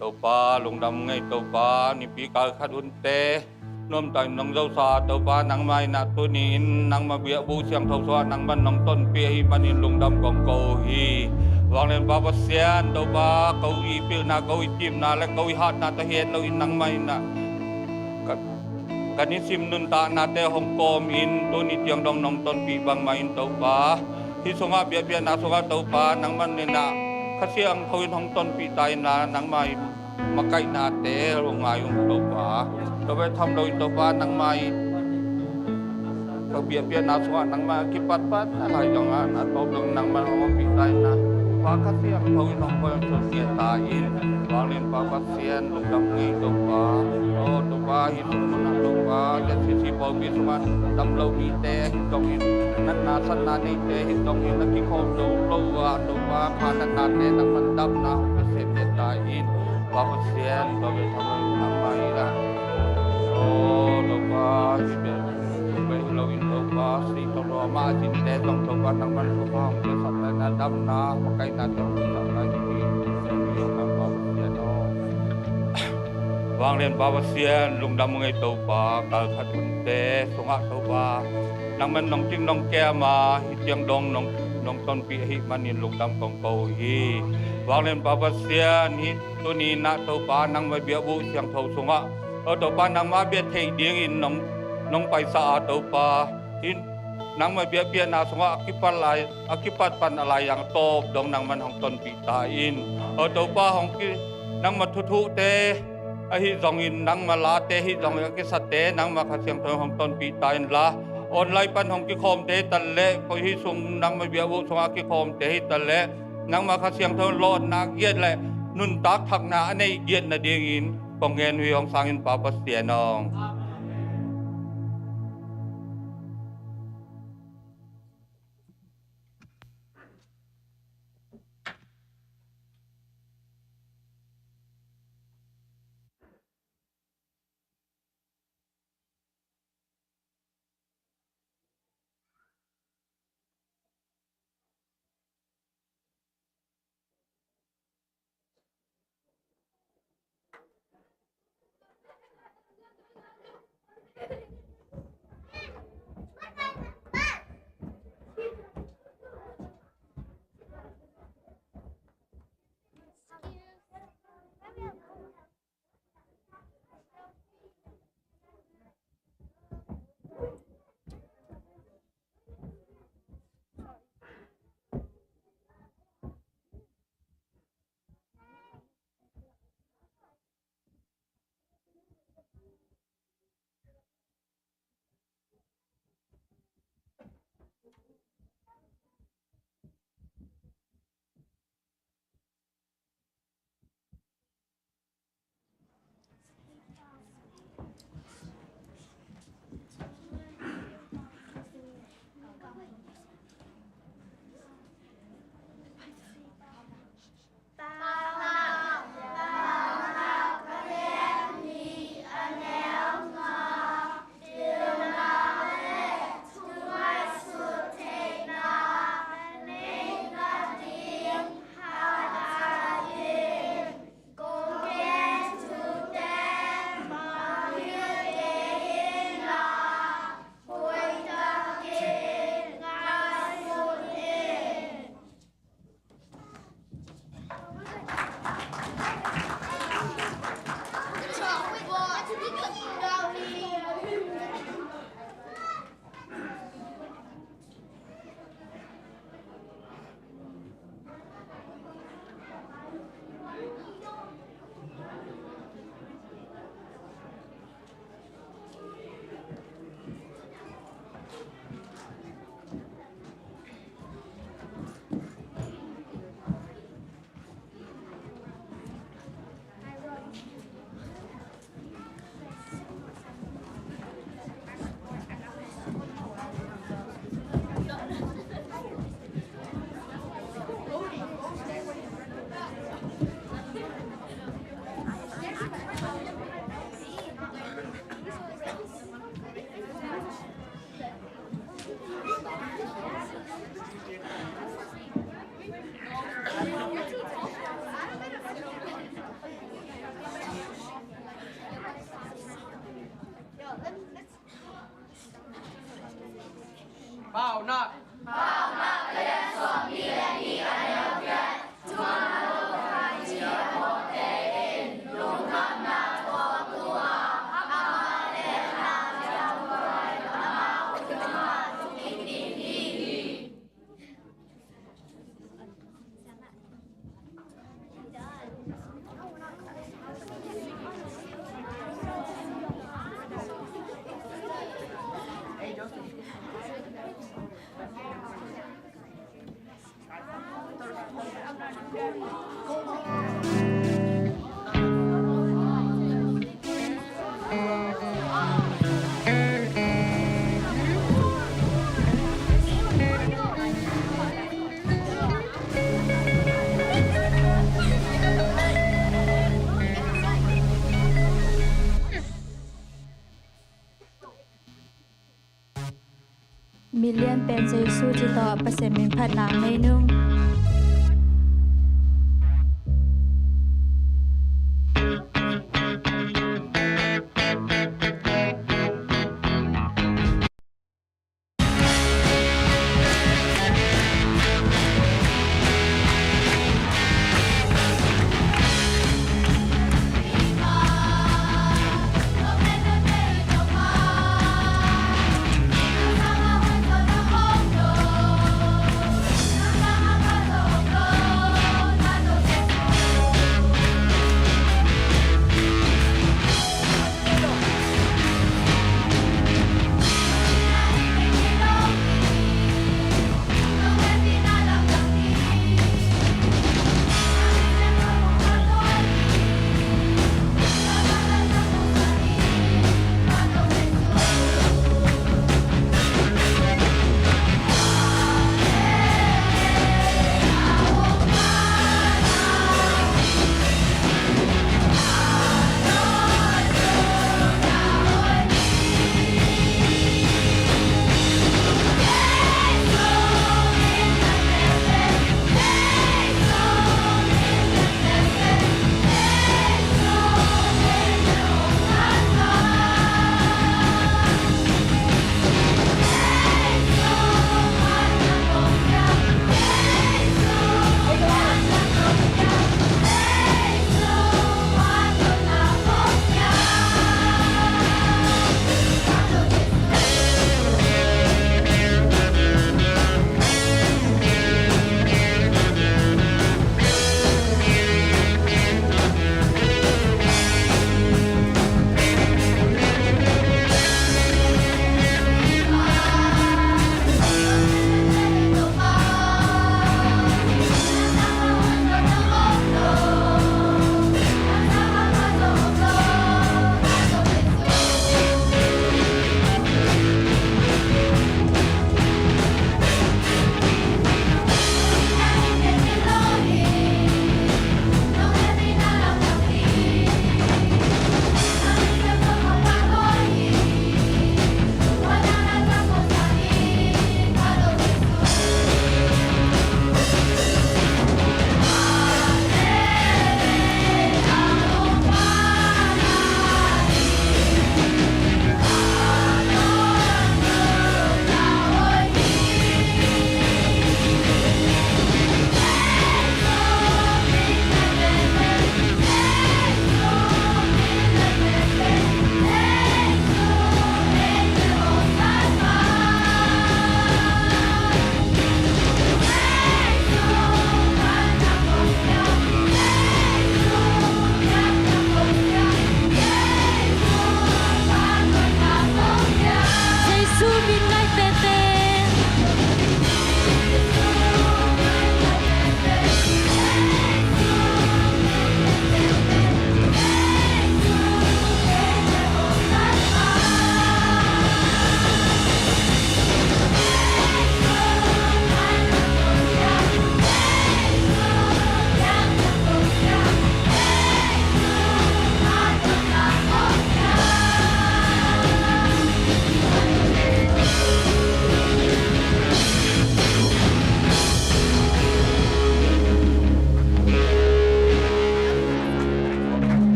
tàu pa lùng đầm ngay tàu pa ni pi kal khát un te nom tai nong dâu sa tàu pa nang mai na tu ni nang ma bia bu siang thâu so nang man nong ton pi hi manin lùng đầm gong ko hi wang len pa pasian tàu pa kau i pil na kau i tim na le kau i hat na ta hian lo in nang mai na kan ni sim nun ta na te hong kom in tu ni tiang dong nong ton pi bang mai in tàu pa hi songa bia bia na songa tàu pa nang man ni na kasi ang kawin hong ton pi tayo na nang may makay nate o ngayong tàu pa tawai tham lo tàu pa nang may kabiya na suwa nang may kipat pat alay yung na tawag nang may pi tayo na pa kasi ang kawin hong kawin sosyetain walin pa pasien lugam ngay tàu pa o tàu pa hitung mo na tàu pa yan sisipaw bisuman tamlaw mite hitong nan nasan natin te hitong nakikom tàu pa panan natin ang mandam na sosyetain papasien tawai tham nang may na o tàu pa tawai hilawin tàu pa si tawai masin te tong tàu pa nang man kupang sa nadam na makay natin sa kayo wang len baba sian lung dam ngai tàu pa kal khat un te songa tàu pa nang man nong ting nong ke ma hi tiang dong nong ton pi hi manin lung dam kong ko hi wang len baba sian hi tu ni na tàu pa nang ma bia bu siang thau songa tàu pa nang ma bia thei ding in nong pai sa tàu pa hin nang ma bia na songa akipat pan alai yang top dong nang man hong ton pi ta in tàu pa hong ki nang ma thu te ahi zong in nang malate hi zong ki sate nang ma khasyang thong hong ton pi tain la online pan hong ki khom te talle ko hi sung nang ma bia bu songa ki khom te hi talle nang ma khasyang thong lo na giet le nun tak thak na anei giet na ding in kongen wi hong sang in pa pasianong Bao nát. Bao nát lên xuống đi lên đi anh yêu chuyện. Chúa lưu hai chia một tế in. Lúc năm nào của tua. Amma lên làm trong người. Amma ưu hoa chúc kinh đi đi.มีเลียนเป็นใจสู้จิตต่อประเสมินผัดหนังไม่นุ่ง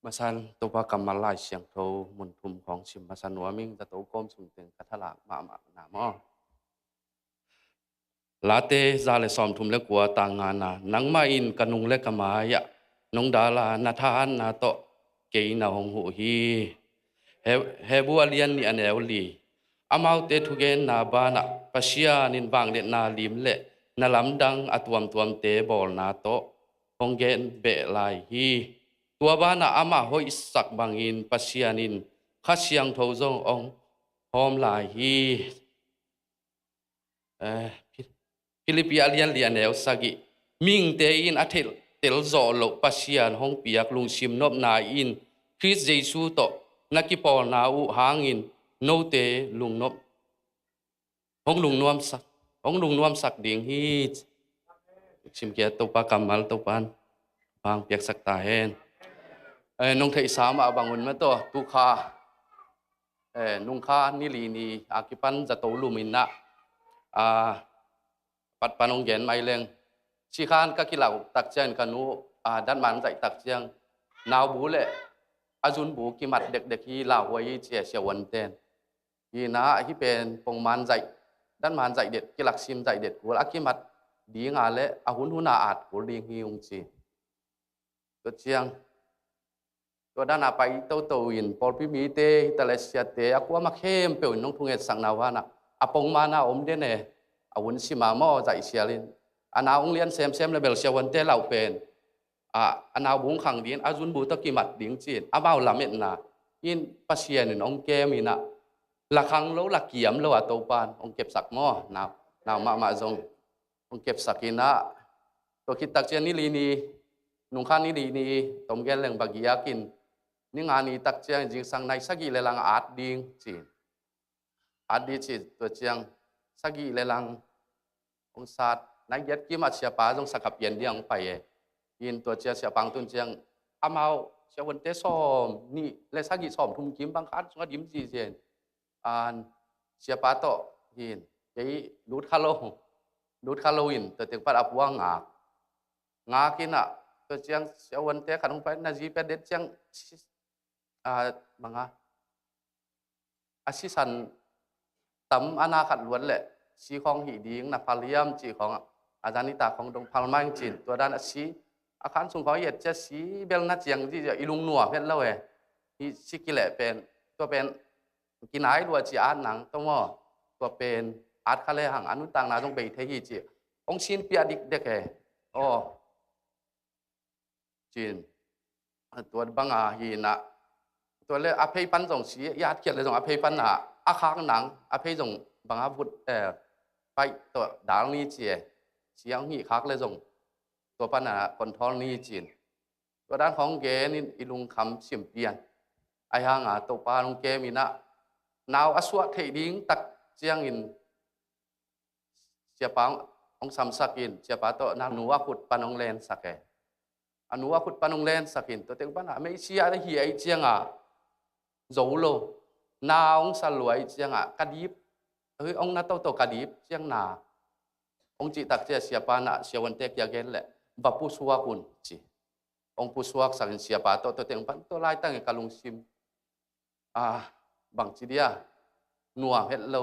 มาสันตัวปากำมาลายเสียงโทมุนทุมของชิมมาสันหัวมิงตะโตก้มสุนเต็งกะทะลากมาหนามอลาเตซาเลซอมทุมเลกัวตางงานานังมาอินกันุงเลกมายะนงดาลานาทานนาโตเกยนาหงหูฮีเฮบัวเลียนนี่อันเอวลีอามาวเตทุเกนนาบานะปัชยานินบางเลนาลิมเลนาลำดังอตวมตวมเตบอลนาโตหงเกนเบลายฮีตัวบ้านอามาหอยสักบางอินปัชยานินข้าเชียงทวงองหอมลายฮีฟิลิปปิอาเลียนเลียนเอลสกิมิงเตอินอาเทลเตลโซโลปัชยานห้องเปียกลุงชิมนบนาอินคริสเยซูโตนักกิปอนาอูหางอินโนเตลุงนบห้องลุงนวมสักห้องลุงนวมสักดิ่งฮีชิมเกียตัวปากำมัลตัวปันบางเปียกสักตาเฮนน้องเทสามบางวันมาตัวตุคานุ่งคานิลีนีอากิปันจะโตลุมินนะปัดปานองเย็นไม่เล็งชีคานก็กิเหล่าตักเจียนกันูด้านมันใจตักเจียงนาวบูเล่อาจุนบูกิมัดเด็กๆที่เหล่าไว้เจียเชียวันเตนยีนะที่เป็นปงมันใจด้านมันใจเด็ดกิหลักชิมใจเด็ดกูลักกิมัดดีงาเล่อาหุนหุนาอาดกูเลียงฮิวงจีตัวเจียงตัวด้านไปเต้าตัวอินพอพิมีเตตะเลเซียเตอกัวมาเข้มเปียวน้องทุ่งเอ็ดสังนาวานะอาปงมานาอมเดเนอาวุนชิมาโมใจเชียลินอานาองเลียนเซมเลเบลเชียวันเตเหล่าเป็นอานาบุงขังดินอาจุนบูตะกิมัดดิ้งจีนอาบ่าวลำเอ็ดนาอินปัชเชียนองเกมินะละขังแล้วละเกียมแล้วตัวปานองเก็บสักหม้อนาวมาจงองเก็บสักกินะตัวคิดตักเจียนนี่ลีนีนุ่งข้านี่ลีนีตมเกลเลงบากิยากินนี่งานนี้ตักเจียงจริงสังในสักกี่เลลังอาดดิ้งจีนอาดดีจีตัวเจียงสักกี่เลลังองศานักยัดกิมาเชียป้าจงสักกับเย็นเดียงไปยินตัวเชียเชียปังตุนเจียงอามาเชียวันเตซ้อมนี่เลสักกี่ซ้อมทุ่มกิมบางคันสงดิมจีเจนเชียป้าโตยินยี่ดูดคาโลอินตัวเตียงปัดอับว่างงากินตัวเชียงเชียวันเตขันลงไปนาจีเป็ดเด็ดเชียงบังอาศิสันตั้มอนาขัดล้วนแหละชีของหีดิ้งนับพาลิยมจีของอาจารย์นิตาของดงพาลมังจีนตัวด้านชีอาคารสูงของเหยียดจะชีเบลนัดเจียงที่จะอิลุงนัวเพชรเล่าที่ชิกิเลเป็นตัวเป็นกินไอ้ดัวจีอาร์หนังตัวมอตัวเป็นอาร์คาเลหังอนุตังนาจงไปเทฮีจีองชินเปียดิกเด็กโอ้จีนตัวบังฮีนะตัวเลอภัยปันส่งสีญาติเกียรติเลยส่งอภัยปันอาคางหนังอภัยส่งบางอาวุธไปตัวดาวนี้เจียเสียงหีคักเลยส่งตัวปัญหาคนท้องนี้จีนตัวด้านของเกนี่อิลุงคำเฉียมเปียนไอ้ห่างตัวปลาลงเกมีนะนาวอสวะเทดิ้งตักเจียงอินเจียปังองสามสักอินเจียปาตัวนางนัวขุดปานองเลนสักอนุวาขุดปานองเลนสักอินตัวเต็งปัญหาไม่เชียได้เหียไอเจียงโจโลนาองสลวยเจียงกระดิบองนาโตกระดิบเจียงนาองจิตักเจียเสียปานะเสียวันเตกยาเกนแหละบับผู้สวากุนจีองผู้สวากสังเสียปาโตเต็งปันตัวไล่ตั้งกะลุงซิมบางจีเดียนัวเฮ็ดโล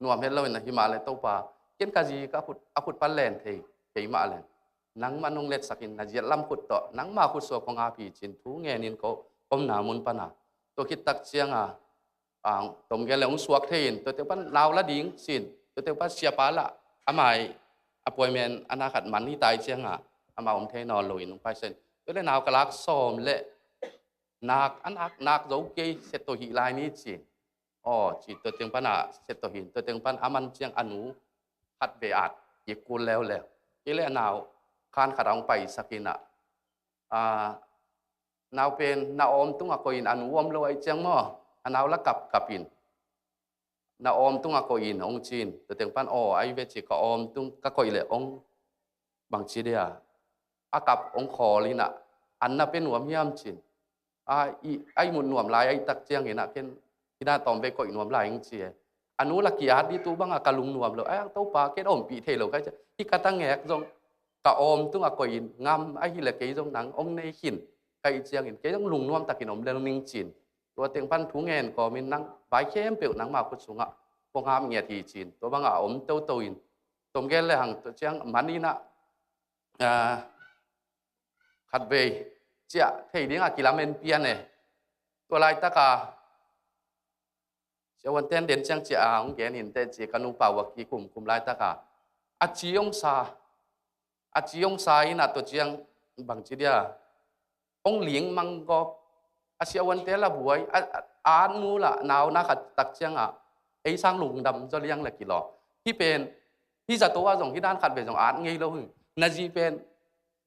นะหิมาเลยโตปาเกนกะจีกะขุดปันแลนเทเกยมาแลนนังมันองเล็ดสักินนาเจียลำขุดโตนังมาขุดสวของอาพีจินทูเงนินโกอมนามุนปนาตัวคิดตักเชียงตมแกเลยองสวกเทียนตัวเต็งปันลาวละดิ้งสินตัวเต็งปันเสียปาละอาไม่อป่วยเมนอนาคัดมันนี่ตายเชียงอามาอมเทนอนลอยลงไปเส้นตัวเลยนาวกะลักซ้อมเละนักนักโจเกยเสตโตหิลายนี้สิอ๋อจีตัวเต็งปันเสตโตหินตัวเต็งปันอามันเชียงอนุขัดเบียดยิกุลแล้วยี่เล่นาวคานขัดองไปสักินะนาวเป็นนาวอมตุ้งอโกอินอนุวมลอยเจียงมั่อนาวละกับอินนาวอมตุ้งอโกอินองจีนตัวเต็งปันอ๋อไอเวจิกอมตุ้งกะโกอิเลองบางจีเดียอากับองคอลินะอันน่ะเป็นหนวมย่ำจีนไอหมุนหนวมลายไอตักเจียงเห็นนะเช่นที่น่าตอมไปโกอินหนวมลายองเจียอนุละกีอาดีตูบังกะลุงหนวมเลยไอเต้าปาเกดอมปีเทโลก็จะที่กะตั้งแงกจงกะอมตุ้งอโกอินงามไอฮิเลเกยจงหนังองในหิน cái chiang in cái lùng nuông ta kinom lên ninh chínตัวเต็งพันทุ่งเงินก็มีนังใบเข้มเปลวนังมาคุดสูงอ่ะพวกหามเงียทีจีนตัวบางอ่ะอมเต้าตัวอินตัวเกลเลยหังตัวเชียงมันนี่นะขัดเวเจ้าเที่ยงอ่ะกิลาเมนเปียนเนี่ยตัวลายตะกาเจ้าวันเต้นเด่นเชียงเจ้าของแกนินเต้เจ้ากันุป่าวกีคุมลายตะกาอาจียงซาอินะตัวเชียงบางจีเดียองเหลียงมังก็อาเซียวันเตละบวยอานูละนาวนักตักเชียงอ่ะไอ้สร้างหลุมดำจะเลี้ยงละกี่หลอที่เป็นที่จะตัวส่งที่ด้านขัดเป็นส่งอาร์ตไงเราหึนาจีเป็น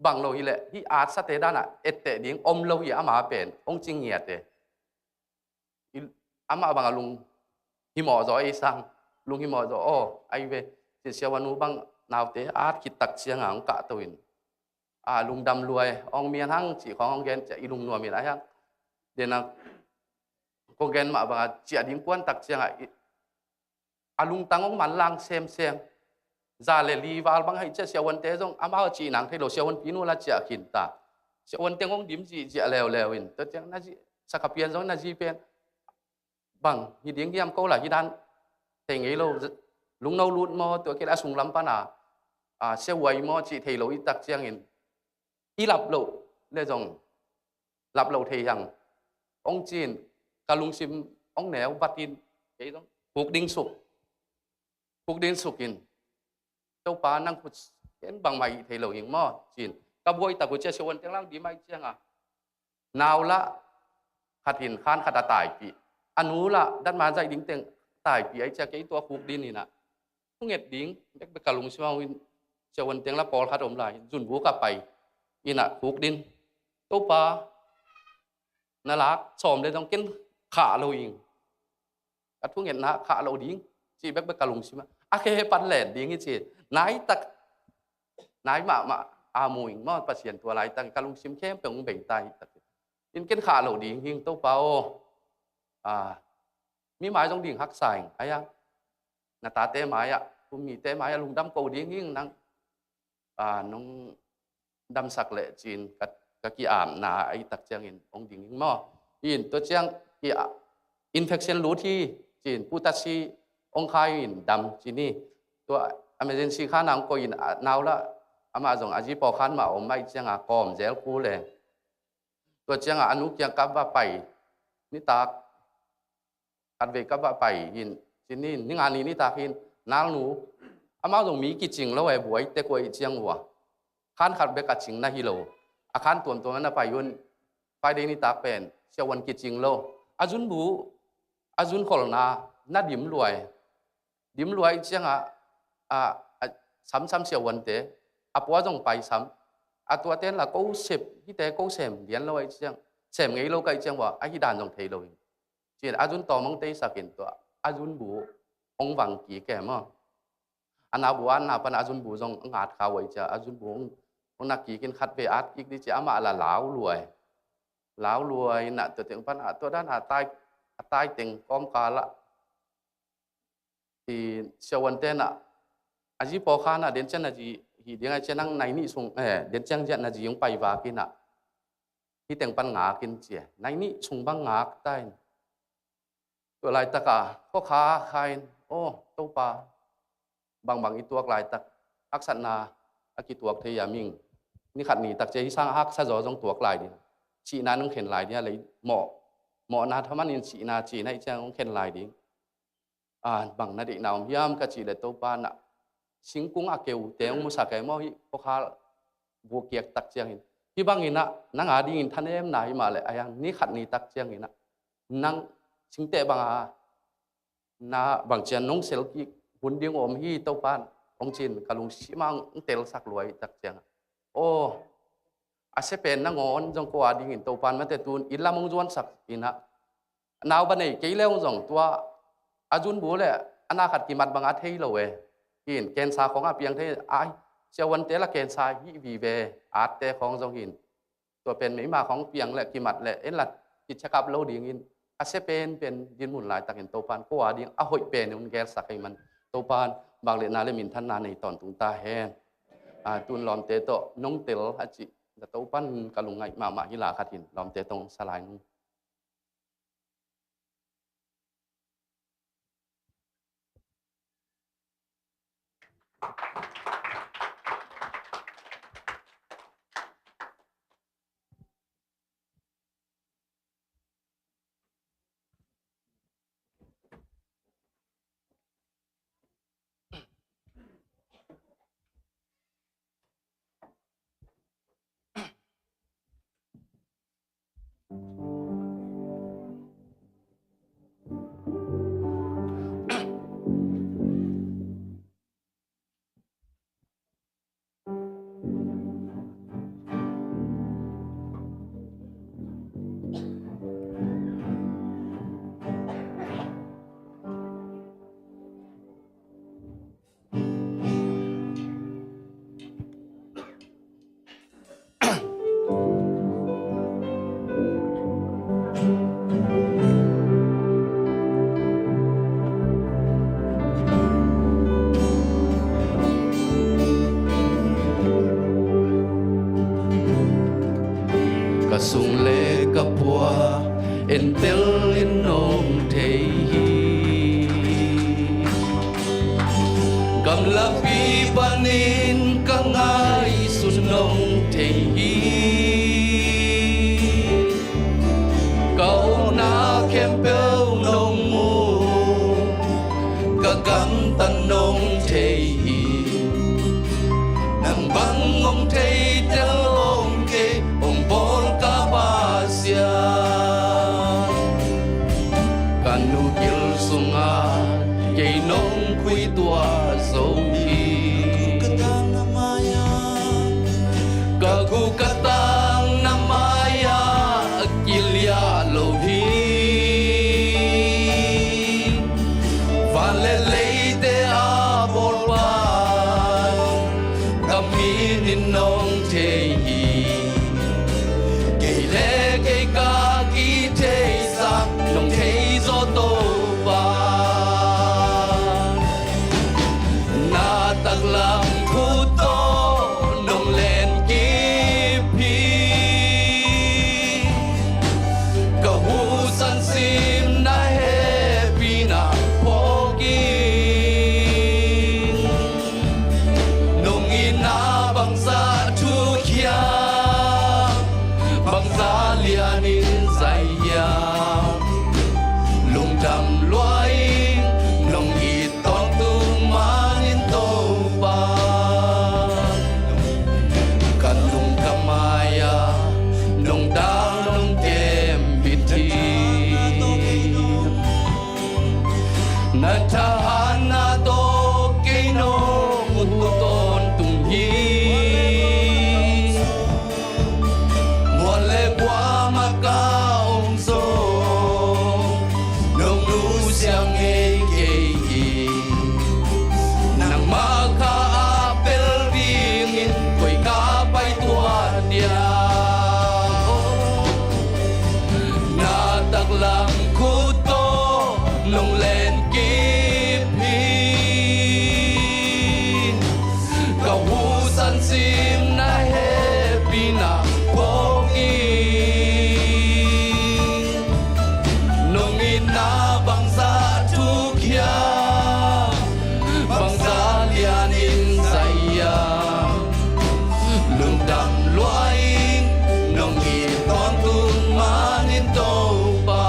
บางเราอีแหละที่อาร์ตสเตด้านอ่ะเอตเตดิ้งอมเราอีอามาเป็นองจริงเงียเตอามาบางลุงฮิมอจอไอ้สร้างลุงฮิมอจอโอ้ไอเวเสียวันนู้บางนาวเตอาร์ตคิดตักเชียงอ่ะองกะตัวอินลุงดำรวยองเมียทั้งจีขององแกนจะอีลุงนัวมีอะไรฮะเดี๋ยวนะก็เกณฑ์มาว่าเจียดิ้งกวนตักเชียงอ่ะลุงตังองมันลางเซมซาเลลีวาลบางให้เจ้าเสียวันเตจงอามาจีนังที่เราเสียวันปีนู้นละเจียขินตาเสียวันเตงองดิมจีเจียเลวอินตัวเจ้าน่าจีสักเพียนจงน่าจีเป็นบางฮีดิ้งเยี่ยมเขาละฮีดันแต่ไงเราลุงเราลุดมอตัวเกล้าสุงลำปานาเสียวัยมอจีที่เราอีตักเชียงอินอีหลับเราเรื่องจงหลับเราที่ยังองจีนกาลุงซิมองแนวบัดอินไอ้ต้องผูกดิ้งสุกอินเจ้าป้านั่งพูดเห็นบางไม่ที่เราอย่างมอจีนกับวัยตะกุเจชวนจังล่างดีไม่เจียงนาวละขัดหินข้านขัดตายปีอนุละด้านมาใจดิ้งเต็งตายปีไอ้เจ้าไอ้ตัวผูกดินนี่นะพวกเงียดดิ้งเด็กไปกาลุงซิมวินชวนเต็งละปอลขัดอมไหลจุนบูกับไปอินะผูกดินเจ้าป้าน่ารักสมเลยต้องกินขาเราเองกัดทุกเห็นนะขาเราดิ้งจีแบกกะลุงใช่ไหมอาเคปันแหลนดิ้งจีนายตักนายมาอามูอิงมอดประเสียนตัวไรตักกะลุงชิมเข้มเป็นองเบ่งตายกินขาเราดิ้งหิงโต๊ะเปล่ามีไม้ต้องดิ้งหักใส่ไอ้ยังหน้าตาเต้ไม้ผมมีเต้ไม้ลุงดำโกดิ้งหิงนั่งน้องดำสักเละจีนกักกี่อ่านนาไอ้ตักเจียงอินองดิ้งหิงมออินตัวเจียงกี่อินเฟคชันรู้ที่จีนผู้ตัดชีองคายอินดำจีนี่ตัวอเมริกันชีข้านางก็อินนาวละอามาส่งอาจีปอขันมาอมไม่เจียงกอมเจลคูเลยตัวเจียงอนุเจียงกับว่าไปนี่ตากอัดเวกับว่าไปอินจีนี่นี่งานนี้นี่ตากอินนางหนูอามาส่งมีกี่จริงแล้วไอ้บวยแต่กวยเจียงหัวขันขัดเบกัดจริงนะฮิโลอาคารตัวนั้นไปยุนไปเดนี่ตากเป็นเชวันกี่จริงโลอาจุนบูอาจุนคนน่าดิมรวยเชียงซ้ำเสียวันเตะปัวจงไปซ้ำตัวเต้นละกูเสพที่เตะกูเสพเดียนรวยเชียงเสพไงโลกไอเชียงว่าไอ้ที่ด่านจงเทโลเชียนอาจุนต่อมังเตะสักกินตัวอาจุนบูองวังกี่แก่มั้งนาบัวนาปันอาจุนบูจงงาดข่าวไว้เจ้าอาจุนบูองนักกี่กินคัดไปอาร์ตอีกดิเจ้ามาละหลาวรวยน่ะตัวเต็งปันตัวด้านตายเต็งก้อมกาละที่เชวันเตน่ะอาจีปอขาน่ะเดินเจนอาจีฮีเดียงไอเจนังในนี่ส่งเดินเจนเจนอาจียงไปวากินน่ะที่เต็งปันงากินเจียในนี่ส่งบังงาได้ตัวลายตะกาก็ขาใครโอ้ตัวปลาบางอีตัวลายตะอักษณาอากิตัวเทียมิงนี่ขัดหนีตักเจที่สร้างฮักซาจอจงตัวลายดิชีนาต้องเข็นลายเนี่ยเลยเหมาะนาทำมันอินชีนาจีในเจ้าต้องเข็นลายดิบางนาดินาวพิามกจีเลตัวปานะสิงกุ้งอาเกวเตงมุสาเกมอฮิพกาบัวเกียกตักเจียงหินที่บางอินะนังอาดิงินท่านเอ็มนายมาเลยอายังนี่ขัดนี่ตักเจียงหินะนังสิงเตบางนาบางเจียนน้องเซลกิหุ่นดิ้งอมฮีตัวปานองจินกะลุงชิมังเตลสักรวยตักเจียงโอ้อาเซเป็นนังงอนจงกว่าดิงินตัวปานมันแต่ตูนอิลามงจวนสักอินะนาวบันไอเกลียวจงตัวอาจุนบูเลยอนาคตกิมัดบางอาเทยโลเวหินเกณฑ์สาของอาเปียงเทยไอเชวันเตละเกณฑ์สาฮิวีเวอาเตของจงหินตัวเป็นไม่มาของเปียงและกิมัดและเอ็นลัดกิจกรรมโลดิ่งหินอาเซเป็นยินหมุนหลายตักเห็นโตปานก็ว่าดิ่งอาหอยเป็นมันแกสักให้มันโตปานบางเลนาเลมินท่านนาในตอนตุงตาแฮนตุนลอมเตโตน้องเตลอาจิ ละเต้าปั้นกะลุงไงมาฮิลาขัดหินลอมเตตรงสลายนุ่งกะสุงเลกะปัวเอ็นเตลลินนงเทฮีกำลับปีปานินกังไงสุนนงเทฮีเกาหน้าเข้มเปลนงมูกะกังตันนงเทฮีนังบังงเทเตลงเกองบอลกาบาเซียกันนูกิลสุงาเกยนงคุยตัวโซฮีกะกูกะตังนามายากิลยาโลฮีฟาเลเลเตอาบอลบานกะมีนินนงเทฮีnông thế gió tô ba na tắc làm khu tô nông lên kiếp hi cầu hu san sim na he pi na po kin nông in na bang sa thu kia bang sa lianin zai ya đầm loài nông y tон tu manin tô baกันลุงกมายานงดานงเกมบิทีนาทหารนาโตเกโนมุตุตนตุงฮีมัวเลกว่ามากาองโซyang eke nang maka apel dingin koi kapai tuan dia na taklang kuto nong len kipin kahusan sim na happy na pogi nong ina bangsa bangsa lianin saya lung dam loài nông y ton tu manin tô ba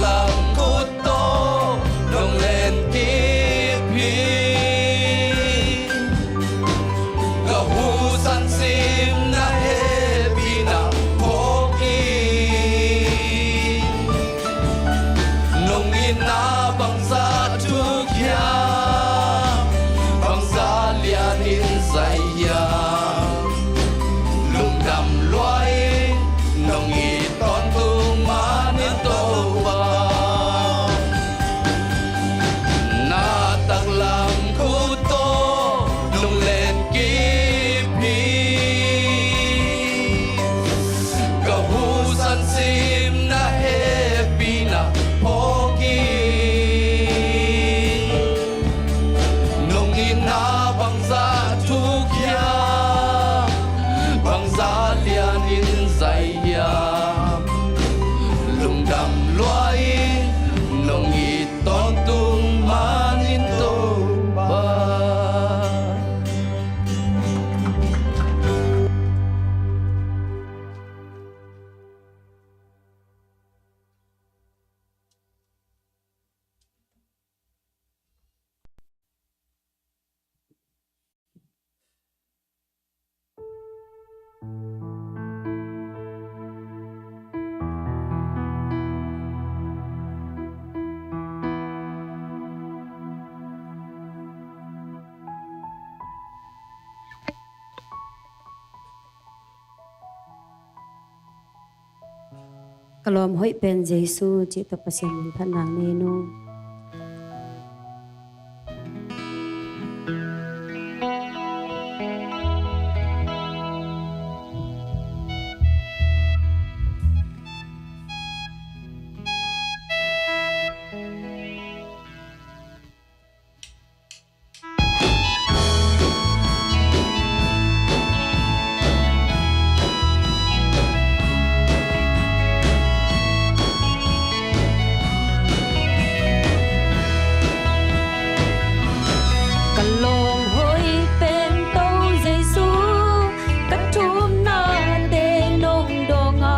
lam cút tô nông lên kiếp hi gà hu san sim na he pina poki nông in na bang sa tu kya bang sa lian in zai ya lung đam loài nông y ton tu ma ni tô ba na tak lam khu tô nung lên kiếp hi ka hu san sim na he pina poki nông y na bang za tu kya bang za lian in zai ya lung đam loài nông y ton tung man in tô ba Kalom hoi pen Jesu chi to pasien phanang ne no Kalom hoi pen to Jesu katum na te nong donga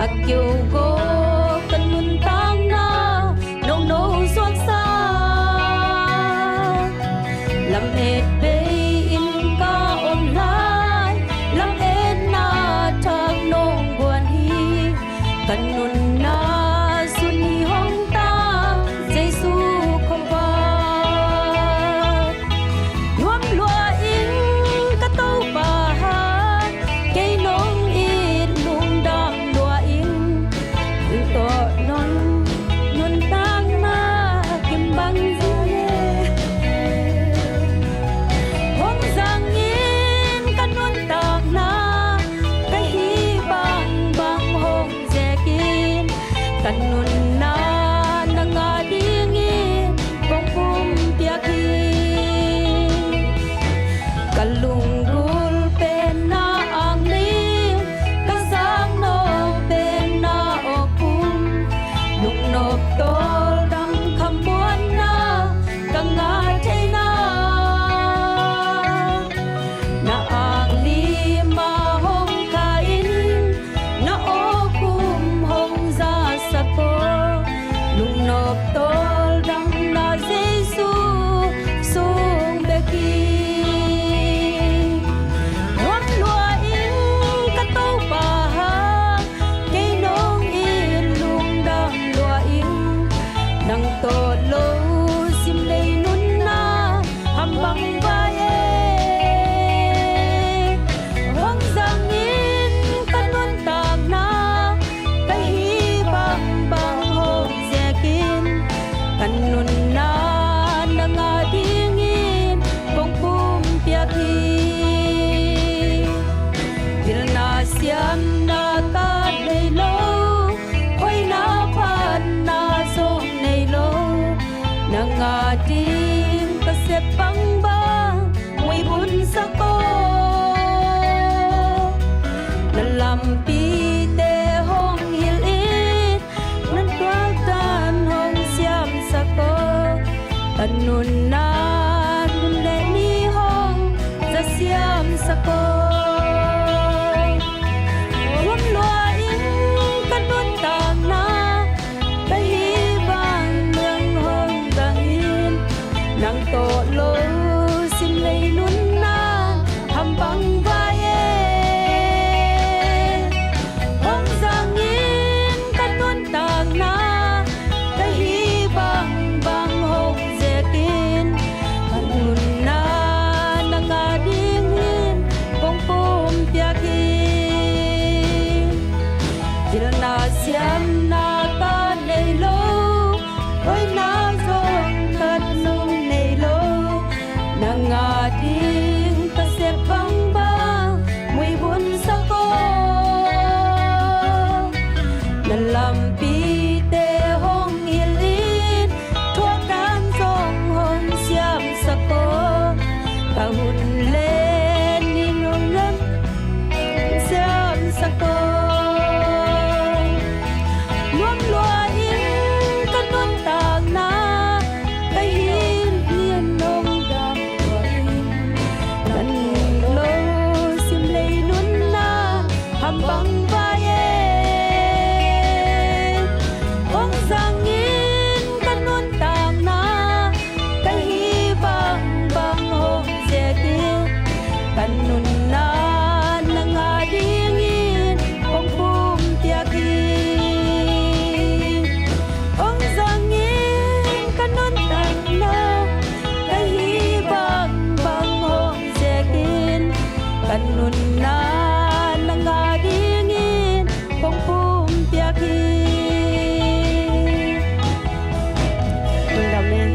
akyo go kanun tang na nong no suak sa lam et be in ka online lam et na thak nong buan hi kanun na suni hong ta Jesu không ba nuam lua in ka to ba ha ke nong in lung dam lua in to non non tang na kim bang ye hong giang in ka non tak na ka hi bang bang hong je kin kan nun na nga ding in kong pum pia kin kalunggul pen na ang lim kasang no pen na okum luk nop tol dang kambuan na kangatay na ang lima hong kain na okum hong za sako luk nop tol dang na Jesu sung beki Huwag luain kataw pa kay nong ilungdang luain nang tolo simlay nun na hambang baye huwag zangin kanun tag na kay hibang bang hong zekin kanun na nangadingin kung pumpiyakin Dilna siyam na kadlaylo Hoy napan na som naylo Nangating kasepang ba May bunsa ko Nalampite hong hilin Nagwagdan hong siyam sa ko Tanun na nunle ni hong Sa siyam sa ko Huwag luain kanun tang na Kay ôi na dòng thật nung này lô nàng ngà tiếng ta sẽ băng ba mùi buồn sa cô nàng làm pi tê hong yên in thua can dòng hồn xiêm sa cô cả hùn lên đi nung lắm xiêm sa cô luôn loa in căn non tàng na tay hiên hiên nông đam tuổi gần lô xiêm lấy luôn na hàm băng vai ông giang in căn non tàng na tay hi băng băng hồng dễ kia căn non na nang ading in ông phum tia ông giang in căn non tàng na tay hi băng băng hồng dễ kia căn non na nang ading in ông phum tia Amen.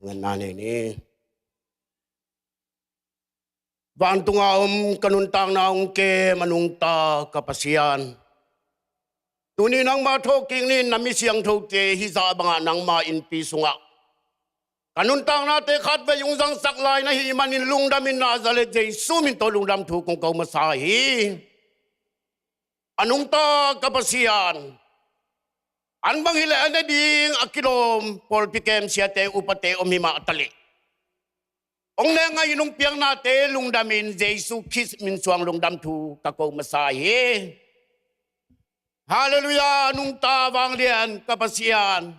Nganane ni Bantunga kanuntang na ke manungta kapasian tuni nang mathoking ni namisiang thoke hisa banga nang ma inpi sunga kanuntang na te khat ba yung sang saklay na himanin lungdamin na zale Jesu min to lungdam thu kung kau masahi anungta kapasian an bang hila na ding akilom Paul pikem siate upate omima atali. Ong na ngayon nung piyang nate lungdamin Jesu kis min suang lungdam tu kako masahe. Hallelujah nung tawang lian kapasian.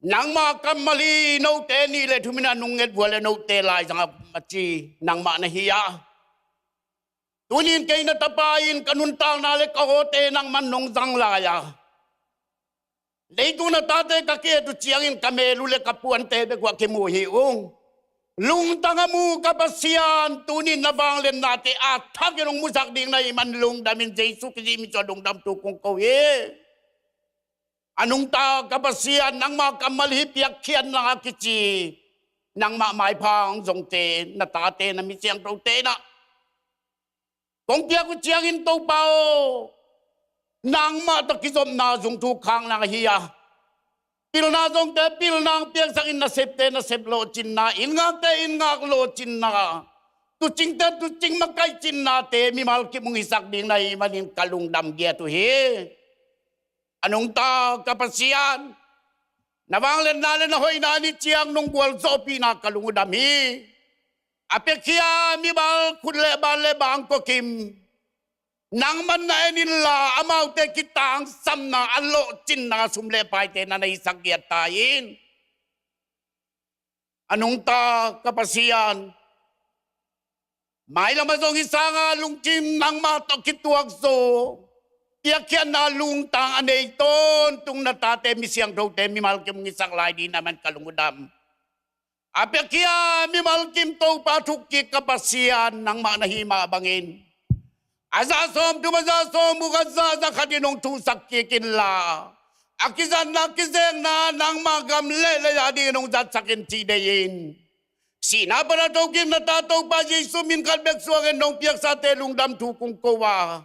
Nang makamali no te nile tumina nunget wala no te lai sang machi nang ma nahiya. Tunin kay natapain kanuntang nalik kahote ng manong zanglaya. Leito na tate kakieto siyangin kamelule kapuan tebe kwa kimuhiung. Lungtanga mu kapasian tunin na banglen nate atak yung musak ding na iman lungdamin Jesu kasi mitso lungdam tukong kowe. Anong ta kapasian nang makamalhip yakyan na akichi nang mamaipang zongte na tate na mitsiyang proteina. Kung tiya ko tiyangin to pao, nang matakisom na zong tukang na hiya. Pil na zong te, pil nang piyang sangin na sep lo chin na, ingak te ingak lo chin na. Tuching te, tuching magkay chin na te, mimalki mong isak ding na imanin kalungdam geto he. Anong ta kapasiyan? Nabanglen nalen na hoy na ni tiyang nung buwal sopi na kalungdam he. Apekia mi bal kudle bale bang ko kim nang man na nila amaw te kitang sam na alo chin na sumle pai te na naisagyat tayin anong ta kapasiyan หมายเรามาส่งอิสางาลุงจิมนางมาตอคิดตัวโซเกียเขียนนาลุงตางอันเอต้นตุงนาตาเตมีเสียงโดเตมีมาลกิมงิสังลายดีนามันกะลุงดำอาเปียเกียมีมาลกิมโตปาทุกกิกปัสยานนางมานาฮิมาบังอินอาซาสมตุมาซาสมมุกัซาซักขัดินงทุสักกิกินลาอากิซันนักกิเซงนานางมากำเล่เลยาดีนงจัดสักินจีเดยินSina para tawkin na tataw pa Yesu min kalbek suwagan nung piyak sa telung dam tukong kowa.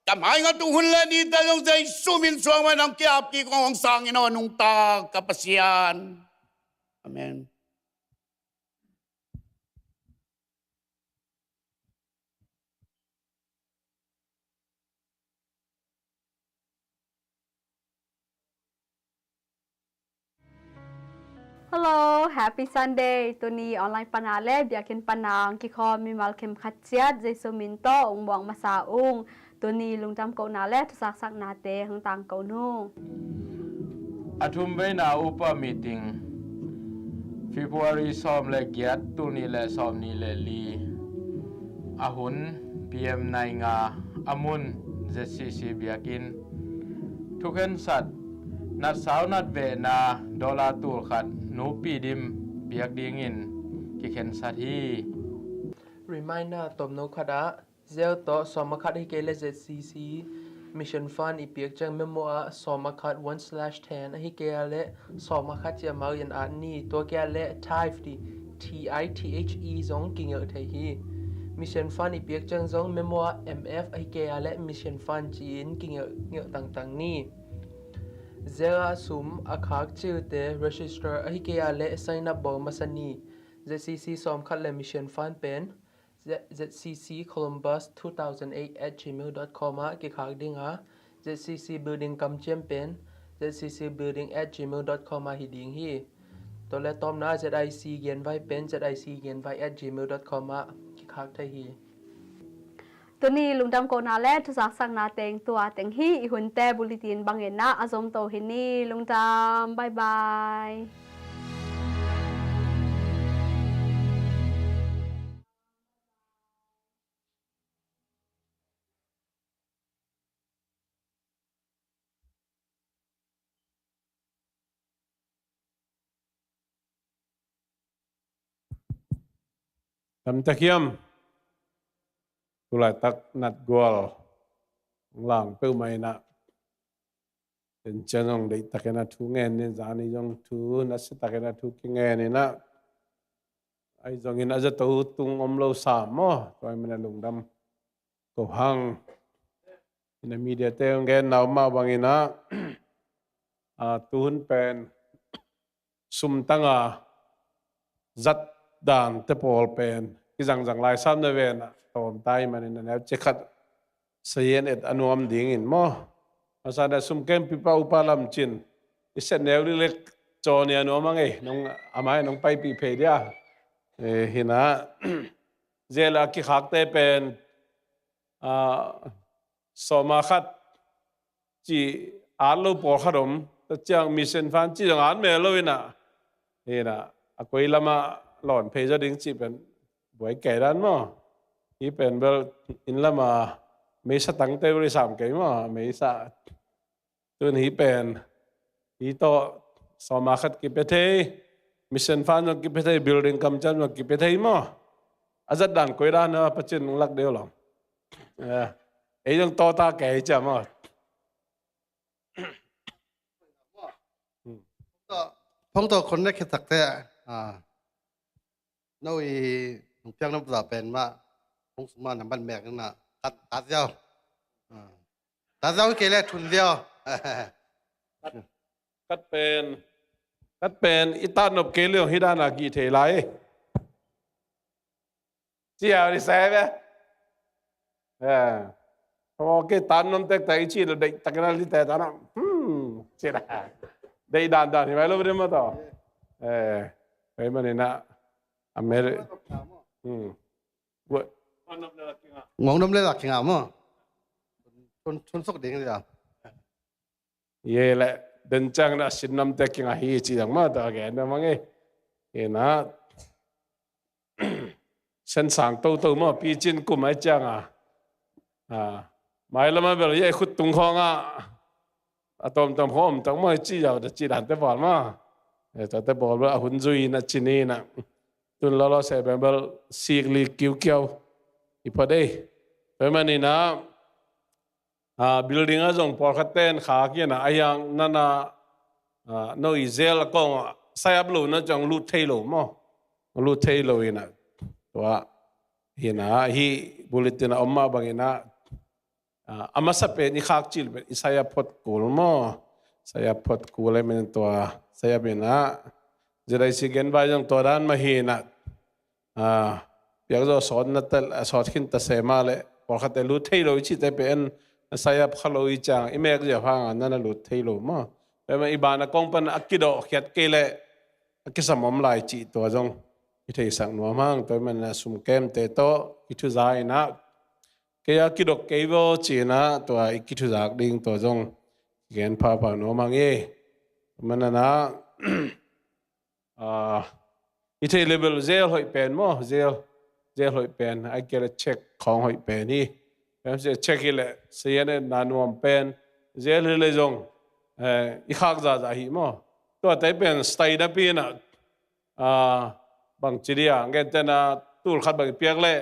Kamay nga tuhunlan ni tayong Yesu min suwagan ang kiapki kong ang sangin o nung kapasyan. Amen. Hello, happy Sunday. Ito ni online panaleb, yakin panang kiko mi malkem khatsiat Jesu minto ung buang masaung. Ito ni lungtam ko nale tusak nate hang tang ko nu. Athum na upa meeting February som le giat tu ni le som ni le li ahun PM nai nga amun ZCC biakin thuken sat nat sau nat ve na dollar tur khat nu pi dim biak dingin ki ken sat hi Reminder tom no khada zel to somakhat hi kele ZCC Mission Fund ipiak jang memoa somakhat 1/10 hi kele somakhat ya mau yan an ni to kele TITHE TITHE zong king thai hi Mission Fund ipiak jang zong memoa MF hi kele Mission Fund chin king tang ni Zera sum akhak chilte register hi kele sign up bo masani ZCC somkhat le Mission Fund pen ZCC Columbus 2008@gmail.com ki khak dinga ZCC building kam champion ZCC building @gmail.com hi ding hi to le tom na ZIC gen vai pen ZIC gen vai @gmail.com ki khak thai hi Ito ni lungtam ko nale tusak na teng tua teng hi ihunte bulletin bangin na azom to hini lungtam bye bye. Tam takiam tulai tak nat gol lang peu mai na ten chanong dei takena thu ngen ne zani jong thu na se takena thu ki ngen ne na ai jong in aja to tung om lo sa mo toy mena lung dam ko hang in the media te ngen naw ma bangina a tuhun pen sum tanga zat dan te pol pen ki jang lai sam na ve na tom tai man in na che khat sayen et anuam ding in mo asada sum kem pi pa upalam chin isen neu lek chon ya no mangai nong amai nong pai pi phe dia hina zela ki khak te pen soma khat chi alo por kharom ta chang mission fan chi jang an me lo ina hina akoi lama lon phe ja ding chi pen boi ke dan mo hi pen bel in lama me sa tang te ri sam ke mo me sa tun hi pen hi to soma khat ki pe the mission fan ki pe the building kam chan ki pe the mo azat dan koi dan na pachin lak deu long ei jong to ta ke cha mo phong toคนได้แค่สักแต่น้อยหนุ่มเพียงน้ำปลาเป็นว่าพงสมานน้ำบันแบกนั่นน่ะตัดเจ้าเกล้ทุนเดียวกัดเป็นอิตานบเกลียวฮิดานากีเทไลเจียวดิแซ่บพอเกตันนนเตกแต่อีชีเราได้ตะกันลิแต่ตานะเสียดายได้ด่านเห็นไหมเราไม่ได้มาต่อไปมันนี่นะอเมริกงงน้ำเลยหลักเขียงมั้งชนสกเด้งเลยอ่ะเย่แหละเดินจังนะสินน้ำเตกิงฮีจีดังมาต่อแกนะมังเอ๋นะ เส้นสางโตๆมั่วปีจินกุมไอ้จังหมายละมาเบลยี่ขุดตุงคองตอมหอมต้องมั่วจี้ยาวแต่จีดันแต่บอลมาแต่บอลว่าหุ่นจุยนะจีนี่นะตุนเราเสพแบบซีกลีคิวอีพอดีเป็นมันนี่นะbuilding จงพอขัดเต้นขาเกี่ยนะไอ้ยังนั่นน่ะโนอิเซลก็ใส่อับลูนะจังลูเทโลมั้งลูเทโลอีนะตัวเห็นนะฮีบุลตินะอมมาบางอีนะอามาสเปนี่ขากจิลเป็นอิสายพดกูลมั้งสายพดกูเลยเป็นตัวสายเป็นนะจะได้สิเกนไปจังตัวด้านมาเห็นนะอยากจะสอนนัดสอนขึ้นตัดเสมาเลยพอขัดเต้นลูเทโลอิชิตเป็นสายขลุ่ยจังอีเมกจะฟังนั่นน่ะลูเทโลมั้งแต่มาอีบานะกองเป็นอักกิโดเขียดเกลอักกิสมอมลายจีตัวจงอิทธิสังนัวมั่งตัวมันสุมเกมเตโตอิทุใจนะเกียกิโดเกย์โวจีนะตัวอิกิทุจักดิ่งตัวจงเกณฑ์พานัวมั่งเอมันนะอิทธิเลเวลเซลหอยเป็นมั้งเซลหอยเป็นไอเกลเช็คของหอยเป็นนี่ผมจะเช็คเลยเสียเนี่ยนานวันเป็นเซลเลยจงอีกข้างจะหิมะตัวแต่เป็นสไตล์นั้นเป็นบางทีเดียงเงี้ยนะตูลขัดบางเปียกเลย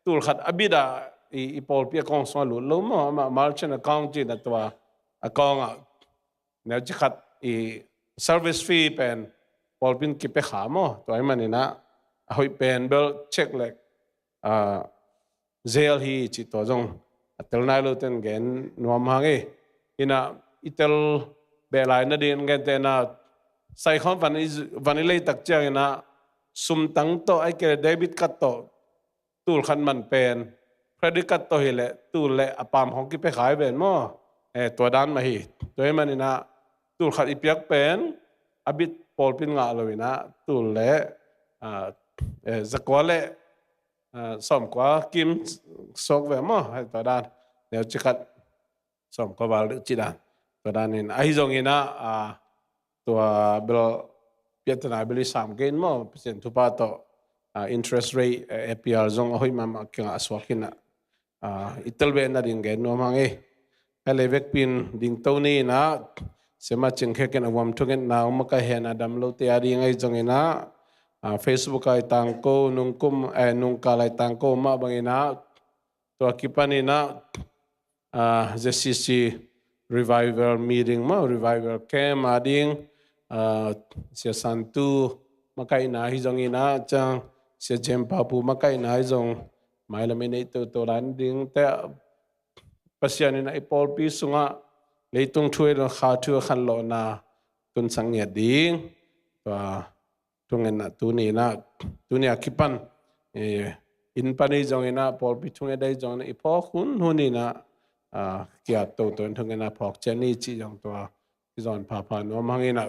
ตูลขัดอบิดาอีพอลเปียกกองสวนหลุดล้มมาเช่นกองจีนตัวกองเนี่ยจะขัดservice fee เป็นพอลเป็นกิบไปขามตัวไอ้มันนี่นะหอยเป็นเบลเช็คเลยเซลฮีจิตตัวจงเตลนายลูเทนเกนนัวมังเออินะอิตลเบลายนาดีนเกนเตนะใส่ของวันนี้เลยตักเจ้าอินะสุมตั้งโตไอเกลเดบิตกัตโตตูลขันมันเป็นเครดิตกัตโตเฮเลตูลเลอปามของกิไปขายเป็นมั้งตัวด้านมาฮีตัวมันนี่นะตูลขัดอีเปียกเป็นอบิดปอลปินงาเลยนะตูลเลจักวาเลสมกว่ากิมสกเวมให้ตัวด้านเดี๋ยวจะกัดสมกว่าบาลจิดานตัวด้านนี้ไอ้จงนี้นะตัวเบลเปียตนาเบลิสามเกนมั้งเปอร์เซ็นต์ทุบาโตinterest rate APR จงเอาให้มาเกี่ยงสวากินะอิตาลีน่ะดิ่งเกนนัวมังเอเอเวกปินดิ่งตัวนี้นะเสมาจึงแค่กันอวมทุกเงินน่าอุมกะเห็นดำโลเตียดิ่งไอ้จงนี้นะFacebook ไอ้ตังโกนุ่งคุมนุ่งกาไอ้ตังโกมาบางอินะตัวคิปานีนะJCC revival meeting มา revival camp มาดิ่งเสียสันตุมาไกน่าฮิจงอินะจังเสียเจมปาปูมาไกน่าฮิจงไม่ละไม่ได้ตัวร้านดิ่งแต่ปัจจัยนี้นะไอ้พอลปีสุงะเลยต้องช่วยเราขาช่วยขันโลนาตุนสังเกตดิ่งตัวตรงนั้นตัวนี้นะตัวนี้คิปันอินปันนี้จงนะพอพิทุงได้จงนะอีพอคุณนี่นะเกี่ยวตัวตรงนั้นพอกเจนี่จีจงตัวที่จงพาพานัวมังอินะ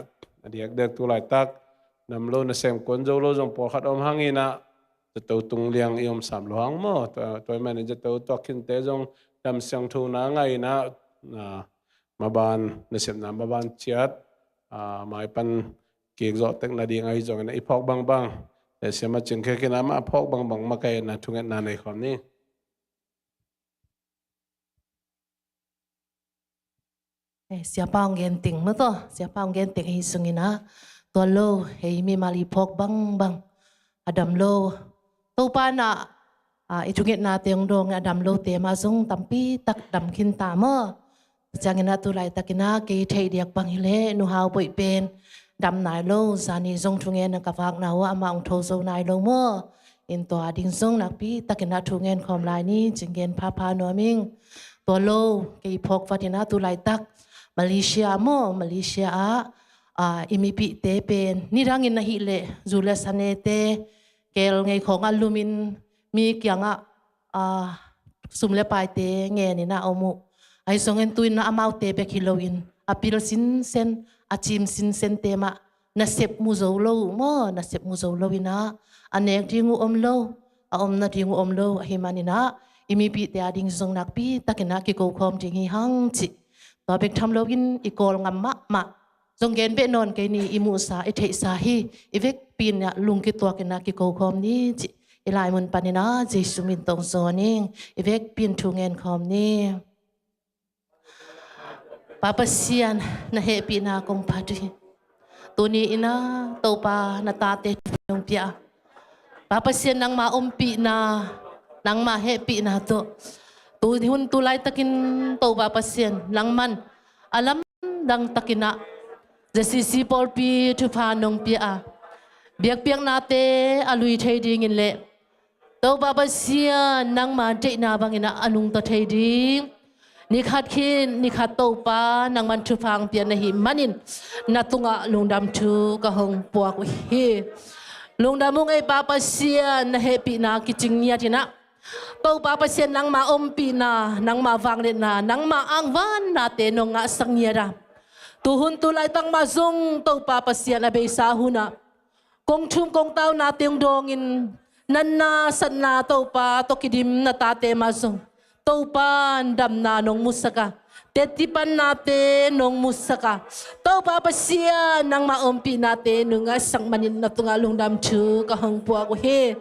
เด็กเด็กตัวไหลตักนำโลนเซมคนโจโลจงพอขัดอมหังอินะจะตัวตรงเลี้ยงยมสามหลวงมั้งตัวมันจะตัวกินเตจงดำเสียงทูนังไงนะมาบานในเสมน้ำมาบานเชียดหมายปันเกี่ยวกับเทคโนโลยีไงจงนะอีพอกบางแต่เสียมาจึงแค่กินน้ำพอกบางมาไกลนะทุกอย่างในความนี้เสียปางเงินติ่งมั้งตัวเสียปางเงินติ่งให้สุงินะตัวโลให้มีมาลีพอกบางอดัมโลตัวปานะอีทุกอย่างนาเตียงดงอดัมโลเตมาส่งตั้มปีตักดำขินตามจังนะตัวไหลตักนะเกยเทียเดียกบางฮิเลนูฮาวป่วยเป็นดำนายโลสานีทรงทุงเงินกับฝากนาวอามาองโทโซนายโลโมอินตัวดิ่งทรงนักปีตะกินทุงเงินคอมลายนี้จึงเงินพานัวมิงตัวโลกีพกฟัตินาตุไลตักมาเลเซียโมมาเลเซียอิมิปิเตเป็นนี่รังอินนาฮิเลจูเลสันเนเตเกลไงของอัลลูมินมีเกียงสุมเลปายเตเงินนี่นะอมุไอทรงเงินตุยนะอามาเตเบคิโลอินอพิลสินเซนอาจิมสินเซนเตมานาเซบมูโซโลมอนาเซบมูโซโลวินะอันเอกดิ้งอมโลอมนาดิ้งอมโลฮิมานินะอิมีปีเตอดิ้งทรงนักปีตะกินนักกิโกคอมดิ้งฮิฮังจิต่อไปทำโลกินอีกอลงามมาทรงเกณฑ์เปนอนเกนี่อิมูสาอิเทสาฮีอีเวกปีเนี่ยลุงกิตัวกินนักกิโกคอมนี้จิ ilai mun panina Jesu min tong zoning ivek pin thungen khom ni Papa sian na happy na kong padu tuni ina topa na tate nong pia Papa sian nang ma umpi na nang ma happy na to tu hun tulay takin to Papa sian lang man alam dang takina jasisi polpi tu pa nong pia biak piak nate alui thading in le to Papa sian nang ma te na bangina anung ta thading ni khat khin ni khat to pa nang man thu phang pian na hi manin na tunga lungdam thu ka hong puak hi lungdam mong ai Papa sian na happy na kiching nia tina to Papa sian nang ma pi na nang ma wang le na nang ma ang van na te no nga sang nia ra tu hun tu lai tang ma zung to Papa sian abe sa huna kong thum kong tau na teong dong in nan na san na to pa to kidim na ta te ma zung Taupan dam na nong musaka tetipan nate nong musaka to Papa sian nang maumpi nate nunga sang manin na tunga lungdam chu ka hang puak he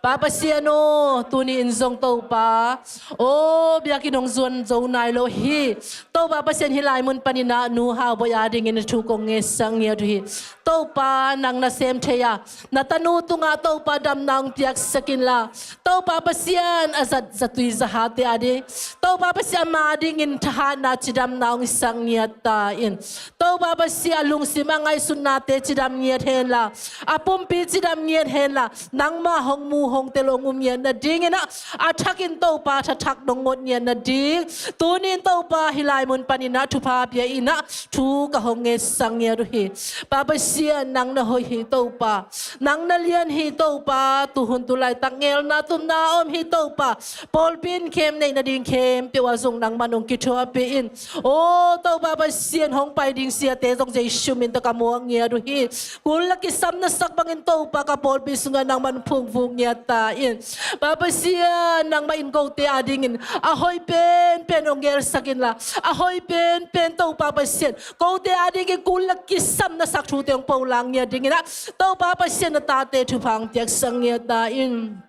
Papa siano tuni inzong to pa o biaki nong zon zo nai lo hi to Papa sian hilai mun panina nu ha boya ding in thu kong nge sang ye hi to pa nang na sem theya na tanu tunga to pa dam nang piak sakin la to Papa sian azat zatui zahate ade to Papa sian ma ding in tha na chidam nang sang ye ta in to Papa sian lung simangai sunate chidam ye hen la apum pi chidam ye hen la nang ma hong mu hong telong yan na ding ina atakin to pa tatak dong ngot yan na ding tunin to pa hilai mun panina tu pa pia ina tu ka hong nge sang ya ru hi Papa sian nang na hoi hi to pa nang na lian hi to pa tu hun tu lai tak ngel na tum na om hi to pa pol pin kem nei na ding kem pe wa zong nang manong ki thua pe in o to Papa sian hong pai ding sia te zong jai shumin ta ka muang ya ru hi kul la ki sam na sak bangin to pa ka pol pi sunga nang man phung phung ya ta in Papa sian nang ma in go te ading in ahoy pen ongel sakin la ahoy pen to Papa sian go te ading in kul la ki sam na sak thu te ong pau lang ya ding ina to Papa sian na ta te thu phang tiak sang ya ta in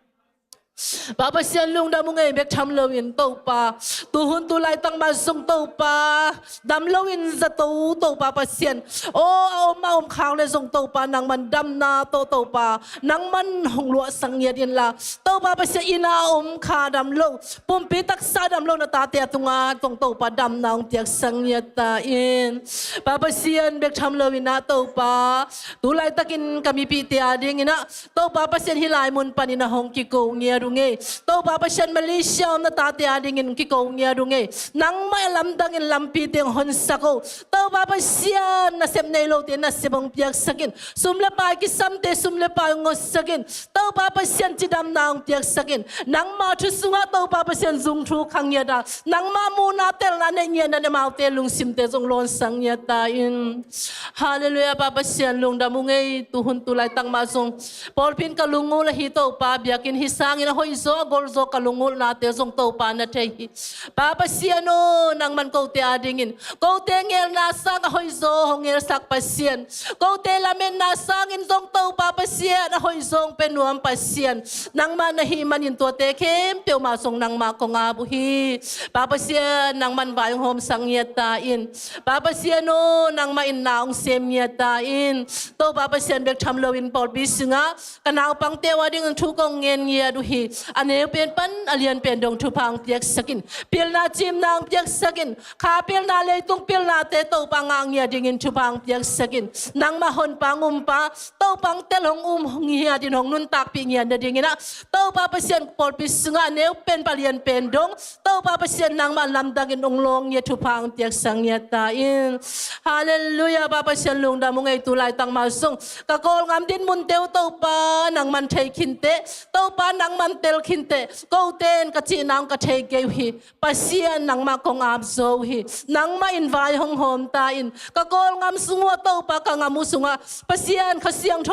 Papa sian lung da mong ai bek tham lo in to pa tu hun tu lai tang ma sung to pa dam lo in za to Papa sian o ma khang le sung to pa nang man dam na to pa nang man hong lo sang ya din la to Papa sian ina kha dam lo pum pi tak sa dam lo na ta te tunga tong to pa dam na ong tiak sang ya ta in Papa sian bek tham lo in na to pa tu lai takin kami pi te ading ina to Papa sian hilai mun panina hong ki ko ngia runge to Papa sian Malaysia na tate ading in ki ko ngia runge nang mai lam dang in lampi teng hon sako to Papa sian na sem nei lo te na sebong piak sakin sumle pa ki samte sumle pa ngos sakin to Papa sian chidam naung piak sakin nang ma thu sunga to Papa sian zung thu khang ya da nang ma mu na tel na ne nya na ne mau te lung sim te zong lon sang ya ta in hallelujah Papa sian lung da mu ngei tu hun tu lai tang ma song pol pin ka lungu la hi to pa biakin hi sang ina hoi zo gol zo ka lungu na te zong to pa na te hi Papa sian no nang man ko te ading in ko te ngel na sang hoi zo ngel sak pa sian ko te lamen na sang in zong to Papa sian hoi zong penuam pa sian nang man na hi man in to te kem pe ma song nang ma ko nga bu hi Papa sian nang man vai hom sang ya ta in Papa sian no nang ma in naung sem ya ta in to Papa sian bek tham lo in pol bi singa kanao pang te wa ding thu kong ngen ya du hi ane pen pan alian pen dong thu pang piak sakin pil na chim nang piak sakin kha pil na le tung pil na te to pangang ya ding in thu pang piak sakin nang ma hon pangum pa to pang telong ngia din hong nun tak pi ngia na ding ina to Papa sian pol bi singa ne pen palian pen dong to Papa sian nang ma lam dagin ong long ya thu pang piak sang ya ta in hallelujah Papa sian lung da mong ai tu lai tang ma song ka kol ngam din mun teu to pa nang man thei khin te to pa nang man นเตลขินเตกูเตนกะจีนางกะเทเกวิปัสยานนังมากงอาบโซหินังมาอินไวหงหอมตาอินกะกอลงามสุงวโตปะกะงามุสุงะปัสยานขะเสียงโท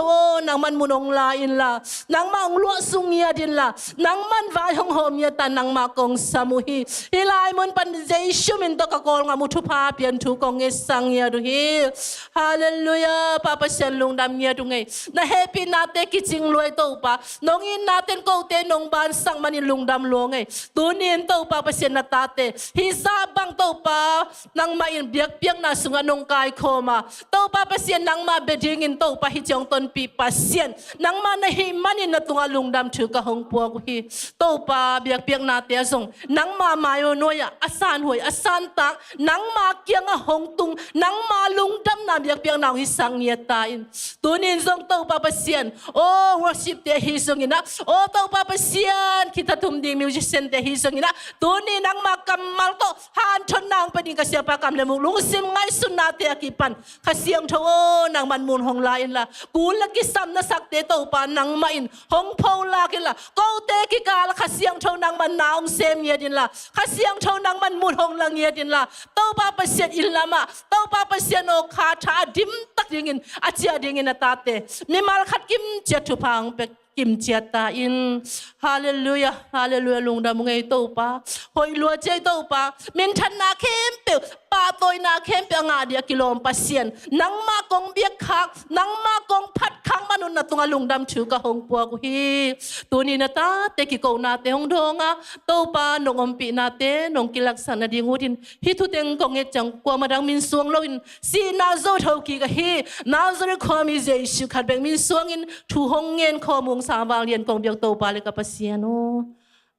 นังมันมุนองลาอินลานังมาองลัวสุงเยดินลานังมันไวหงหอมเยตานังมากงสามุหิฮิลายมุนปันเจชุมินตกะกอลงามุทุพาเปียนทุกงเอสังเยดุหิฮาเลลูยาปะปัสยานลุงดำเยดุงไงนะเฮปีนาเตกิจิงลวยโตปะนองอินนาเตนโกเตนองบานสังมันอินลุงดำลวงไงตูนินโตปะปัสยานนาตาเตฮิซาบังโตปะนังมาอินเบียกเปียกนาสุงนงกายโคมาโตปะปัสยานนังมาเบดิงอินโตปะฮิจงตนปีปัสยานนังมานะฮิมันอินนาตุงลุงดำถือกะหงปัวกุฮิโตปะเบียกเปียกนาเตยส่งนังมามาโยโนยะอสานหวยอสานตักนังมาเกียงหงตุงนังมาลุงดำนาเบียกเปียกนางฮิสังเนียตาอินตูนินส่งโตปะปัสยานโอ้ worship เตฮิส่งอินะโอ้โตปะปัสยานคิดทุมดีมิวสิเซนเตฮิส่งอินะตูนินังมากำมัลโตฮันชนนางปนิกะเสียปะกำเลมุลุงซิมไงสุนนาเตกิปันขะเสียงโทนางมันมุนหงลาอินละกูละกิสัมนะสักเตโตปานังมาอินหงโพลากินละโกเตกิกาละขะเสียงโทนางมันนาวเซมเยดินละขะเสียงโทนางมันมุนหงลังเยดินละโตปาปะเสียอินละมาโตปาปะเสียโนคาทาดิมตักดิงินอาเจียดิงินตาเตมิมาลขัดกิมเจตุพังเปกิมเจียตาอินฮาเลลูยาฮาเลลูยาลุงดำไงโตปาหอยลัวเจโตปามินทันนาเข้มเปียวปาโตยนาเข้มเปียงาเดียกิโลมปัสเซียนนังมากงเบียกคักนังมากงพัดคังมนุนนาตุงลุงดำถือกะหงปัวกุฮีตัวนี้นาตาเตกิโกนาเตหงดงะโตปานงอมปีนาเตนงกิลักษณะดิงูดินฮิทุเตงกงเอจังกว่ามาดังมินสวงโลอินสีนาโซเทากีกะฮีนาโซเรความมิเจชิขัดแบงมินสวงอินทูหงเงินข้อมุงสามวางเรียนกองเบียกโตปาเลกะปัสเซียโน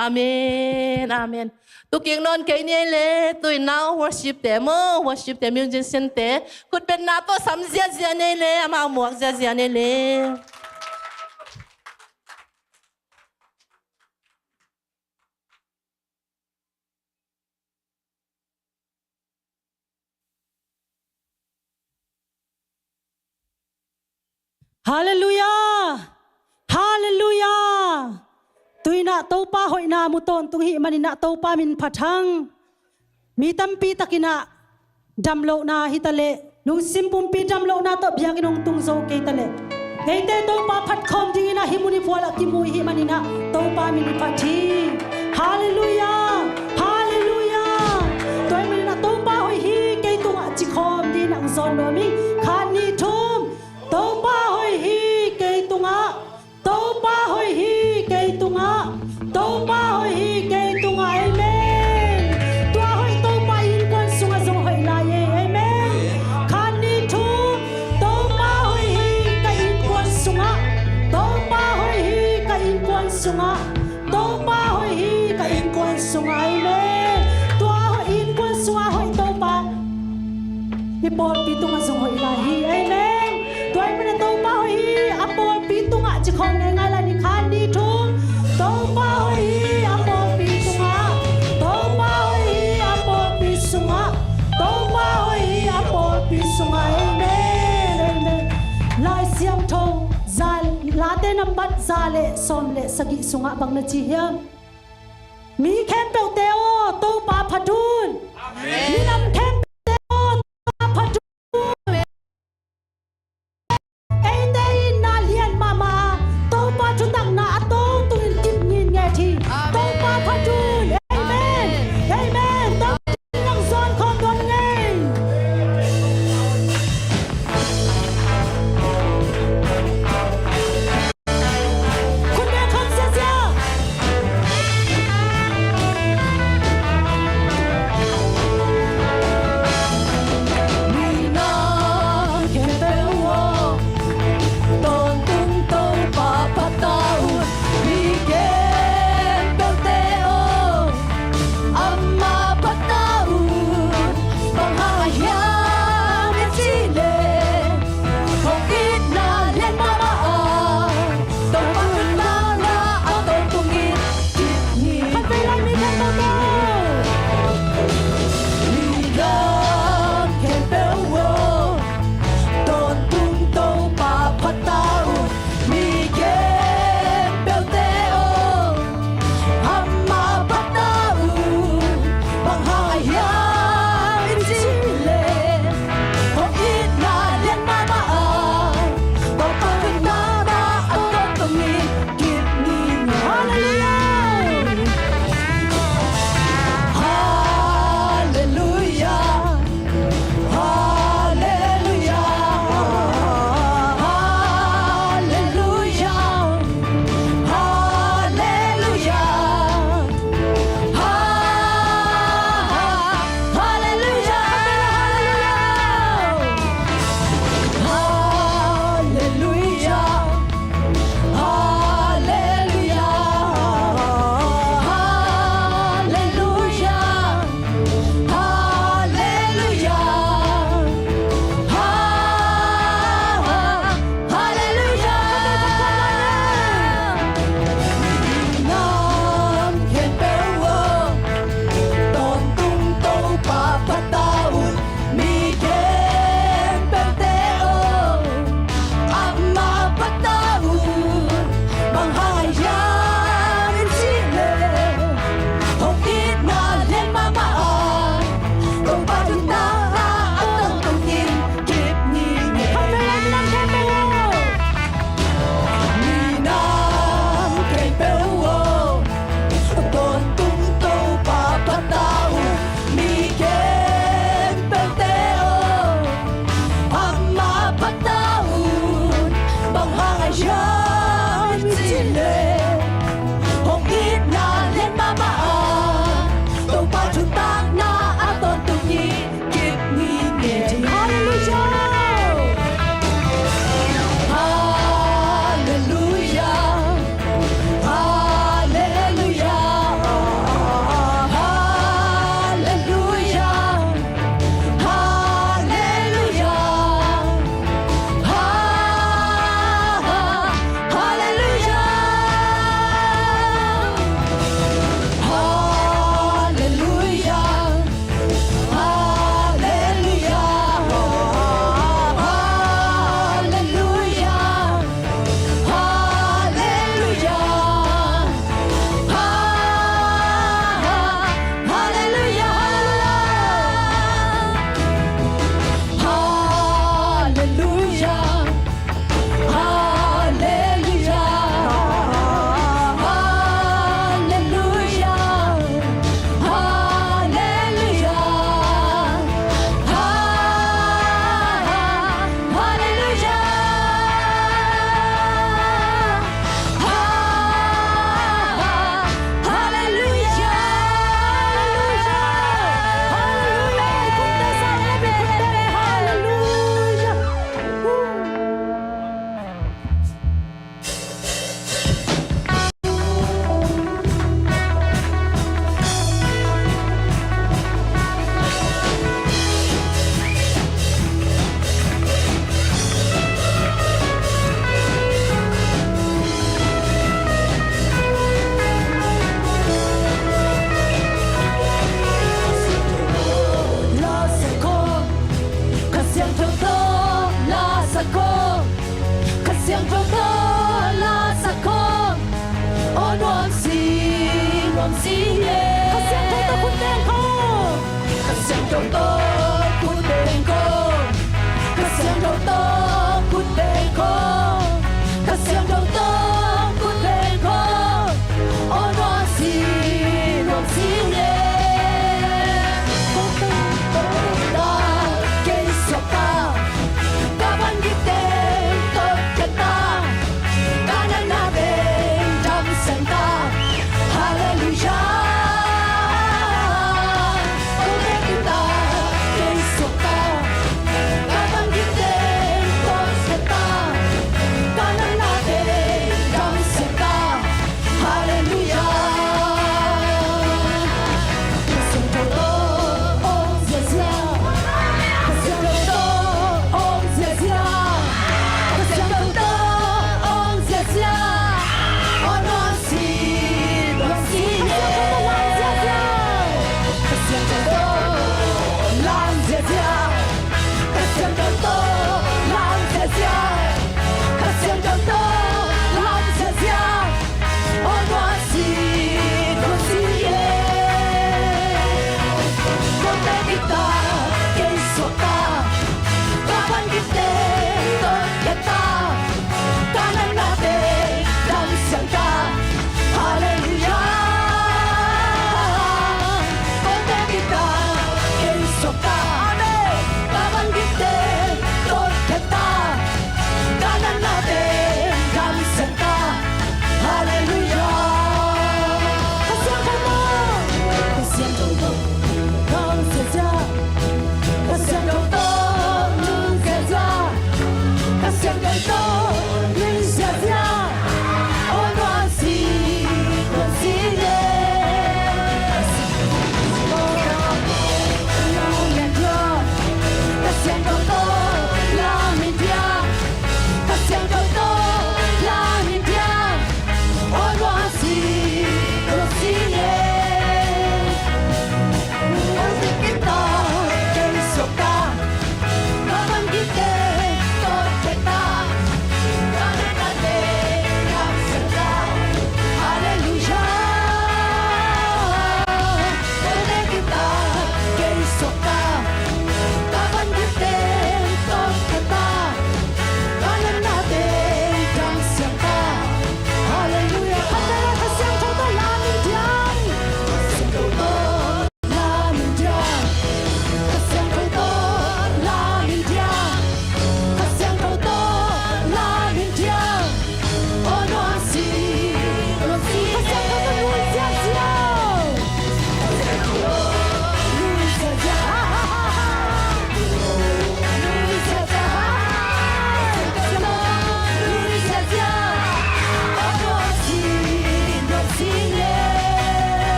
อาเมนอาเมนตุกิงนอนเกยเนเลตุยนา worship เตม worship เตมิวจิเซนเตคุดเป็นนาโตสัมเซียเซียเนเลอามาหมวกเซียเซียเนเลฮาเลลูยาฮาเลลูยาตุยนะโตปาหอยนามุตนตุงหิมันินะโตปามินพัทังมีตัมปีตะกินะดัมโลนาฮิตะเลลุงซิมปุมปีดัมโลนาตบยากินงตุงโซเกตะเลเกเตโตปาพัดคอมดินะฮิมุนิฟัวละกิมุยหิมันินะโตปามินพัทีฮาเลลูยาฮาเลลูยาตัวมินนะโตปาหอยฮีเกตุงอะจิคอมดินะซอนโนมิคานีทุมโตปาหอยฮีเกตุงอะโตปาหอยฮีเกตุงอะโตปาหอยฮีเกตุงอะเอเมนตัวหอยโตปาอินกวนสุงะซงหอยลาเยเอเมนคานีทุมโตปาหอยฮีกะอินกวนสุงะโตปาหอยฮีกะอินกวนสุงะโตปาหอยฮีกะอินกวนสุงะเอเมนตัวหอยอินกวนสุงะหอยโตปาฮิปอปิตุงะซงหอยลาฮีเอเมนตัวมันโตปาหอยฮีอะปอปิตุงะจิคองไงลานิคานีทุมโตปาหอยฮีอะปอปิตุงะโตปาหอยฮีอะปอปิสุงะโตปาหอยฮีอะปอปิสุงะเอเมนเอเมนลายเสียงทงซาลาเตนัมบัดซาเลซอมเลสกิสุงะบังนะจิเฮียมมีแคมเปลเตโอโตปาพัดุนมีนำแคมเตโอโตปาพัดุนเอเตอินนาเลียนมามาโตปาจุตังนาโตตุนกิมงินไงทีโตปาพัดุนเอเมนเอเมนโตนังซอนของดนไงคุณแม่คำเสีย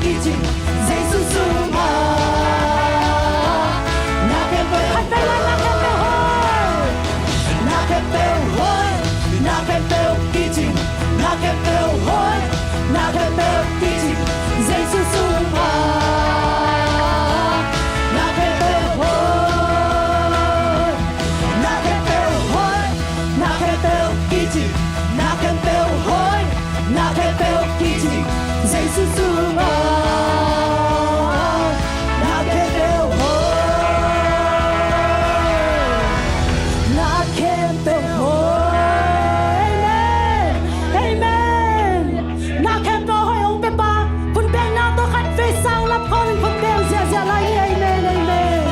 kỳ chỉ dây su su mà na cái bèo hãy phải là na cái bèo hôi na cái bèo hôi na cái bèo kỳ chỉ na cái bèo hôi na cái bèo kỳ chỉ dây su su mà na cái bèo hôi na cái bèo hôi na cái bèo kỳ chỉ na cái bèo hôi na cái bèo kỳ chỉ dây su su mà na cái bèo hôi na cái bèo hôi amen amen na cái bèo hôi ông bé baคุณแบงนาตัวขัดเฟซsangรับพรคุณแบงเสียเสียไรamen amen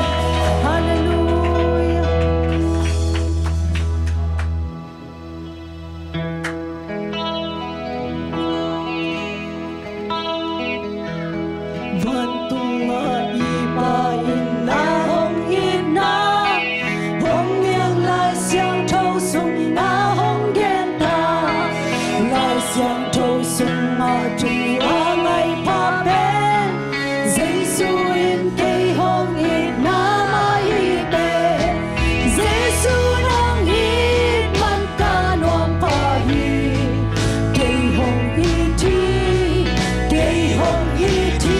hallelujah Vân tung iba ina hong ina hong nghiêng lại xiang thâu sung na hong đen ta lại xiang thâu sung mà chung a ngày pa bên dây su in cây hong ina ma hi bê dây su nong hít man ca nuam pa hi cây hong hi thi cây hong hi thi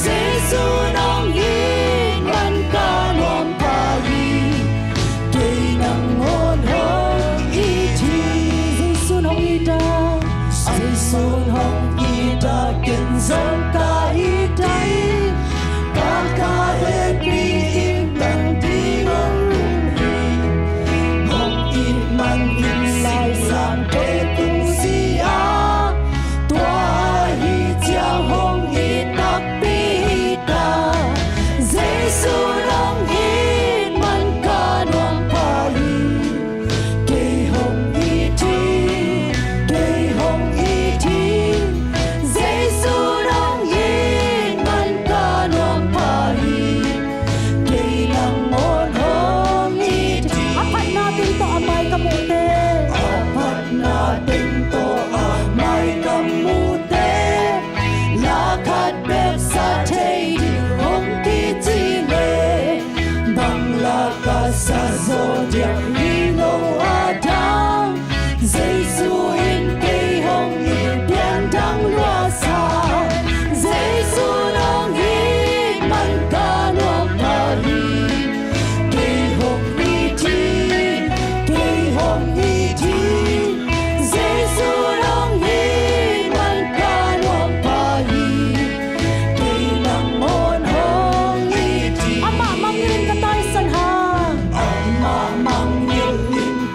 Giêsu nong hít man ca nuam pa hi cây nang hôn hong hi thi Giêsu nong hi ta Giêsu nong hi ta kiến dòng ca hi tay ca hết bi im tang thi nong hi hong hi man in lai sang thế tung si a tua hi chiang hong hi tak pi ta Giêsu nong hít man ca nuam pa hi cây hong hi thi cây hong hi thi Giêsu nong hít man ca nuam pa hi cây nang hôn hong hi thi apat natin to amay kamute apat natin to amay kamute lakad bep sa thay hong ki chi le bang laka sa zodiac hilo adam Giêsu in cây hong in bian dang loa sa Giêsu nong hít man ca nuam pa hi cây hong hi thi cây hong hi thi Giêsu nong hít man ca nuam pa hi cây nang hôn hong hi thi ama mang in ka tay san hang ama mang in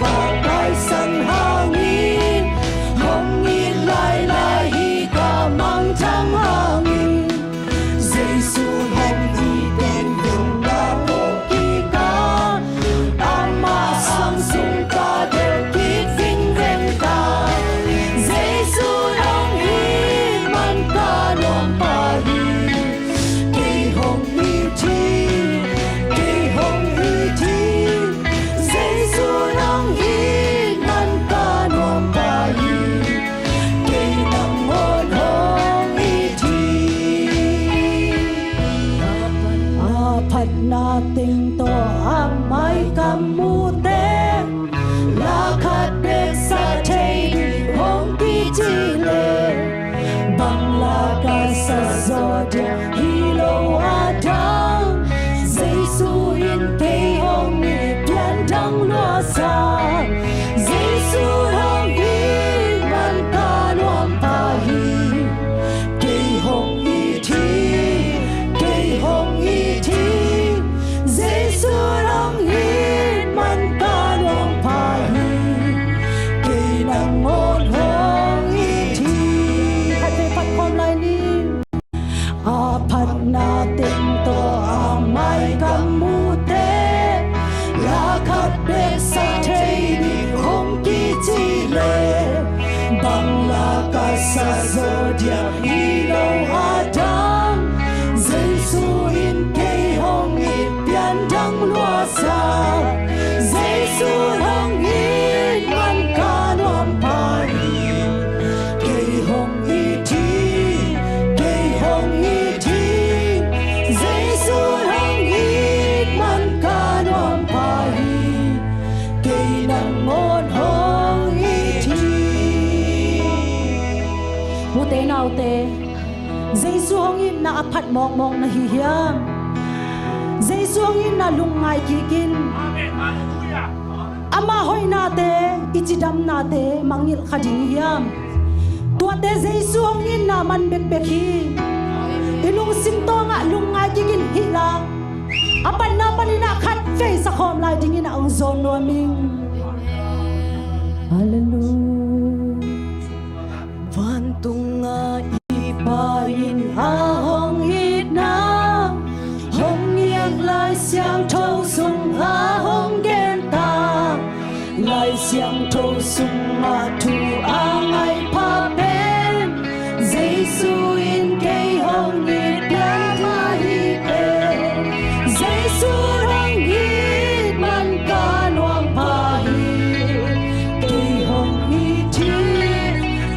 ka tay san hang in hong in lai lai hi ka mang thang hang in Giêsu hong hi tên đường na po ki ka ama sang sung ka del kit vinh ven ka Giêsu nong hít man ca nuam pa hi cây hong hi thi cây hong hi thi Giêsu nong hít man ca nuam pa hi cây nang hôn hong hi thi apat nating to amay kamute lakad bek sa thay hong ki chi le bang laka sa zodiac hilo adam Giêsu in cây hong in bian dang loa sa Giêsu nong hít man ca nuam pa hi cây hong hi thi cây hong hi thi Giêsu nong hít man ca nuam pa hi cây nang hôn hong hi thi hãy về phật con lại đi te nau te Giêsu hong in na aphat mok mok na hi hiam Giêsu hong in na lungai ki kin ama hoi na te ichidam na te mangil khading hiam tua te Giêsu hong in na man bek bek hi ilung sim to nga lungai ki kin hi la apan na panina khat fe sa khom lai ding in ang zon no ming hallelujah van tung nga ipain ha hong hit na hong nghiêng lai xiang thâu sung ha hong gen ta lai xiang thâu sung ma thu a ngai pa pen Giêsu in cây hong hit plan ma hi pen Giêsu hong hit man ca nuang pa hi cây hong hit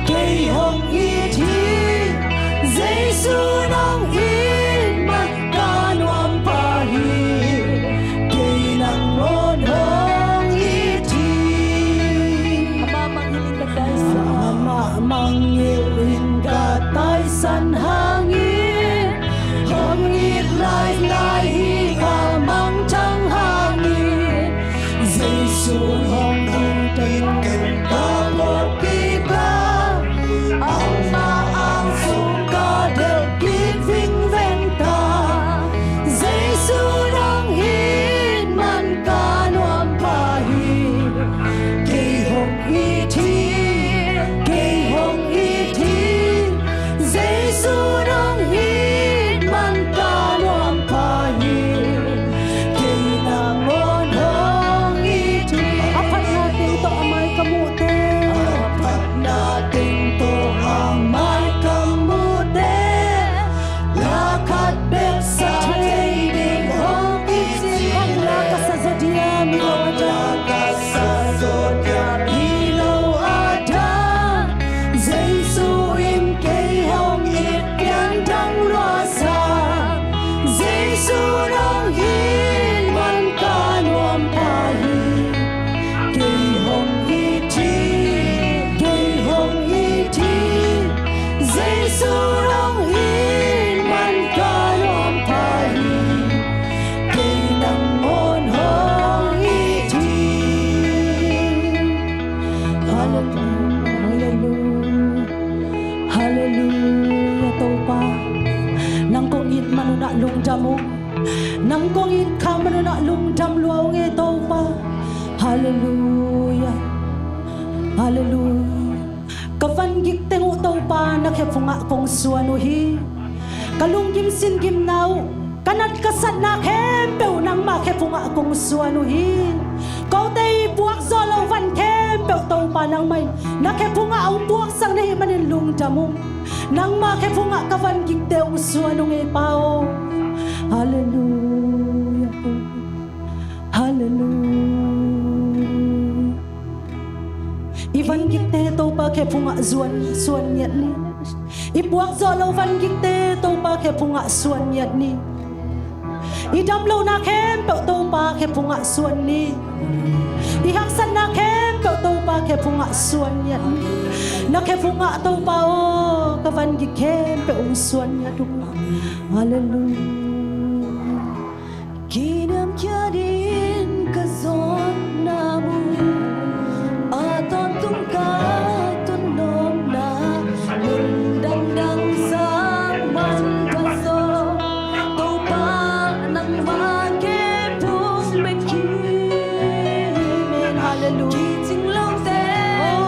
cây hong hit Giêsu nong hit man ca nuang pa hi cây nang ngon hong hit ama mangilin ka tai san hangin hong hit lai lai hi ka mang chang hangin Giêsu hong hit ka một kỳ ba ang ma ang sung ka del kit vinh ven ta Giêsu nong hit man ka nuam pa hi cây hong hit cây hong hit Giêsu nong hit man ca nuam pa hi cây na ngon hong hit apat natin to amay kamute apat natin to amay kamute lakat bek sa ding hong isin ang lakas sa zodiam lakas sa zodiam ilaw adan Giêsu im cây hong hit pian dang loa sa Giêsu nong hit man ca nuam pa hi cây hong hit cây hong hit Giêsu nong hit man ca nuam pa hi cây nang ngon hong hit hallelujah hallelujah to pa nang kong it manuna lung jamu nang kong it ka manuna lung jam luaw nge to pa hallelujah hallelujah kavan gik tengu to pa nakhefunga kong suanu hi kalung gim sin gim nau kanat kasat na khem peu nang ma khefunga kong suanu hi kau tei buak zolo van khem peu to pa nang mai nakhefunga au buak sang nei manin lung jamu nang ma khefunga kavan gik te suanu nge pao hallelujah hallelujah ivan gik te to pa khefunga zuan suan nyat ni ibuak zolo van gik te to pa khefunga suan nyat ni idam lo na khem pe to pa khefunga suan ni ihak san na khem pe to pa khefunga suan nyat ni na khefunga to pa o kavan gik khem pe suan nyat du hallelujah kinam kyadin kazon namu aton tung ka tun nom na mun dang dang sang man ka so to pa nang ma ke pung me ki men hallelujah kiting long te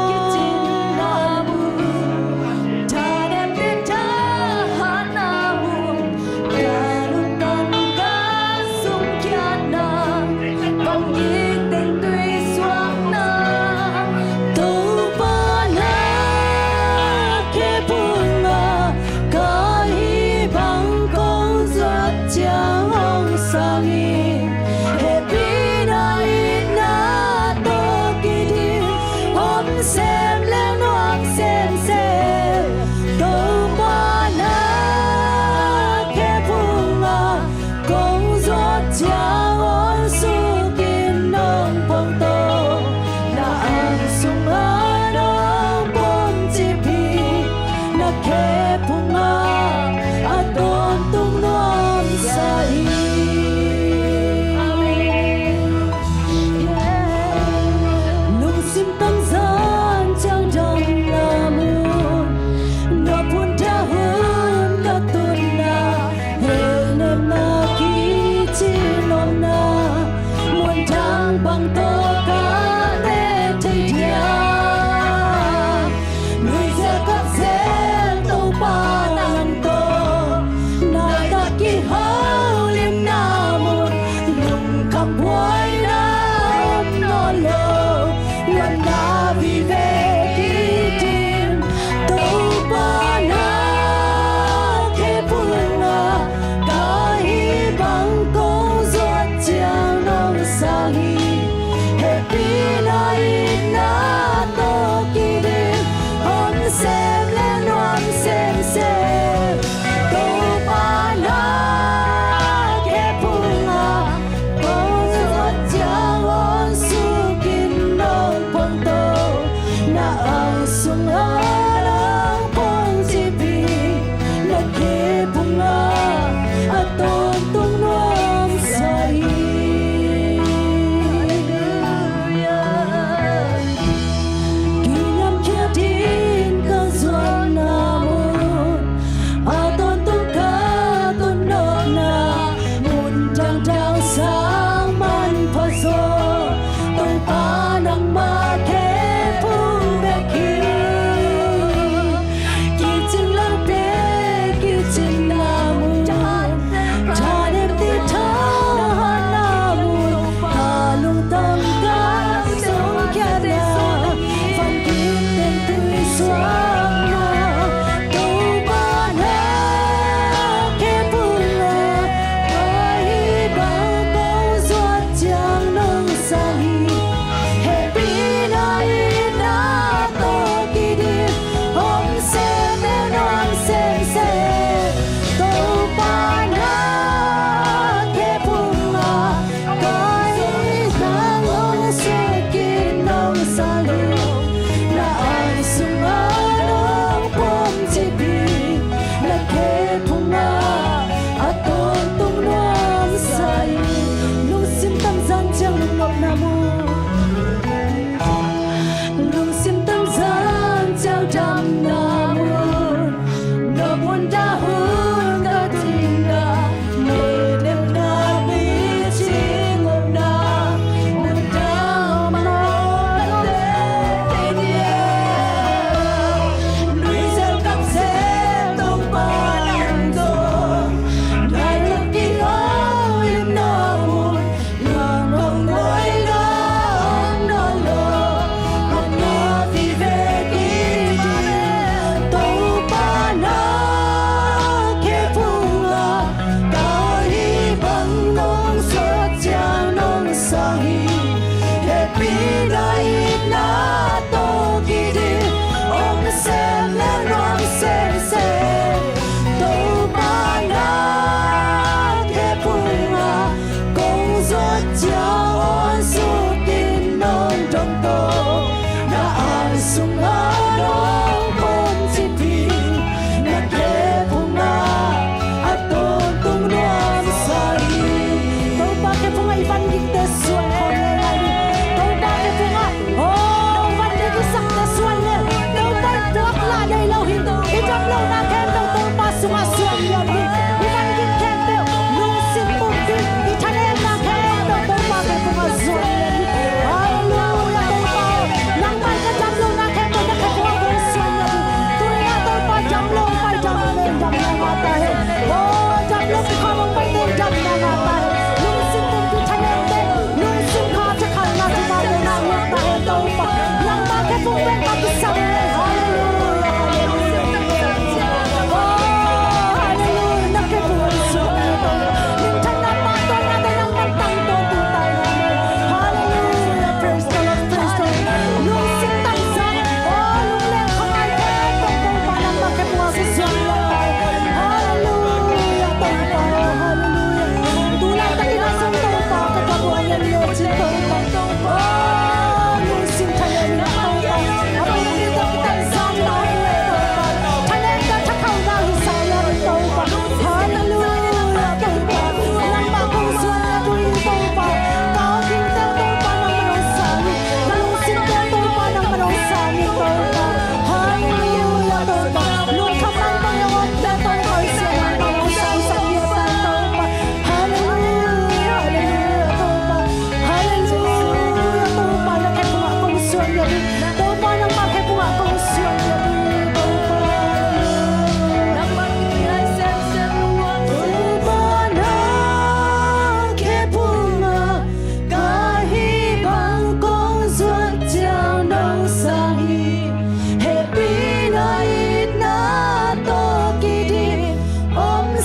kiting namu ta de pe ta ha namu kalutan ka sum kya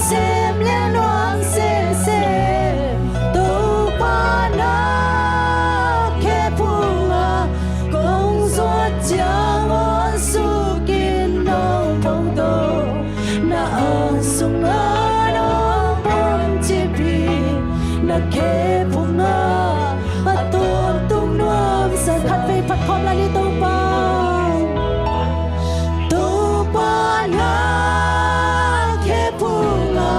xem lên loang xem tu pa na ke punga kong suat chang on su kin nong phong do na sung nong bom chi pi na ke punga atum tung nuam sa khat ve phat khom la ni tu pa na ke punga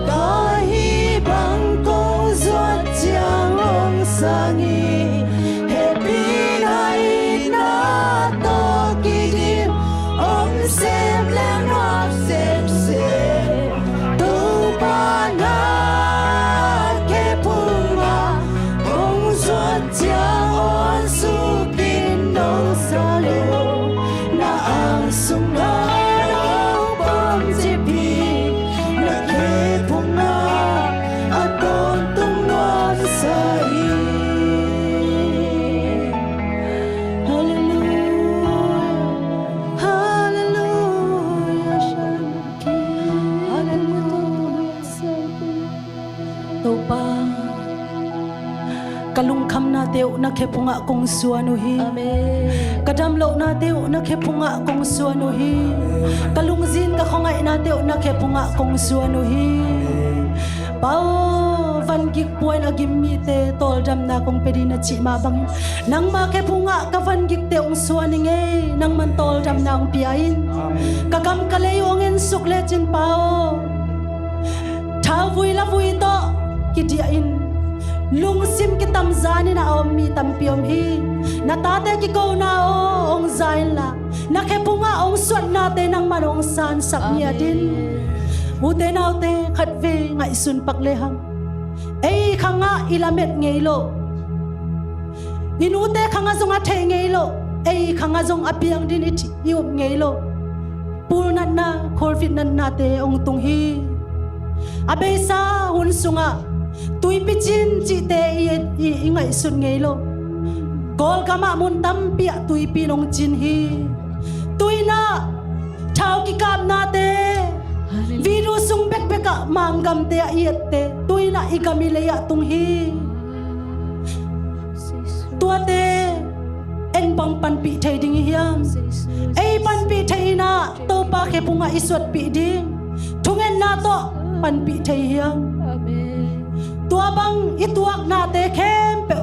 da hi bang kong suat chang ong sangi happy night na to ki dim om sem lang noam sem tu pa na ke punga kong suat chang on su kin nong sa lo na ang sung na bom chi pi na ke punga aton tung nuam sa i hallelujah hallelujah shanki hallelujah to pa kalung kham na teu na ke punga kong suanu hi amen kadam lo na teu na ke punga kong suanu hi kalung zin ka khongai na teu na ke punga kong suanu hi pau van gik poin agim mi te tol dam na kong pedi na chi ma bang nang ma ke punga ka van gik te ong suani nge nang man tol dam na ong piain ka kam ka le ong en suk le chin pau tha vui la vui to ki dia in lung sim ki tam zani na om mi tam piom hi na ta te ki ko na ong zain la na ke punga ong suat na te nang manong san sak nia din u te nau te khat ve ngai sun pak le hang ei khanga ilamet ngei lo inu te khanga zonga the ngei lo ei khanga zong apiang din it iup ngei lo pul nat na covid nat na te ong tung hi abesa hun sunga tui pichin chi te i ngai sun ngei lo gol kama mun tam pia tui pi nong chin hi tui na thau ki kap na te virus sung bek beka mangam te iet te tui na igami le ya tung hi tua te en bang pan pi thai ding hiam ei pan pi thai na to pa ke punga iswat pi ding thungen na to pan pi thai hiam tua bang ituak na te khem pe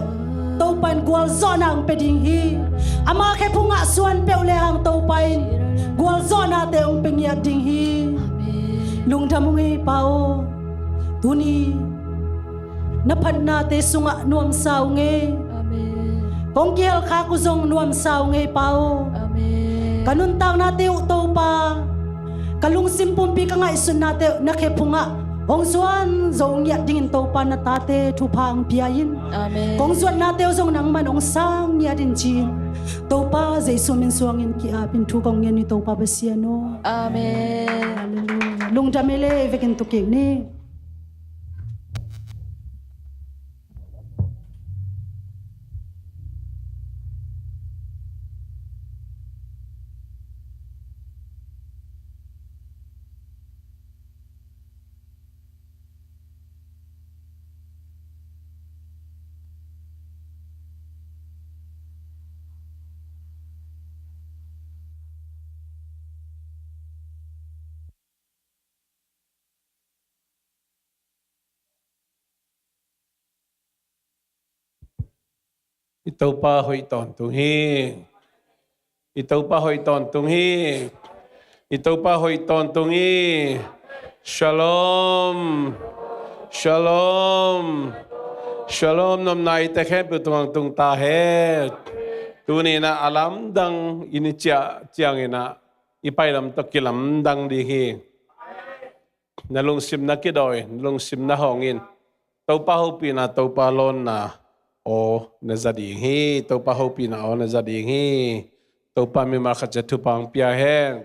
to pan gwal zonang pe ding hi ama ke punga suan pe le hang to pain gwal zona te ong pengya ding hi lung thamungi pao tuni na phat na te sunga nuam saw nge kong kiel kha ku zong nuam saw nge pao kanun tang na te to pa kalung simpum pi ka ngai sun na te na ke punga Hong suan zong yat ding to pa na tate thu phang piain amen kong suan na teo zong nang man ong sang ya din chin to pa jesu min suang in ki apin thu kong ngen ni to pa basiano amen hallelujah lung jamele vekin to ke ni Ito pa hoy ton tung hi. Ito pa hoy ton tung hi. Ito pa hoy ton tung hi. Shalom. Shalom. Shalom nom nai te khe pu tung ta he. Tu ni na alam dang ini chia chiang ina ipai lam to kilam dang di hi. Na lung sim na kidoi, lung sim na hongin. Tau pa ho pi na tau pa lon na. O na zading hi to pa hopi na o na zading hi to pa mi ma kha tu pang pia heng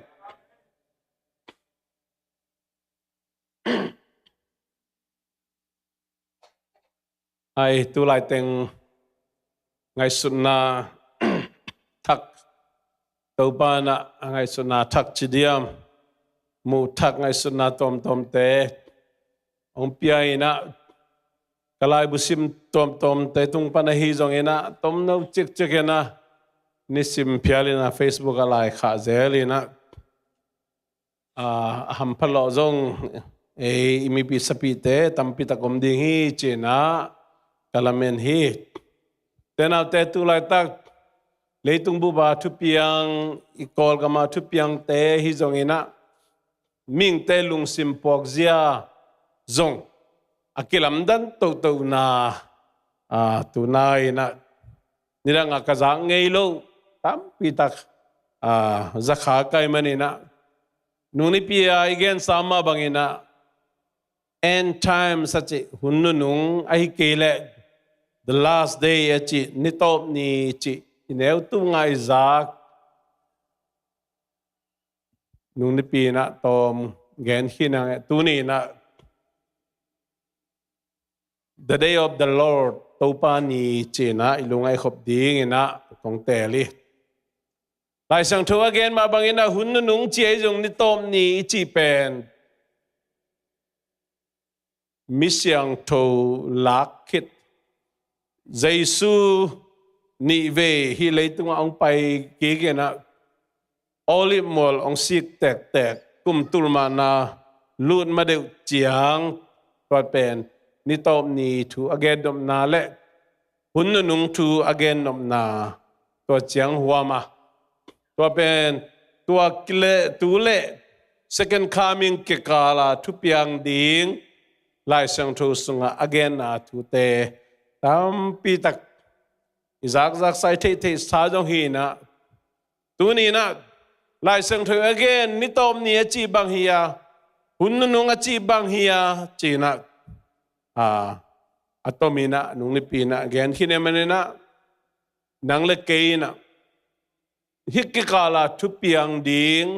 ai tu lai teng ngai sunna thak to pa na ngai sunna thak chidiam mu thak ngai sunna tom tom te ông piai na kalai busim tom te tung panahi zong ina tom no chik ina nisim piali na Facebook alai kha zeli na ham phalo zong imi pi sapi te tampi takom ding hi china kalamen hi tenaw te tu lai tak leitung bu ba thu piang ikol kama thu piang te hi zong ina ming te lung sim pok zia zong akilam dan to na tu nai na nirang akazang ngei lo tam pitak zakha kai manina nuni pia again sama bangina end time sachi hunnu nung ai kele the last day achi nitop ni chi ineu tu ngai zak nung ni pi na tom gen hinang tu ni na the day of the Lord topa ni china ilungai khop ding ina tong teli lai sang thu again ma bangina hunnu nung chi ai jong ni tom ni chi pen misyang tho lakit Giêsu ni về hi lấy tung ông pai kế kia na olive mol ông sik tek kum tulma na lut ma deu chiang pat pen ni tom ni thu again dom na le hunnu nung thu again dom na to chiang huama to pen tua kile tu le second coming ke kala thu piang ding lai sang thu sunga again na thu te tam pi tak izak sai the sa jong hi na tu ni na lai sang thu again ni tom ni chi bang hiya hunnu nung chi bang hiya chi na atomina nung ni pi na again hine manena nang le ke na hikikala thu piang ding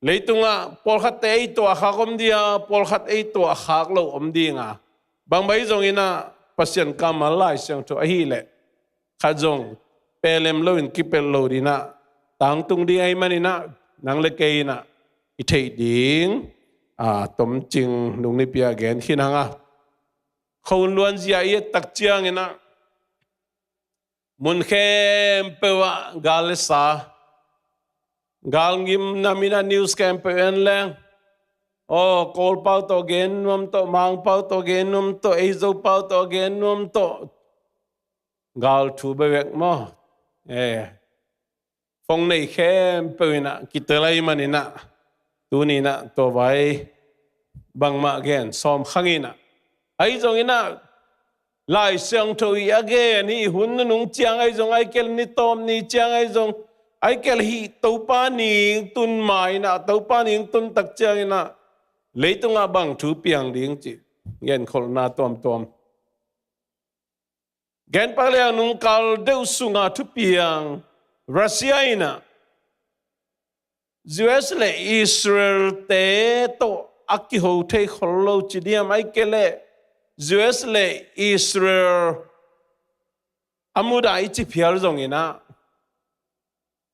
leitunga polkhat te to khakom dia polkhat ei to khak lo om dinga bang bai jong ina pasien kamalai sang to hi le khajong pelem lo in kipel lo dina tang tung di ai manina nang le ke na i thei ding tom ching nung ni pia gen hinanga khon luan zia ye tak chiang ina mun khem pewa galesa galngim namina news campaign lang kol pau to gen num to mang pau to gen num to ezo pau to gen num to gal thu bevek mo phong nei khem pewina kitelai manina tunina to vai bangma gen som khangina ai jong ina lai siang thui again hi hun nung chiang ai jong ai kel ni tom ni chiang ai jong ai kel hi to pa ni tun mai na to pa ni tun tak chiang ina leitunga bang thu piang ding chi gen khol na tom gen pa le nung kal deu sunga thu piang Russia ina US le Israel te to akiho the kholo chi diam ai kele US le Israel amuda ichi phial jong ina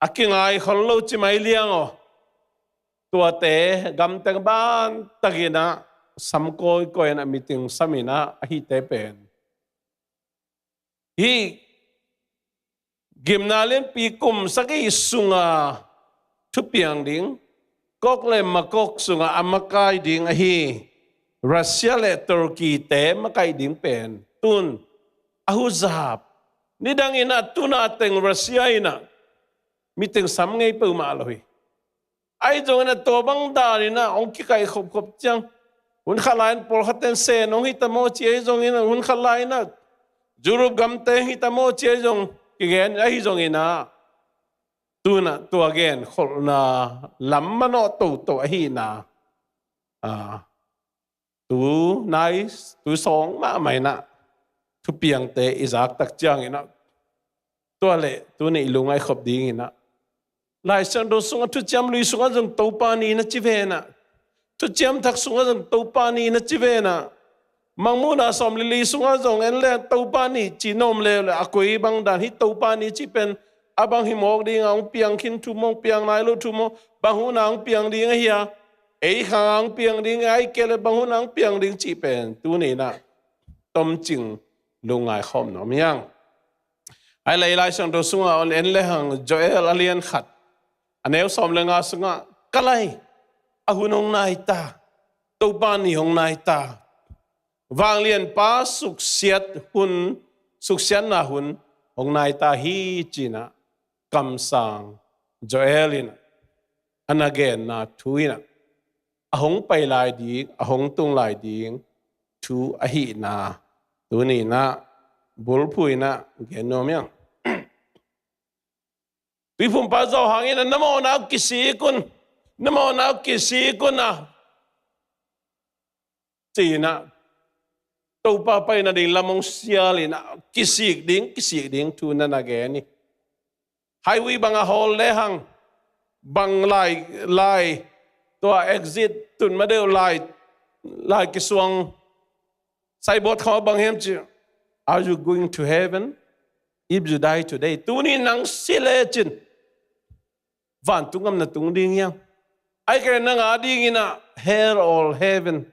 akingai kholo chi mai liang tua te gam tang ban tagina samkoi na meeting samina hi te pen hi gimnalen pi kum saki sunga thupiang ding kok le makok sunga amakai ding hi Russia le Turkey te makai ding pen tun ahuzap nidang ina tuna teng Russia ina meeting sam ngai pe ma loi ai jong na to bang da ni na ong ki kai khop chang hun khalain por khaten se nong hi tamo chi ai jong ina hun khalai na jurup gam te hi tamo chi ai jong ki gen ai jong ina tuna to again khol na lam no to hi na tu nice tu song ma mai na thu piang te izak tak chang ina to le tu nei lungai khop ding ina lai sang do sunga thu cham lui sunga jong to pa ni na chi ve na thu cham thak sunga jong to pa ni na chi ve na mangmu na som li sunga jong en le to pa ni chi nom le akoi bang dan hi to pa ni chi pen abang hi mok ding ang piang khin thu mong piang nai lo thu mo bang hu nang piang ding hi ya khang piang ding ai kele bang hunang piang ding chi pen tu ni na tom ching lungai khom nom yang ai lai lai sang do sunga on en le hang Joel alien khat aneu som lenga sunga kalai ahunong nai ta to ban ni hong nai ta wang lian pa suk siat hun suk sian na hun hong nai ta hi china kam sang Joelin anagen na tuina ahong pai lai ding ahong tung lai ding tu ahi na tu ni na bul pui na genom yang tuy phum pa zo hangin namo na kisi kun na china to pa pai na ding lamong sialin kisik ding tu na na ge ni highway banga hol le hang bang lai to exit tun ma deu lai kiswang sai bot kho bang hem chi are you going to heaven if you die today tu ni nang sile chin van tungam na tung ding yang ai ke na nga ding ina hell or heaven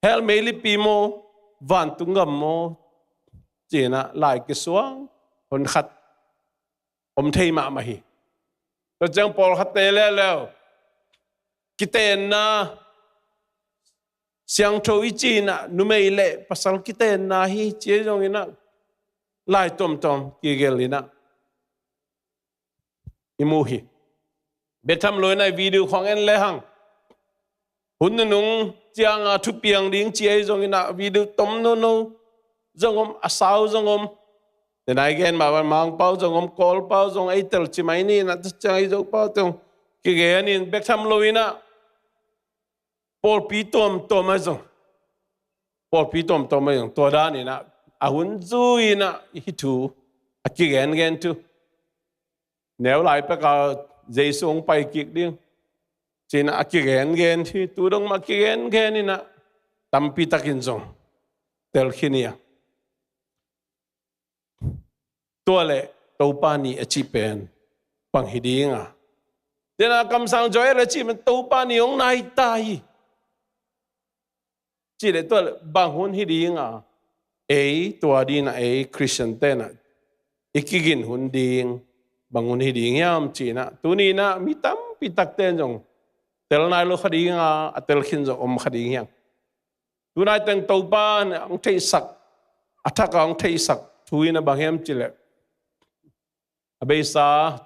hell meli pimo van tungam mo china lai kiswang hon khat om thei ma ma hi to jang pol khat te le leo kiten na siang tho i chi na nu mei le pasal kiten na hi che jong ina lai tom ki gelina imu hi betam loi nai video khong en le hang hun nung chiang a thu piang ding che jong ina video tom no jong om asau jong om then again ma mang pau jong om call pau jong ai tel chi mai ni na chai jo pau tong ki ge anin betam loi na Paul pi tom ma jong Paul pi tom ma jong to da ni na ahun zui na hi thu aki gen tu nếu lại pa ka jesu pai kik ding china aki gen thi tu dong ma ki gen ni na tampi takin jong tel khinia tole to pa ni achi pen pang hidinga dena kam sang joy la chi man to pa ni ong nai tai chỉ để tôi bằng hôn hi đi ngà ấy tôi đi na ấy Christian tên à ikigin hôn đi bằng hôn hi đi nhám chỉ na tu ni na mi tam pi tak tên jong tel nai lo khadi ngà tel khin jong khadi nhang tu nai teng tàu ba ông thầy sắc athak ông thầy sắc thui na bằng hem chỉ lệ bây sa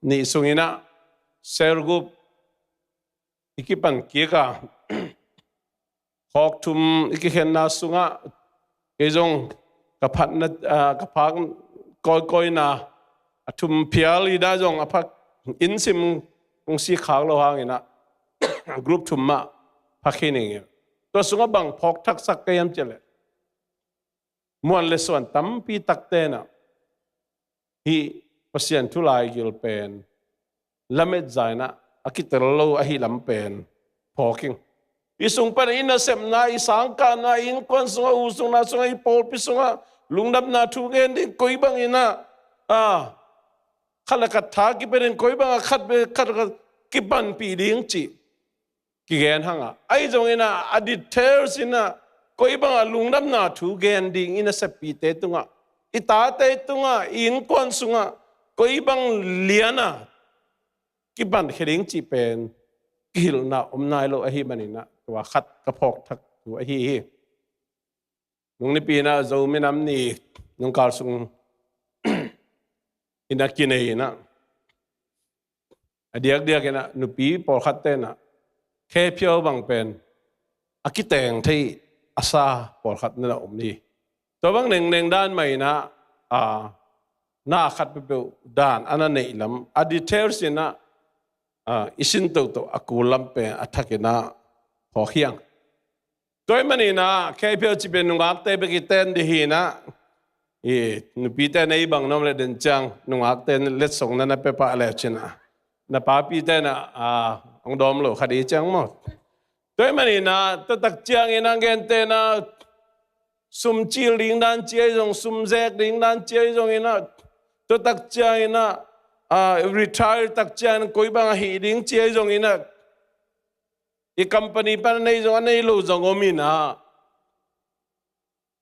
ni sungina sergup ikipan kia ka hok thum ikikhen na sunga kejong kaphat na kaphak koi na athum phiali da jong aphak insim ong si khak lo hangina group thum ma phakhining to sunga bang phok thak sak kayam chele muan le son tam pi takte na hi pasien thulai gil pen lamet zaina akiterlo ahi lam pen phoking isung pa ina sem na isang ka na in kon sunga usung na sunga ipol pi sunga lungnam na thu gen din koi bang ina khala ka tha ki pen koi bang khat be khat ki ban pi ding chi ki gen hanga ai jong ina aditers ina koi bang lungnam na thu gen ding ina se pi te tunga ita te tunga in kon sunga koi bang liana ki ban khering chi pen kil na nai lo ahi maninaตัวขัดกระพกทักตัวฮีนงนี่ปีน่ะโจไม่น้ำนี่นงการสุงอินักกินเองนะเดียกกันนะนุปีปอลขัดเต้นนะแค่เพียวบางเป็นอากิแต่งที่อาซาปอลขัดนั่นแหละนี่ตัวบางหนึ่งด้านใหม่นะหน้าขัดไปเป็นด้านอันนั้นในลำอดีตเทอร์สินะอิสินตัวอากูลำเป็นอัฐกินะพอเขียงโดยมันนี่นะแค่เพียวจะเป็นนุ่งอักเตไปกิเต้นดีนะนุปีเต้นในบางน้องเลยเดินจังนุ่งอักเต้นเล็ดส่งนั่นไปปะแล้วชินะนะป้าปีเต้นองดอมโลคดีจังหมดโดยมันนี่นะตักจังอินังเกนเต้นซุ่มจีลิงด้านเจียจงซุ่มแจกลิงด้านเจียจงอินะตักจังอินะ retire tak chian koi bang hi ding chia jong ina i company pan nei jong nei lo jong omina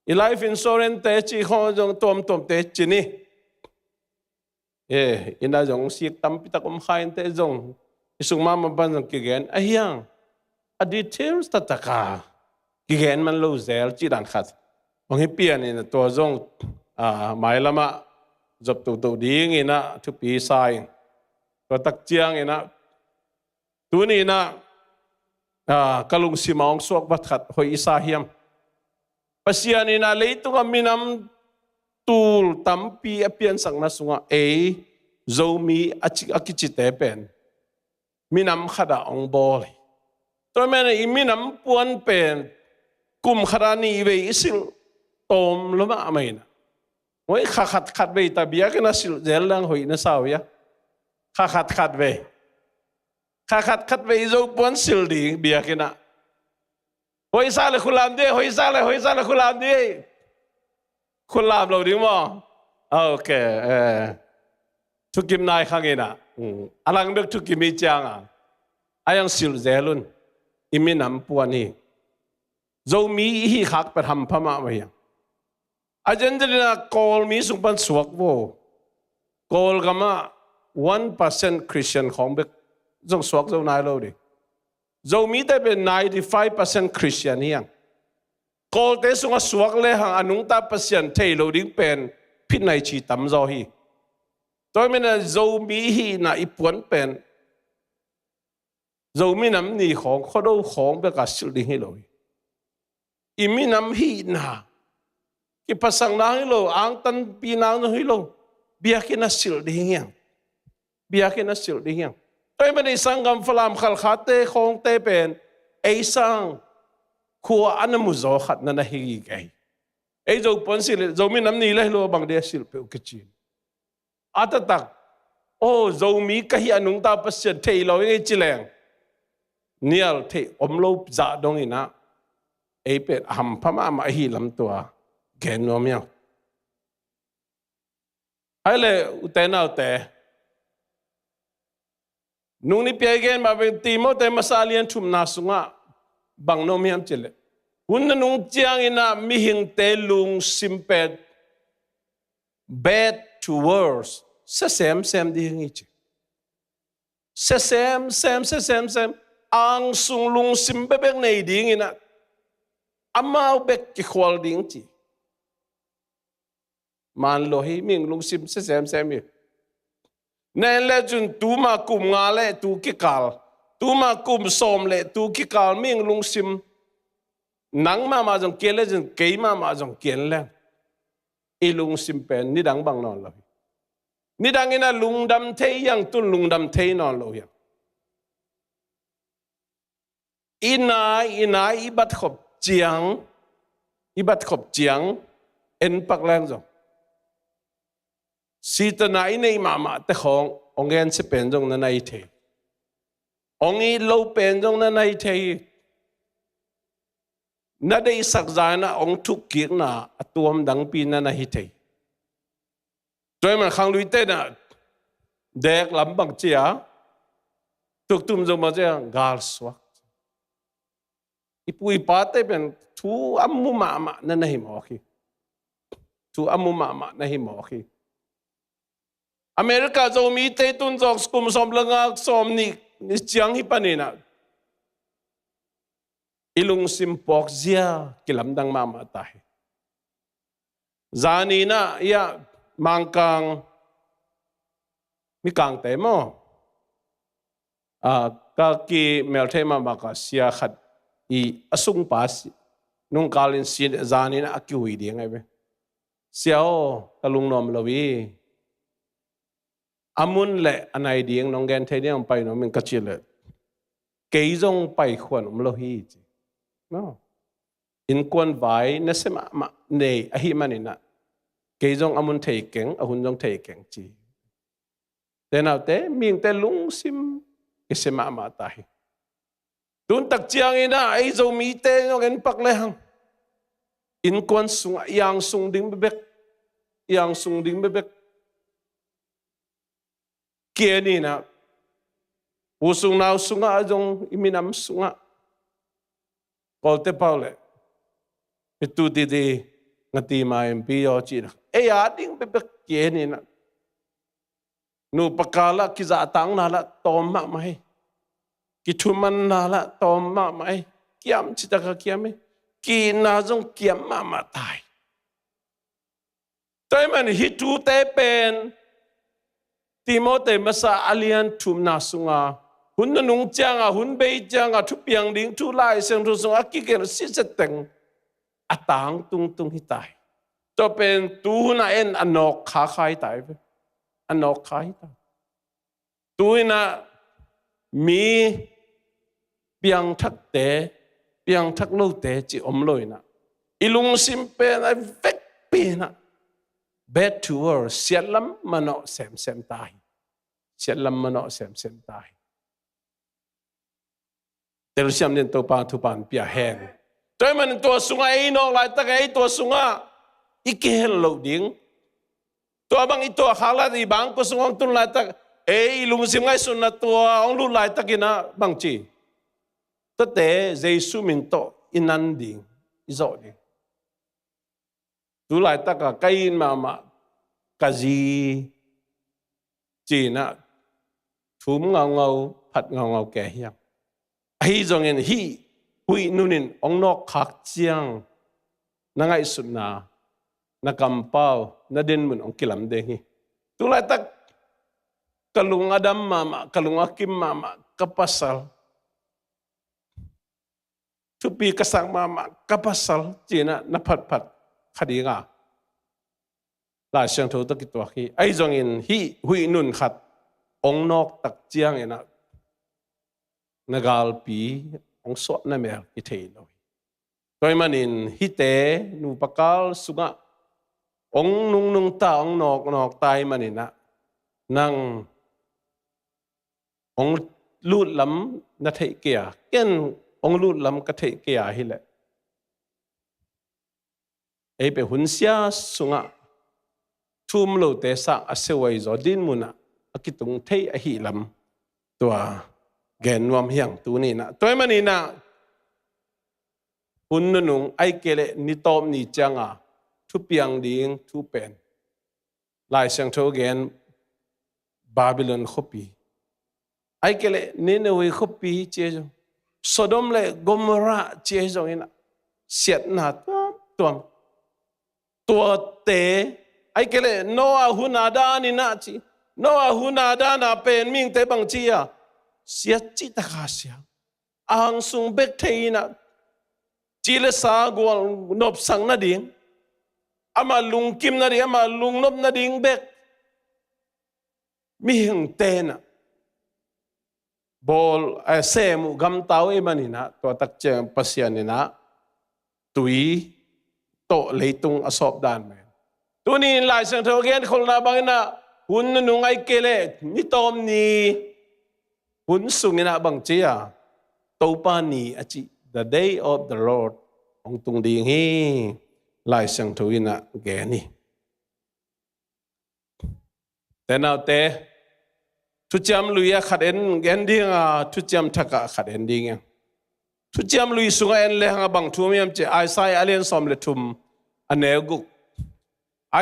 i life insurance te chi ho jong tom te chi ni ina jong sik tam pi takom khain te jong isung mama ban jong ki gen a hiang a details tataka ki gen man lo zel chi dan khat ong hi pian ina to jong mai lama job tu ding ina thu pi sai to tak chiang ina tu ni na kalung simong suak bat khat hoi isa hiam pasian ina leitung aminam tul tampi apian sang na sunga zomi akichite pen minam khada ong bol to mena iminam puan pen kum kharani ve isil tom loma amaina oi khat ve tabia kana sil zelang hoi na sawya khat ve khat ve zo puan sil ding bia kina hoi sa le khulam de hoi sa le khulam de khulam lo ding mo okay thukim nai khangena alang bek thukimi changa ayang sil zelun iminam puani zo mi hi khak pa tham phama ma ya ajendelina call mi sungpan suak wo call gama 1% Christian khong bek zo suak zo nai lo di zo mi te be 95% Christian hiang call te sunga suak le hang anung ta pasien thei lo ding pen pit nai chi tam zo hi toy mena zo mi hi na ipuan pen zo mi nam ni khong khodo khong be ka sil ding hi lo imi nam hi na ki pasang na hi lo ang tan pi na no hi lo bia ki na sil ding yang toy mena sangam falam khal khate khong te pen ei sang khua anamu zo khat na na hi kai ei zo pon sil zo mi nam ni le lo bang de sil pe ukichin atatak zo mi ka hi anung ta pasien thei lo ngai chileng nial thei omlo za dong ina ei pe ham phama ma hi lam tua gen no mya ai le utena te nung ni pe gen ma be ti mo te masalian thum na sunga bang no miam chile hun nung chiang ina mi hing te lung simpet bad to worse sem di ngi chi sem ang sung lung sim bebek nei ding ina amau bek ki khwal ding chi man lo hi ming lung sim sem mi nen le jun tu ma kum nga le tu ki kal tu ma kum som le tu ki kal ming lung sim nang ma jong ke le jun ke ma jong ken le ilung sim pen ni dang bang non lo ni dang ina lung dam thei yang tun lung dam thei non lo yang ina ibat khop chiang en pak lang zo sita na inei mama te khong ongen se pen jong na nai the ongi lo pen jong na nai the na dei sak zana ong thuk ki na atuam dang pi na na hi the toy man khang lui te na dek lam bang chia tuk tum jong ma ja gal swak ipui pa te pen thu ammu mama na nahi mo khi thu ammu mama nahi mo khi America zo mi te tun jok skum som langa som ni chiang hi panina ilung sim pok zia kilam dang mama tai zani na ya mangkang mi kang te mo ka ki mel the mama ka sia khat asung pas nung kalin sin zani na akui ding ai be siao kalung nom lowi amun le anai ding nong gen the ding pai no min ka chile kei jong pai khwan lo hi no in kon vai na sema ma nei a hi manina kei jong amun thei keng ahun jong thei keng chi tenau te ming te lung sim isema ma tai tun tak chiang ina ai zo mi te no gen pak le hang in kon sung yang sung ding bebek kia ni na usung na usunga ajong iminam sunga kolte paule itu di ngati mai pio chi na ading be kia ni na nu pakala ki za tang na la tom ma mai ki thuman na la tom ma mai kiam chi ta ka kiam ki na jong kiam ma tai tai man hi tu te pen Timote masa alian tum na sunga hun nung chang a hun bei chang a thu piang ding thu lai seng thu sunga ki ken si se teng atang tung hi tai to pen tu na en anok kha khai tai anok khai ta tu na mi piang thak te piang thak lo te chi om loi na ilung sim pe na vek pe na bad to work siat lam mano sem tai siat lam mano sem tai tel siam nen to pa thu pan pia hen toy man to sunga ei no lai ta ei to sunga iken lo ding to bang ito khala di bang ko sungong tun lai ta ei lung sim ngai sun na to ong lu lai ta kina bang chi ta te jesu min to inan ding izo ding tu lại tất cả cái mà cái gì chỉ na thúm ngầu phật ngầu kẻ hiang hay giống như hi hui nunin ông nọ khắc chiang na ngay sụt na cầm bao na đến mình ông kilam đen hi tu lại tất kalung adam mà kalung akim mà kapasal tu pi kasang mà kapasal chỉ na phật khadi nga la siang tho ta ki to khi ai jong in hi hui nun khat ong nok tak chiang ena nagal pi ong so na mer ki thei lo toy manin hi te nu pakal sunga ong nung ta ong nok tai manina nang ong lut lam na thei kia ken ong lut lam ka thei kia hi le ei pe hun sia sunga thum lo te sa asewai zo din muna akitung thei a hi lam tua gen wam hiang tu ni na toy mani na hun nung ai kele ni tom ni changa thu piang ding thu pen lai sang tho gen Babylon khopi ai kele Nineveh khopi che jo Sodom le Gomorrah che jo ina siat na tuam tua te ai kele Noah hunada ni na chi Noah hunada na pen ming te bang chi ya sia chi ta kha sia ang sung bek thei na chi le sa gol nop sang na ding ama lung kim na ri ama lung nop na ding bek mi hing te na bol a sem gam tau e manina to tak cheng pasian ni na tui to leitung asop dan me tuni lai sang tho gen khol na bang na hun nu ngai kele ni tom ni hun sungina bang chia to pa ni achi the day of the Lord ong tung ding hi lai sang tho ina ge ni te nào te thu cham luya khat en gen ding a thu cham thaka khat en ding thu cham lui sunga en le hanga bang thum yam che Isai alien som le thum anegu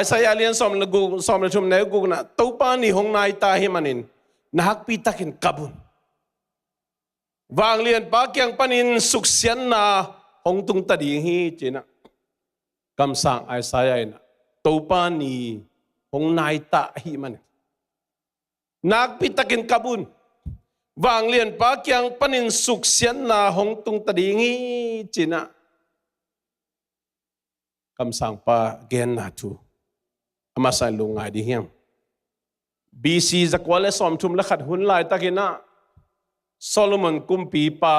Isai alien som le gu som le thum ne gu na to pa ni hong nai ta hi manin nak pi takin kabun wang lian pa kyang panin suksian na hong tung ta ding hi china kam sang Isai na to pa ni hong nai ta hi man nak pi takin kabun wang lian pa kyang panin suksian na hong tung ta ding hi china kam sang pa gen na tu ama sai lungai di hiam BC zakwale som thum la khat hun lai takina Solomon kumpi pa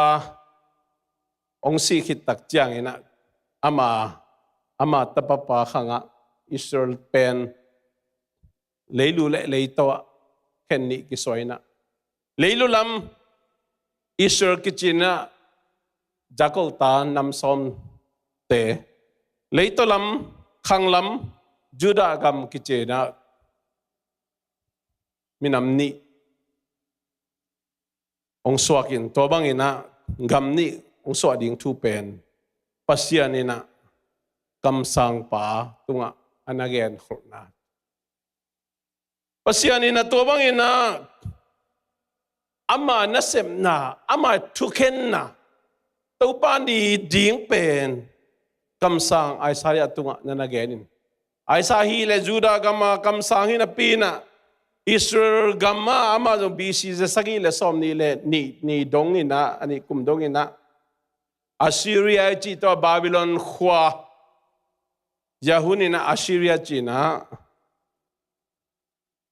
ong si khit tak chiang ina ama tapapa khanga Israel pen leilu le leito ken ni ki soina leilu lam Israel kichina jakol ta nam som te leito lam khang lam Juda gam kichena minam ni องสวกินตัวบางอินะกำนี้องสวดิ่งทูเป็นปัสยานินะกำสังป่าตุงะอันนั้นเกนขลุ่นปัสยานินะตัวบางอินะอามานัสเซมนาอามาทุเข็นนะตัวปานีดิ่งเป็นกำสังไอซาเรียตุงะนั่นเกนินไอซาฮีเลจูดากำมากำสังฮินะปีนะอิสราเอลกำมาอามาจงบีซีเจสกีเลสอมนี่เลนี่ดงอินะอันนี้กุมดงอินะอัสซีเรียจีตัวบาบิลอนขวายาหุนินะอัสซีเรียจีนะ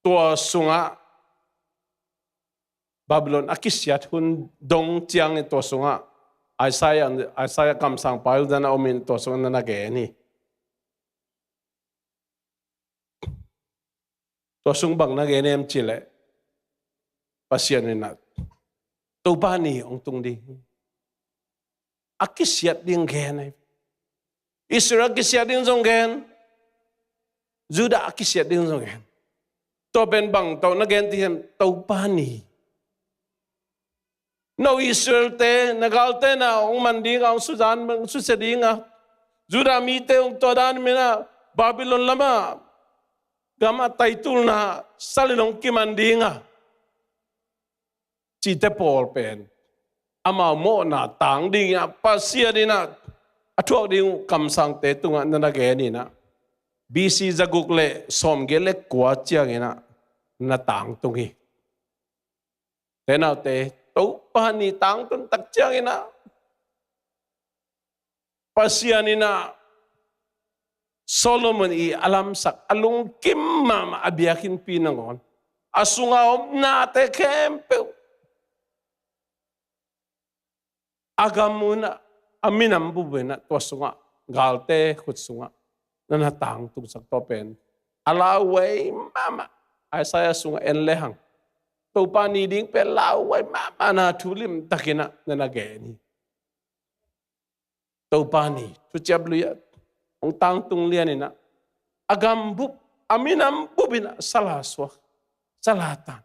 ตัวสุงะบาบิลอนอากิสยาทุนดงเจียงตัวสุงะไอซายคำสั่งไปอุดานะอมินตัวสุงะนั่นเกนี่ตัวสุงบังนักเอนมจิเลปัสยานินะตัวบ้านี่องตุงดีอากิสยาดิ้งเกนอิสราเอลกิสยาดิ้งซงเกนจูดาอากิสยาดิ้งซงเกนตัวเป็นบังตัวนักเอนที่เห็นตัวบ้านี่no Israel te nagalte na ong manding ang sudan susedinga juda mite ong todan mina Babylon lama gama taitul na salilong kimandinga chite Paul pen ama mo na tang ding pasia dina athuak ding kam sang te tunga na ge ni na BC zagukle somgele kwa chiang ina na tang tungi tenau te tau pani tang tun tak chiang ina pasian ina Solomon i alam sak alung kim mama abiakin pinangon asunga om na te kempe agamuna aminam bubena to sunga galte khutsunga nana tang tung sak to pen alawai mama Isaiah sunga enlehang to pani ding pe lawai mama na thulim takina nana geni to pani tu chabluya ong tang tung lianina agam bub aminam bubina salaswa salatan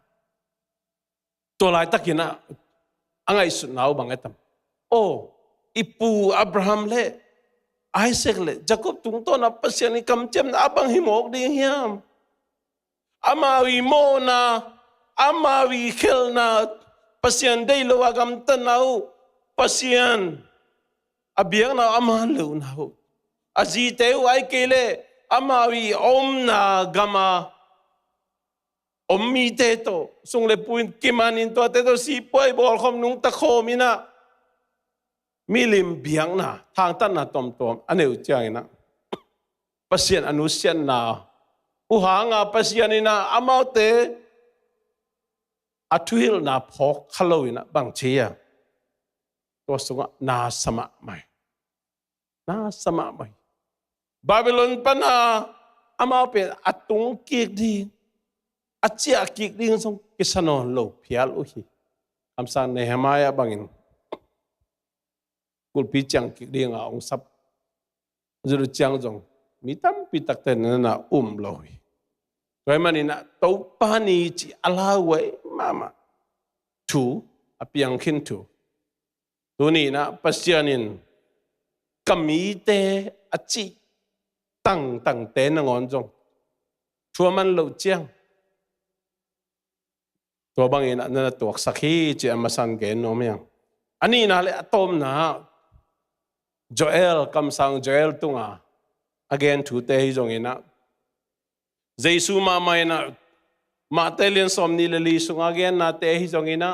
to lai takina angai sunau bangetam o ipu Abraham le Isaac le Jacob tung to na pasyani kamchem na abang himok ding hiam amawi mo na amawi khel na pasyan day lo agam tanaw pasyan abiang na amahan lo na ho aziteu ay kele amawi om na gama ommi teto sung le puin kimanin to teto si poy bol khom nung takho mina milim biang na thang tan na tom tom aneu chiang ina pasien anusian na uhanga pasien ina amaute atuil na phok khaloina bang chia to sunga na sama mai Babylon pana amao pe atung kik di achia kik ding song kisano lo phial uhi amsan Nehemiah bangin kulpi chang kik ding a ong sap zuru chang jong mitam pitak ten na loi toy manina to pani chi alawai mama tu apiang khin tu tuni na pasyanin kami te achi tang te na ngon jong chua man lo chiang to bang ina na tuak sakhi chi amasan gen no myang ani na le atom na Joel kam sang Joel tunga again thu te hi jong ina Jesu ma mai na ma telian som ni le li sung again na te hi jong ina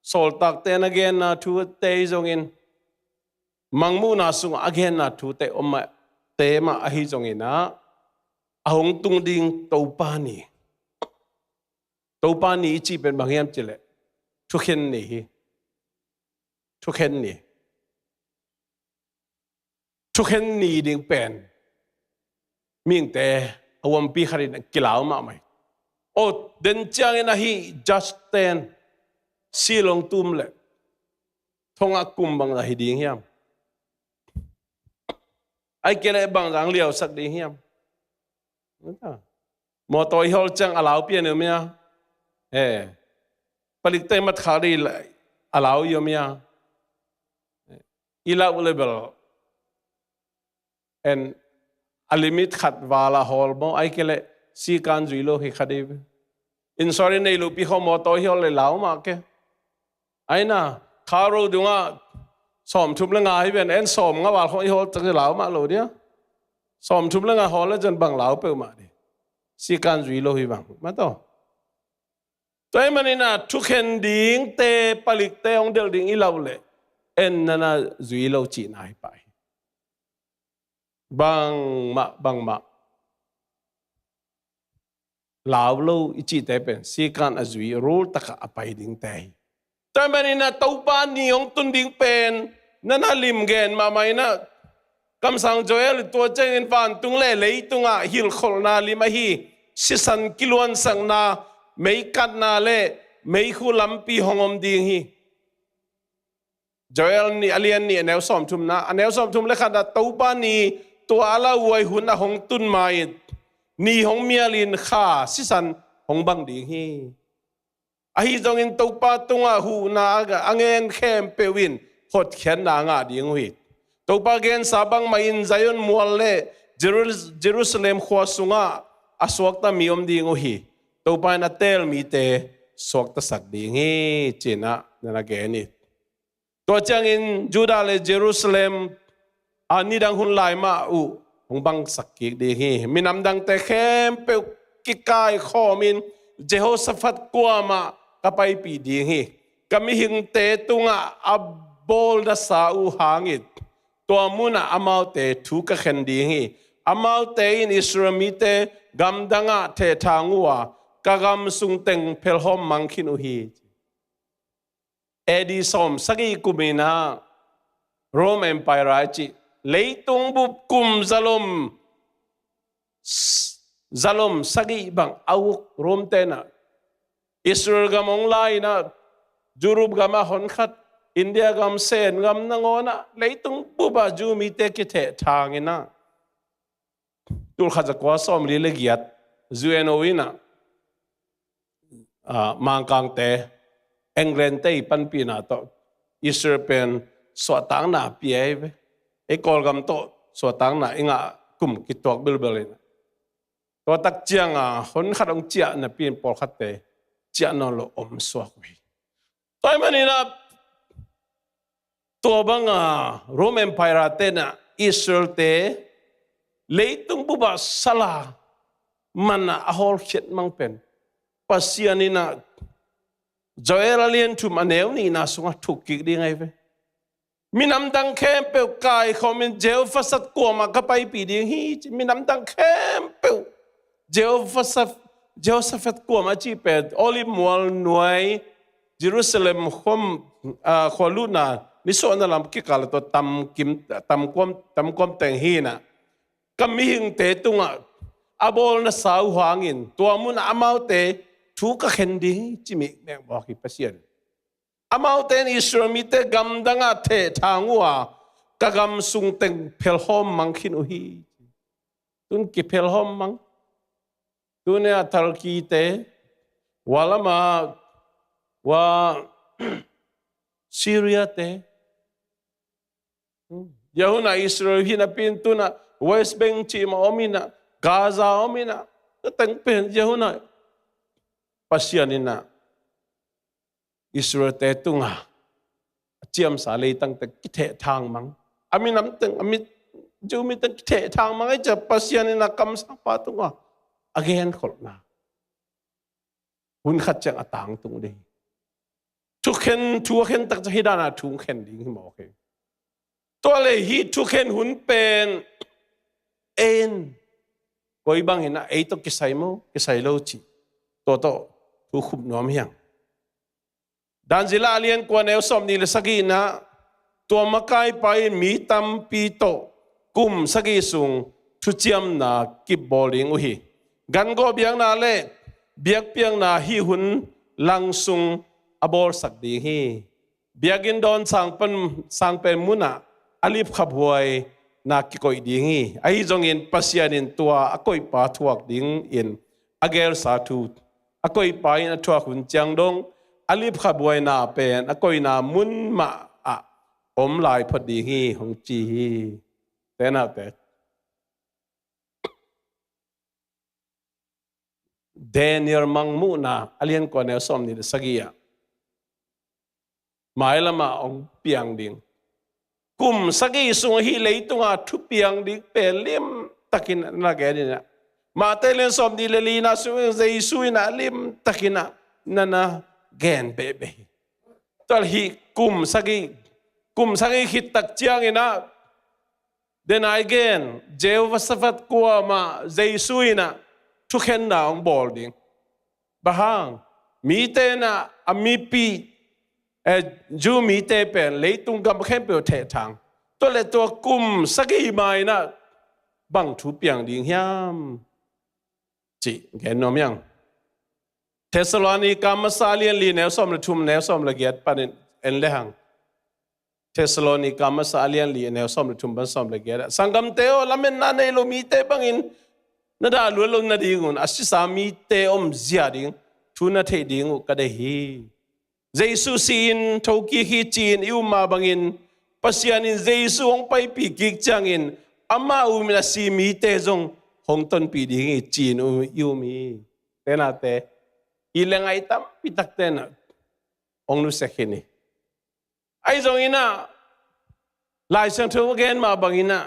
sol tak te na again na thu te hi jong in mangmu na sung again na thu te oma te ma ahi jong ina ahong tung ding topani chi pen bangyam chile thukhen ni ding pen ming te awam pi kharin kilaw ma mai o den chang ina hi just ten silong tum le thonga kum bang la hi ding hiam ai kele bang rang liao sak ding hiam mo toy hol chang alaw pian mya palik te mat khari allow yomia ila level and a limit khat wala hol mo ai kele si kan zui lo hi khade in sorry nei lu pi mo to hi le lao ma ke ai na kharo dunga som thum la nga hi ben en som nga wal hi hol ta lao ma lo dia som thum la nga hol la jan bang lao pe ma di si kan zui lo hi bang ma to toy manina thuken ding te palik te ong del ding i lo le en nana zui lo chi nai pai bang ma lao lo ichi te pen si kan azui rule taka apai ding te toy manina taupa ni ong tun ding pen nana lim gen ma mai na kam sang joel to cheng in fan tung le lei tunga hil khol na lima hi sisan kilon sang na mei kat na le mei khu lampi hongom ding hi joel ni alien ni anel som thum na anel som thum le khada taupa ni to ala wai hun na hong tun mai ni hong mialin kha sisan hong bang ding hi ahi jong in taupa tunga hu na ga angen khem pewin hot khen na nga ding hui taupa gen sabang main zayon mual le Jerusalem khwa sunga aswak ta miom ding hi taupa na tel mi te swak ta sak ding hi china na ge ni to chang in Judah le Jerusalem ani dang hun lai ma u hong bang sak ki ding hi minam dang te khem pe ki kai khomin Jehoshaphat kwama kapai pi ding hi kami hing te tunga abol da sa u hangit to muna amau te thu ka khen ding hi amau te in Israel mi te gam danga the thangua kagam sung teng pelhom mangkin u hi edi som sagi kumina Rome Empire chi leitung bu kum zalom sagi bang awuk Rome te na Israel gamong lai na Jurub gama hon khat India gam sen gam nangona leitung buba ju mi te ki the thangina tul khaja kwa som li le giat zueno wina mangkang te England te pan pina to Israel pen so tang na pie e kol gam to so tang na inga kum ki tok bil to tak chiang hon khat ong chia na pin pol khat te chia no lo om swak wi toy manina to bang Rome Empire te na Israel te leitung buba sala mana ahol khet mang pen pasianina Joel alien tu maneu ni na sunga thukki di ngai ve minam dang khem pe kai khomin jeu fasat ko ma ka pai pi ding hi minam dang khem pe Jehoshaphat ko ma chi pe olive mual nuai Jerusalem khom kholuna ni so na lam ki kala to tam kom teng hi na kami hing te tunga abol na sau hangin to mun amau te thu ka khendi chimi mek bo ki pasien amau ten Israel mi te gam danga the thangua ka gam sung teng phelhom mangkhin u hi tun ki phelhom mang tune athal ki te walama wa Syria te Yahuna Israel hina pin tuna West Bank chi ma omina Gaza omina teng pen Yahuna pasianina Israel te tunga chiam sa le tang te kithe thang mang aminam teng amit jumi teng kithe thang mang ai cha pasianina kam sa pa tunga again kholna hun khat chang atang tung de thu khen tak hidana thu khen ding mo ke to le hi thu khen hun pen en koi bang hina ei to kisai lo chi to thu khub nom hiang dan zila alien ko ne som ni le sagi na to makai pai mi tam pi to kum sagi sung thu chiam na ki bowling u hi gan go biang na le biak piang na hi hun lang sung abor sak di hi biagin don sang pen muna alip khabhuai na ki koi ding hi ai jong in pasianin tua akoi pa thuak ding in agel sa thu akoi pa in thuak hun chang dong อลิบขบวยนาเป็นอกอยนามุนมาอะอมลายพอดีฮีของจีแต่นาแต่เดนิเอลมังมูนาอเลียนกว่าแนวสมนี่สักยี่หมายละมาองเปียงดิ่งกุมสักยี่ส่งฮีเลยตัวทุเปียงดิ่งเป็นเลี่ยมตะกินนักแกนี่นะมาเตเลนสมดีเลลีนาสุเซซุยนาเลี่ยมตะกินนั่นนะแกนเบเบตอนฮีกุมสักยี่ฮิตตักเจียงนะเดนไอเกนเจวสฟัดกัวมาเซซุยนะทุกเห็นหน้าองบอลดิ่งบ้างมีเตนะอามีปีจูมีเตเป็นเลยตุงกำแค่เปลวเททางตัวเล็กตัวกุมสักกี่ใบนะบังทุเปียงดิ่งยามจีแกนอมยังเทสโลนีกามาซาเลียนลีแนวส้มละทุ่มแนวส้มละเกียดปานเอ็นเลหังเทสโลนีกามาซาเลียนลีแนวส้มละทุ่มบันส้มละเกียดสังกัมเตโอลาเมนนาเนโลมีเตบังอินนาดาลุลงนาดิ่งอุนอาศิสามีเตอมเสียดิ่งทุนนาเทดิ่งอุกระเดฮีเจสุสินทุกีฮิจีนอิวมาบังอินปัสยานินเจสุองไปปีกิกจังอินอามาอุมินาซีมีเตจงหงต้นปีดิ่งจีนอิวมีเตนาเตอีเลงไอตัมปิตักเตนะองนุเสกินีไอจงอินะลายเส้นทุกเกนมาบังอินะ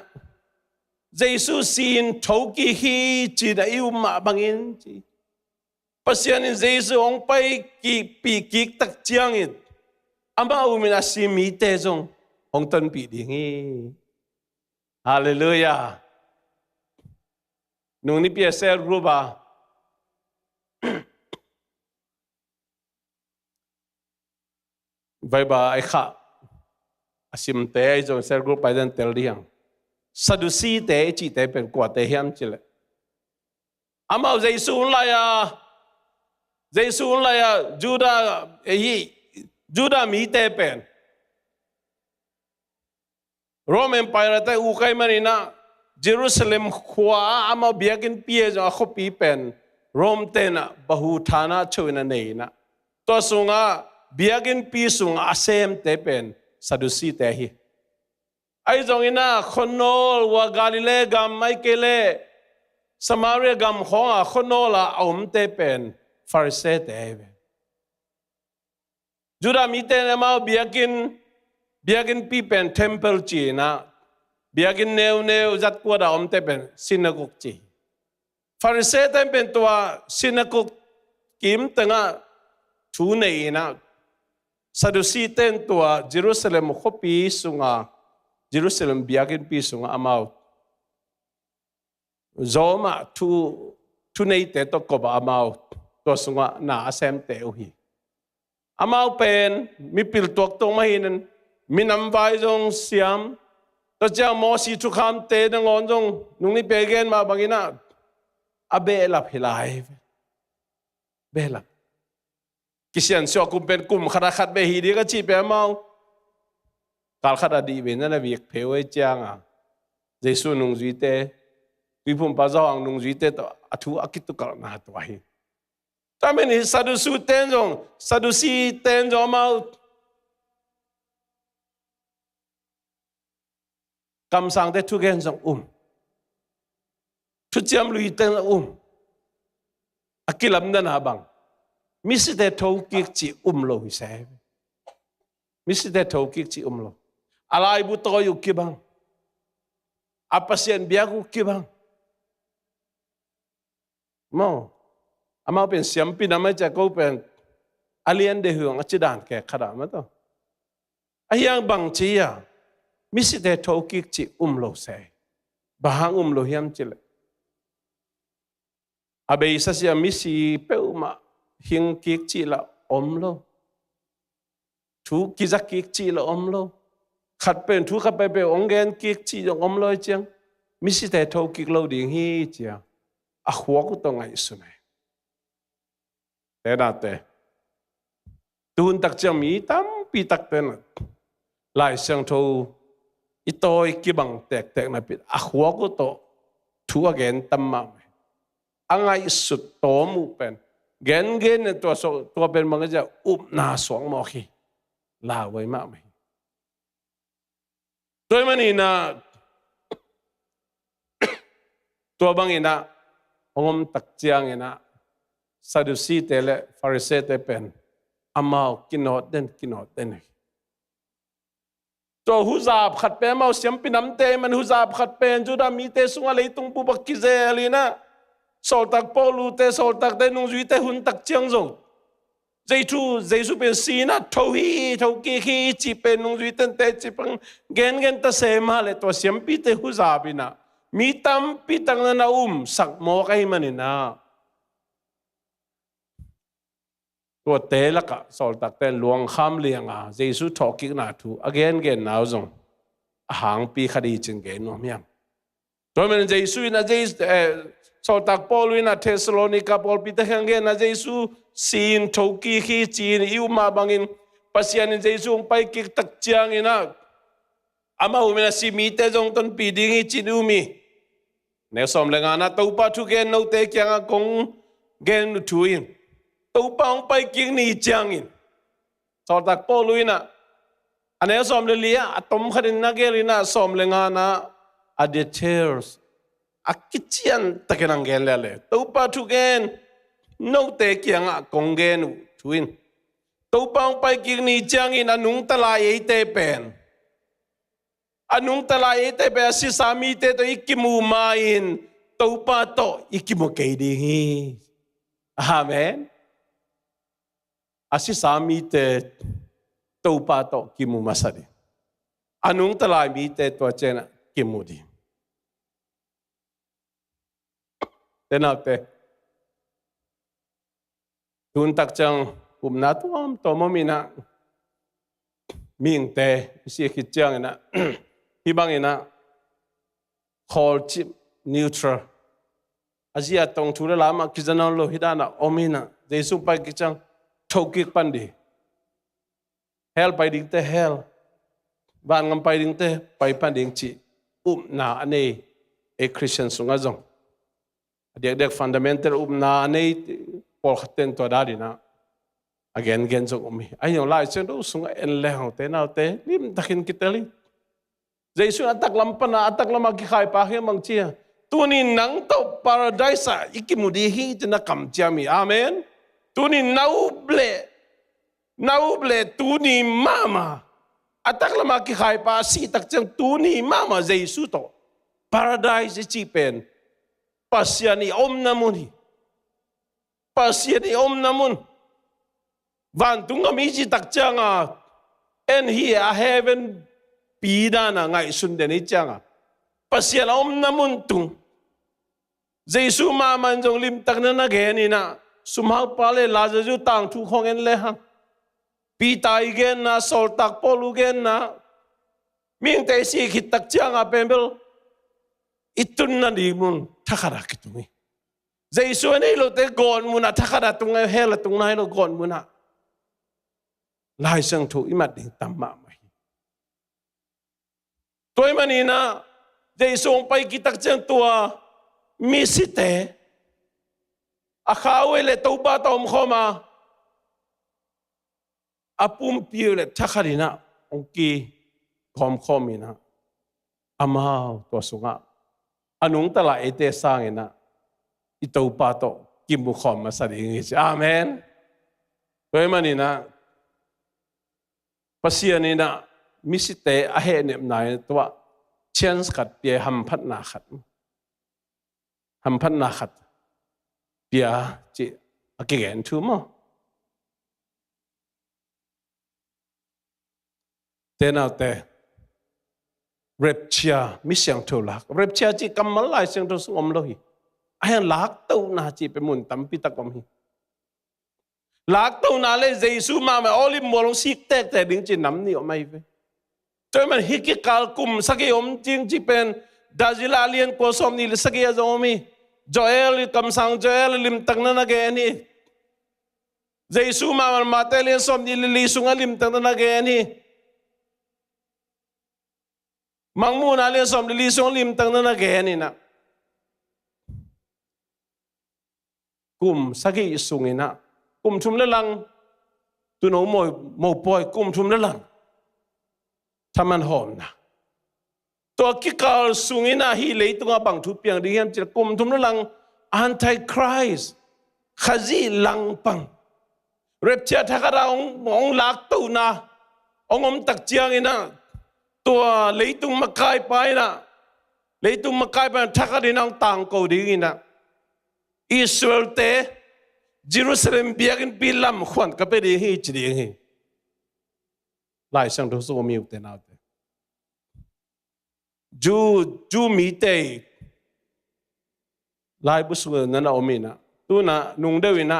เจสุสินทุกีฮิจีนอิวมาบังอินจีPasien in Jesu ong pai ki pi kik tak chiang it ama umina si mi te jong ong ton pi ding hi hallelujah nung ni pia ser gruba vai ba ai kha asim te ai jong ser group pai dan tel diang sadusi te chi te pen kwa te hiam chile ama Jesu la ya Jesu la ya Juda mi te pen Rome Empire te ukai manina Jerusalem khwa ama biakin pie jo khopi pen Rome te na bahu thana chuina nei na to sunga biakin pi sunga asem te pen sadusi te hi ai jongina khonol wa Galilee gam mai kele Samaria gam khonga khonola om te pen Pharisee te Juda mi te na mau biakin pi pen temple chi na biakin neu zat kwa da om te pen synagogue chi Pharisee te pen tua synagogue kim tanga thu nei na Sadusi ten tua Jerusalem khopi sunga Jerusalem biakin pi sunga amau zoma thu nei te to ko ba amau to sunga na asem te uhi amau pen mi pil tok tong mahinan minam vai jong siam to cha mo si thu kham te na ngon jong nung ni pegen ma bangina abe la philai bela kisian so kum pen kum khara khat be hi di ka chi pe mau kal khat adi be na viek pheu chang a jesu nung ji te wi phum pa zawang nung ji te to athu akit tu kal na to hi tamen hi sadusi ten jong mau kam sang te thu gen jong thu chiam lui ten akilam na na bang misi te thau kik chi lo hi se misi te thau kik chi lo alai bu to yu ki bang apasien biagu ki bang mo ama pen siam pi na ma cha ko pen alien de huang achidan ke khada ma to ayang bang chi ya misi te thau kik chi lo se bahang lo hiam chile abe isa sia misi peuma hing kik chi la lo thu kizak kik chi la lo khat pen thu khat pe ongen kik chi jong lo chiang misi te tho kik lo ding hi chia a khwa ku to ngai su ne te da te tun tak chang mi tam pi tak ten lai sang tho i toi ki bang tek na pi a khwa ku to thu again tam ma angai su to mu pen genตัวเป็นมันก็จะอุบนาสวงหมอขีลาไว้มากไหมตัวมันนี่นะตัวบางอินะองค์ตักเจียงอินะซาดูซีเตเลฟาริเซเตเป็นอามากินหอดเด่นตัวหุซาบขัดเป็นมาเสียมปิน้ำเตมันหุซาบขัดเป็นจุดามีเตสุงอะไรตรงปูบักกิเซลีนะโซตักปอลูเตโซตักเตนุงจุยเตหุนตักเจียงจงเจซูเป็นสีนะทวีกีจีเป็นนุงจุยเตนเตจีปังเกนตะเสมาเลยตัวเสียมปีเตหุซาบินะมีตั้มปีตังนาสักโมกให้มันนี่นะตัวเตละกะสอลตักเตนหลวงข้ามเลียงเจสุทอกิกนาทูเกนนาวจงหางปีคดีจึงเกนนอมยังตัวมันเจสุนะสอลตักปอลุยนะเทสโลนิกาปอลปีตะเฮงเกนนะเจสุซีนทอกิขีจีนอิวมาบังอินปัสยานิเจสุไปกิกตักเจียงอินะอามาอุมินะซีมีเตจงต้นปีดิ้งจีนอุมีเนสอมเลงานะตัวปัทุเกนโนเตเกียงกงเกนนุทุอินตัวปังไปกิงนี่จังอินสอตักปอลุยนะอันนี้สอมเลลียอะตอมขัดินนักเกลินะสอมเลงานะอะเดเทอร์สอะกิจยันตะเกนังเกนเลตัวปัทุเกนโนเตเกียงกงเกนนุทุอินตัวปังไปกิงนี่จังอินอนุงตลายเตเป็นanung talai te be si sami te to ikimu main to pa to ikimu keidingi amen asi sami te to pa to kimu masadi anung talai mi te to chena kimudi tenate tun tak chang umna to momina ming te si khichang na hi bang ina call chip neutral azia tong thura lama kijanal lo hidana omina jesu pai kichang thokik pandi hell pai ding te hell ban ngam pai ding te pai panding chi na ane a christian sunga jong dek fundamental na ane por khaten to dadina again jong omi ayong lai chen do sunga en le te nau te lim takin kitali Jesu atak lampana atak lamagi khai pa he mang chia tuni nang to paradise ikimudi hi tina kam chami amen tuni nauble tuni mama atak lamagi khai pa si tak chang tuni mama Jesu to paradise chi pen pasiani om namun van tunga mi chi tak changa and here a heaven pida na ngai sun de ni changa pasian om namun tung jesu ma man jong lim tak na ge ni na sumhal pale la ju tang thu khong en le ha pi tai gen na sol tak polu gen na ming te si khit tak changa pembel itun na di mun thakara kitumi jesu ni lo te gon mun na thakara tung hel tung nai lo gon mun na lai sang thu imat ding tammaตัวมันนี่นะเจสุงไปกิตักเจงตัวมิสิเตอาข้าวเลตัวบ้าตอมเข้ามาอาปุ่มพิวเลทักขัดินะองกีคอมคอมินะอามาตัวสุงะอนุงตลาดเตสร้างนะอิตัวบ้าตอกิมุคอมมาสดิงิอาเมนตัวมันนี่นะภาษานี่นะมิสิเตอเหเนมนายตัวเชนส์ขัดเปียหัมพัดนาขัดเปียจีอเกนทูมอเตน่าเตเรปเชียมิเสียงทูลักเรปเชียจีกำมะลายเสียงทูสงอมโลหิไอ้ลักตัวนาจีเป็นมุนตั้มปิตะกอมหิลักตัวนาเลยเจสุมาไม่อลิมมอลงสิกแต่ดึงจีน้ำนี่ออกมาอีกจนมันฮิกิกาลกุมสักยมจริงที่เป็นดาจิลาเลียนโกสมนี่สักยาจอมีจเอลคำสั่งจเอลลิมตังนันนักเอนี่เจสุมามันมาเตเลียนสมนี่ลิสุงลิมตังนันนักเอนี่มังมูนาเลียนสมลิสุงลิมตังนันนักเอนี่นะ กุมสักอีสุงินะกุมชุมเลลังตุโนโมปอยกุมชุมเลลังทำมันหอมนะตัวกิกาลสุงินะฮีเลยตัวบังทุเปียงดิเฮมจะกุมชุมเลลังอันติคริสต์ขจีลังปังเร็บเจ้าทักเราองลักตูนะองตักเจียงอินะตัวเลยตุงมากายไปนะเลยตุงมากายไปทักดินังต่างกูดีอินะอิสราเอลเตเยรูซาเล็มเบียกินพิลามขวัญกับไปดีฮีจีดีฮีหลายช่างทุกส่วนมีอุตนาเตจูมีเตหลายบุษกนั่นเอามีนะตัวน่ะนุ่งเดวินะ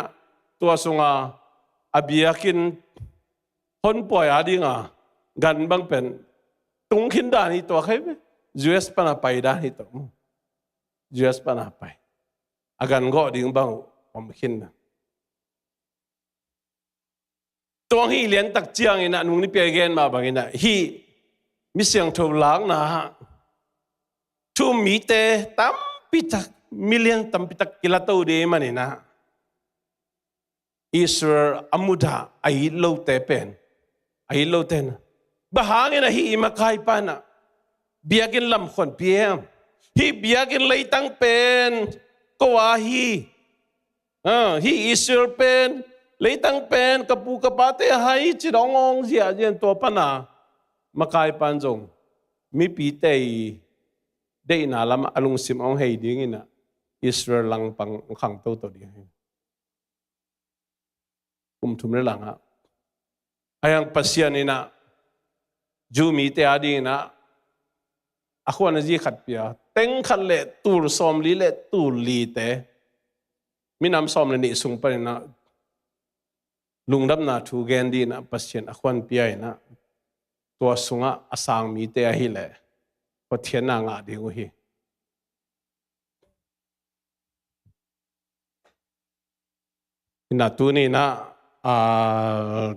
ตัวสงอาเบียกินคนป่วยอะไรง่ะกันบางเป็นตุงขินดานี่ตัวใครไหมยูเอสปนาไปดานี่ตัวยูเอสปนาไปอาการก็ดิ้งบางผมขินนะตัวฮีเลียนตักเจียงอินะนุ่งนี่เปียเกนมาบางอินะฮีมิเสียงทุลังนะฮะทุมีเตตั้มปิตักมิเลียนตั้มปิตักกิลาตูเดมันนี่นะอิสราเอลอามุดาไอโลเตเป็นไอโลเตนบางอย่างนะฮีมาคายปานะเบียกินลำคนเพียงฮีเบียกินเลยตั้งเป็นก็ว่าฮีอิสราเอลเป็นเลยตั้งเป็นกับปูกับปาเตให้จิรองเสียเย็นตัวปนามาคายปานจงมีปีเตยได้นาลำอารมณ์สิมองให้ดีงี้นะอิสราเอลลังปังขังตัวดีให้กุมทุมเรื่องอ่ะไอ้ยังปัสยานี่นะจูมีเตอดีนะอาควานจีขัดเปียเต็งขัดเละตูรสอมลีเละตูลีเตมีน้ำสอมเลยนี่ส่งไปนะลุงดับนาทูเกนดีนะปัสยานอาควานเปียนะตัวสุงะอาสังมีเตอฮิเละพอเทียนนางาดีกว่าฮีนาตูนี่นะ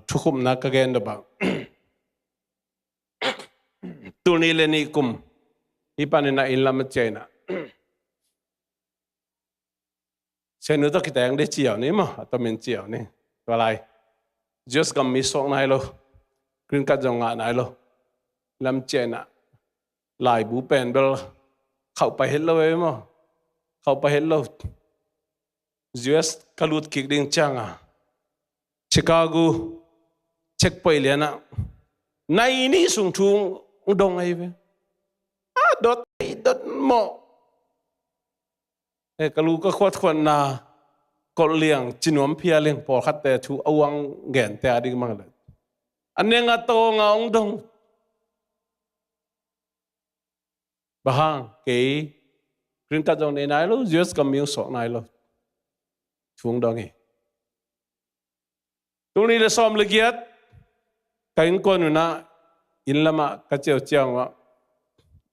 ทุกคนนักเรียนดับตัวนี้เลนิคุมอีปานินะอินลามเจนะเช่นนู้นต้องคิดอย่างเดียวเจียวนี่มั้งตัวมันเจียวนี่ตัวอะไร just กับมิสองนายโลกรีนกัดจงงานนายโลลามเจนะหลายบูเป็นเบลเข้าไปเห็นเลยมั้งเข้าไปเห็นเลย just กลุดคิกดิ้งจังอ่ะชิคาโกเช็คไปเลยนะในนี้ส่งทุ่งดงไอ้เว้ยดดหมอกลูก็ขวดคนน่ะกดเลี้ยงจินวมเพียเลี้ยงพอขัดแต่ถูเอาวังแก่นแต่ดิ้งมากเลยอันนี้งาโตงาองดงบ้างเก๋กรีนกัดจงในไหนลูกยูสกับมิวสองไหนลูกช่วงดงไงตรงนี้เราซ้อมละเอียดการคนนู้นนะอินละมากระเจียวเจียงวะ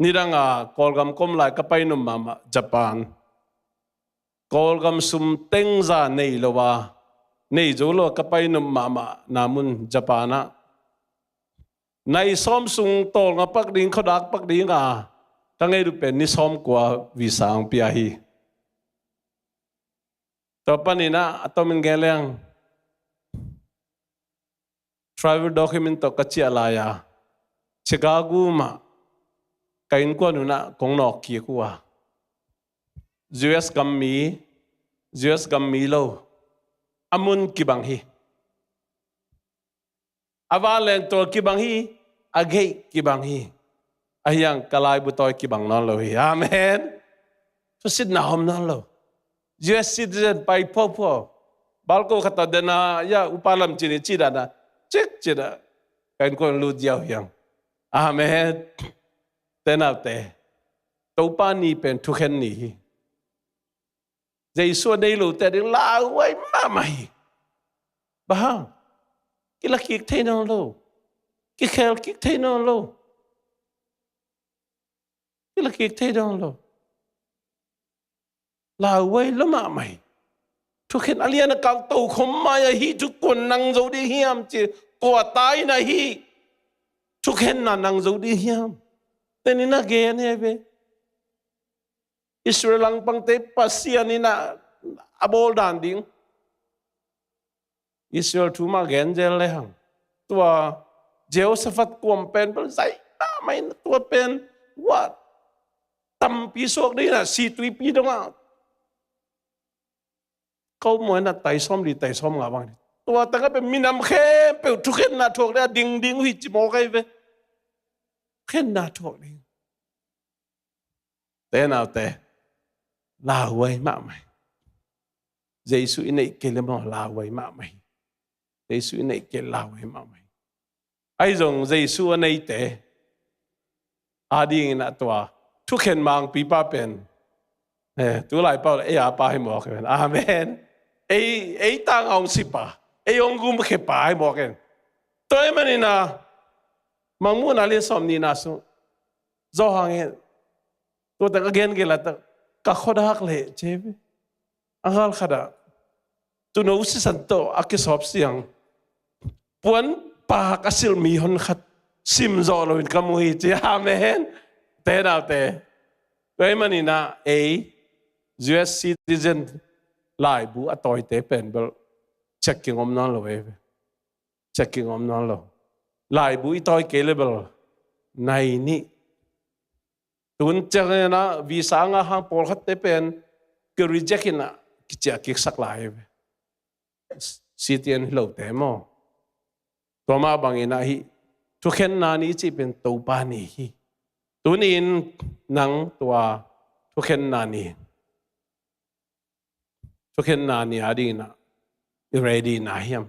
นี่ดังกอลกำคมลายกับไปนุ่มมาญี่ปุ่นกอลกำซุ่มเต็งซาในละวะในจูโลกับไปนุ่มมานามุนญี่ปุ่นนะในซ้อมซุ่มโตกับปักดิ่งเขาดักปักดิ่งตั้งไงดูเป็นนิซ้อมกว่าวิสังพิอาฮีต่อไปนี่นะตัวมันแก่เลี้ยงtravel document to kaccia laya Chicago ma kain ko nuna kong nok ki kuwa US gammi lo amun kibanghi avalen to kibanghi agay kibanghi ayang kalay butoy kibang non lo hi amen so sit na hom non lo US citizen pai popo balko kata dena ya upalam chini chidana cek cina kain kon lu jauh yang amen tenate topa ni pen tuken ni jai so dei lu te ding la wai ma mai bah kila kik the non lo ki khel kik the non lo kila kik the non lo la wai lo ma maiทุกคนอะไรนะกังตูขมมาอย่าฮีทุกคนนั่งจูดีเฮียมจีกว่าตายนะฮีทุกคนนั่งจูดีเฮียมแต่นี่นะเกณฑ์เฮ้ยอิสราเอลปังเตปัสยานี่นะ abol dan ding Israel thu ma gen jel le hang tua Jehoshaphat kuam pen bel zai ta mai tua pen what tam pi sok đi là si tui pi dong à câu mỗi là tay xóm ngà bang tua ta cái bên minam khe pe thu khen na thuộc ra ding ding huy chỉ mò cái về khen na thuộc đi thế nào thế là quay mạ mày dây suy này kia là mò là quay mạ mày dây suy này kia là quay mạ mày ai dùng dây suy này thế đi na tuaทุกเห็นมังปีป้าเป็นตัวหลายป้าป้าให้หมอกกันอาเมนตั้งองสิป้าองกุมเขป้าให้หมอกกันตัวมันนี่นะมังมูนาเลียสอมนี่นะสุจอหังเองตัวแต่ก็เกณฑ์กันละแต่ก็ขดหักเลยเจ็บอังกฤษขดาตัวนู้สิสันโตอักษรเสียงปวนป้ากสิลมีหนขัดซิมจอลวินกามุฮิจีอาเมนแต่ดาวแต่ตัวมันนี่นะ US citizen หลายบุอัตอยเตเป็นเบล checking นั่นเลย checking นั่นเลยหลายบุอัตอยเกลเบลในนี่ตุนเจริญนะวีซ่างาหางพอลขัดเตเป็นก็ reject นะกิจกิจสักหลาย citizen เหล่าเตมอตัวมาบางอินะฮีทุกเห็นนานี้จีเป็นตัวปานีฮีตัวนี้นังตัวทุกเห็นนานี้ทุกเห็นนานี้อดีนะready นะเฮียม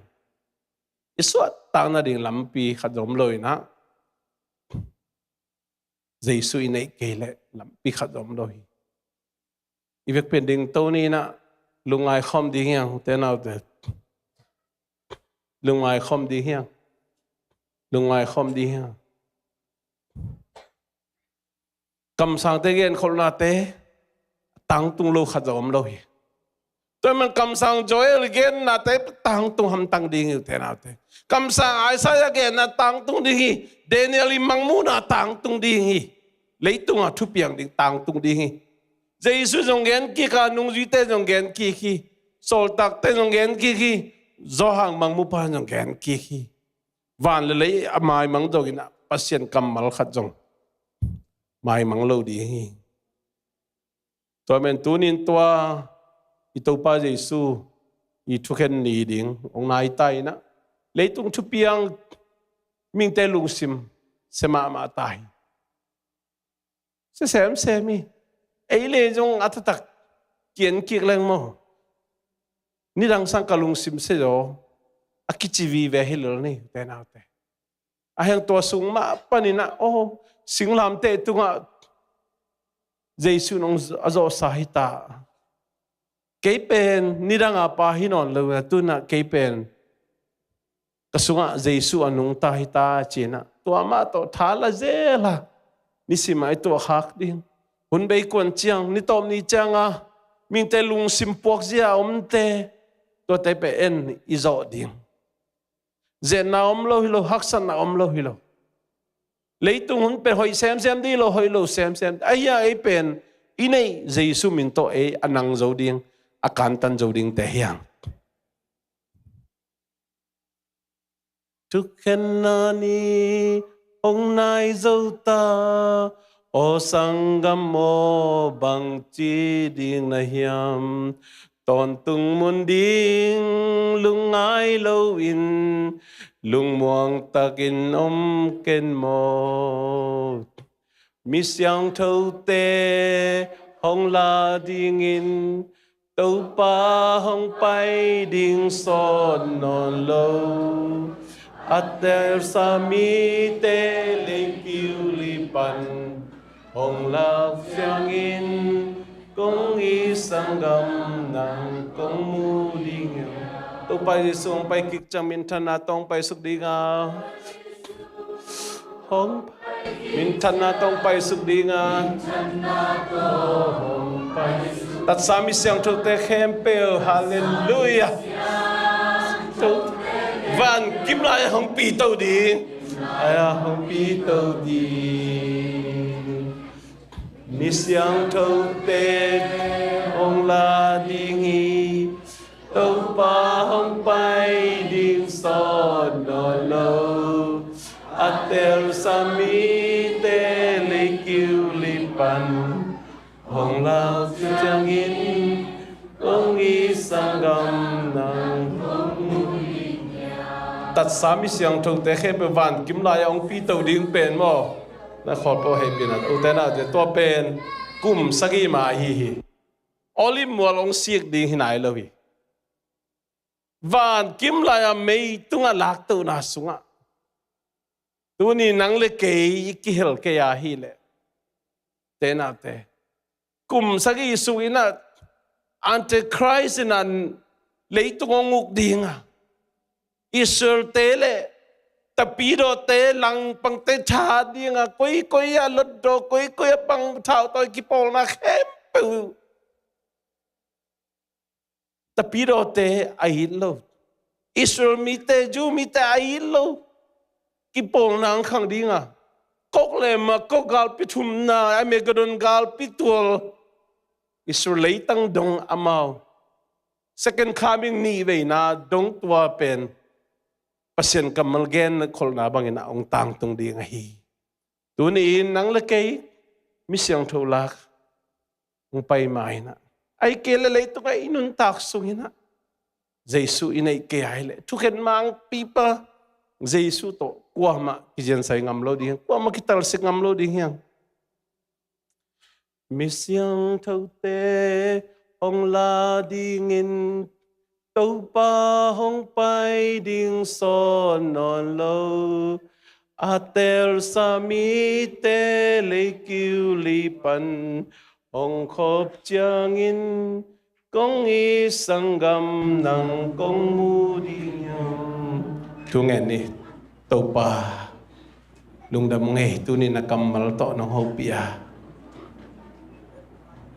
อิสวดตั้งนาดิ่งลำปีขัดลมเลยนะใจสุยในเกล็ดลำปีขัดลมเลยอีเวกเป็นดิ่งตัวนี้นะลุงไอคอมดีเฮียงแต่น่าเด็ดลุงไอคอมดีเฮียงลุงไอคอมดีเฮียงคำสั่งเตเกนคนนาเตตั้งตุงโลขัดจอมโลยตัวมันคำสั่งจอยเกนนาเตตั้งตุงทำตั้งดิ่งอยู่เท่านั้นเตคำสั่งไอซ่าเกนนาตั้งตุงดิ่งเดนิเอลิมังมูนาตั้งตุงดิ่งเลยตุงอ่ะทุบยังดิ่งตั้งตุงดิ่งเจสุจงเกนกี่การนุ่งจีเตจงเกนกี่โซลตักเตจงเกนกี่จอหังมังมูพานจงเกนกี่วันเลยอามายมังโดกินะปัสเซียนกำมัลขัดจงไม่มังโลดีตัวเป็นตัวนินตัวอีตัวป้าเยซูอีทุกเห็นนี่ดิ่งองนายตายนะเลยตุงทุบยังมิงเตลุงซิมเสมาตายเสมีเลยจงอัตตักเกียนกิกแรงมั้งนี่ดังสังกลุงซิมเสียอากิจิวีเวฮิลนี่แต่น่าแต่อายังตัวสูงมาปนินะโอ้สิงลามเตตุงะเจสุนองอโจสาหิตาเกยเป็นนี่ดังอาปาหินอนเลยตุนะเกยเป็นกสุงะเจสุอนุงตาหิตาเจนะตัวมาตัวทาละเจละนี่สิมาตัวฮักดิ้งหุ่นใบกวนเจียงนี่ตอมนี่จังอ่ะมิงเตลุงซิมปวกเจียอมเตตัวเตเปเอ็นอิโจดิ้งเจน่าอมโลฮิโลฮักสันน่าอมโลฮิโลเลยตุงหุ่นเป็นหอยแซมดีโลหอยโลแซมไอ้ยาไอ้เป็นอีนี่เจสุมินโตอันนังโจดิ้งอาการตันโจดิ้งแต่ยังทุกเห็นนานี้องนายโจตาโอสังกัมโมบังจีดิ้งนะเฮียมตอนตุงมุนดิ้งลุงไอโลอินลุงมวงตะกินอมเกนโมมิเสียงเท่าเตห้องลาดิ้งอินเต้าป่าห้องไปดิ้งสอนนอนโลอัตเตอร์สามีเตเลกิวลิปันห้องลาเสียงอินกงอีสังกัมนังกงมูดิ้งต้องไปส่งไปกิจจามินธนาต้องไปสุขดีงาห้องมินธนาต้องไปสุขดีงาตัดสามีเสียงทุกเตะเข้มเปลฮาเลลูยาทุกวันกิมลายห้องปีเต้าดีห้องปีเต้าดี mi siang thâu tê ông la đi nghi tâu pa hong bay đi so no lâu atel sami te le kiu li pan hong lao chang in ông y sang gam nangตัดสามีเสียงทงแต่แค่ไปวันกิมลายองปีตัวดิ้งเป็นมั้งนะขอตัวให้เป็นนะตัวแต่น่าจะตัวเป็นกุมสักีมาฮีออลิมัวลงเสียกดิ้งที่ไหนเลยวันกิมลายไม่ตุงลักตัวน่าสุงะตัวนี้นังเล็กเกยกิเฮลเกียฮีเลยแต่น่าแต่กุมสักีสุยนะอันเทคริสต์นั้นเลยตัวงุกดิ้งอ่ะอิสราเอลแต่ปีโดเตลังปังเตชาดีงะคุยลดโดคุยปังเท่าตัวกิปอลนะเข้มปูแต่ปีโดเตไอฮิลโลอิสราเอลมีเตจูมีเตไอฮิลโลกิปอลนังขังดีงะก็เลยมาก็กาลปิทุมนาอเมริกาโดนกาลปิตัวอิสราเอลตั้งดงอามาว second coming นี่เวน่าดงตัวเป็นpasien kamal gen khol na bangina ong tang tung ding hi tuni nang le kei mi siang tholak ong pai mai na ai ke le tu kai inun tak sungina jesu inai ke ai le thu khen mang pipa jesu to kwa ma ki jen sai ngam lo ding kwa ma ki tal se ngam lo ding yang mi siang thau te ong la ding in tâu pa hong pai ding son non lo atel sami te le kiu li pan hong khop chang in kong i sangam nang kong mu ding yang tu nghe ni tâu pa lung dam nghe tu ni na kamal to nong ho pia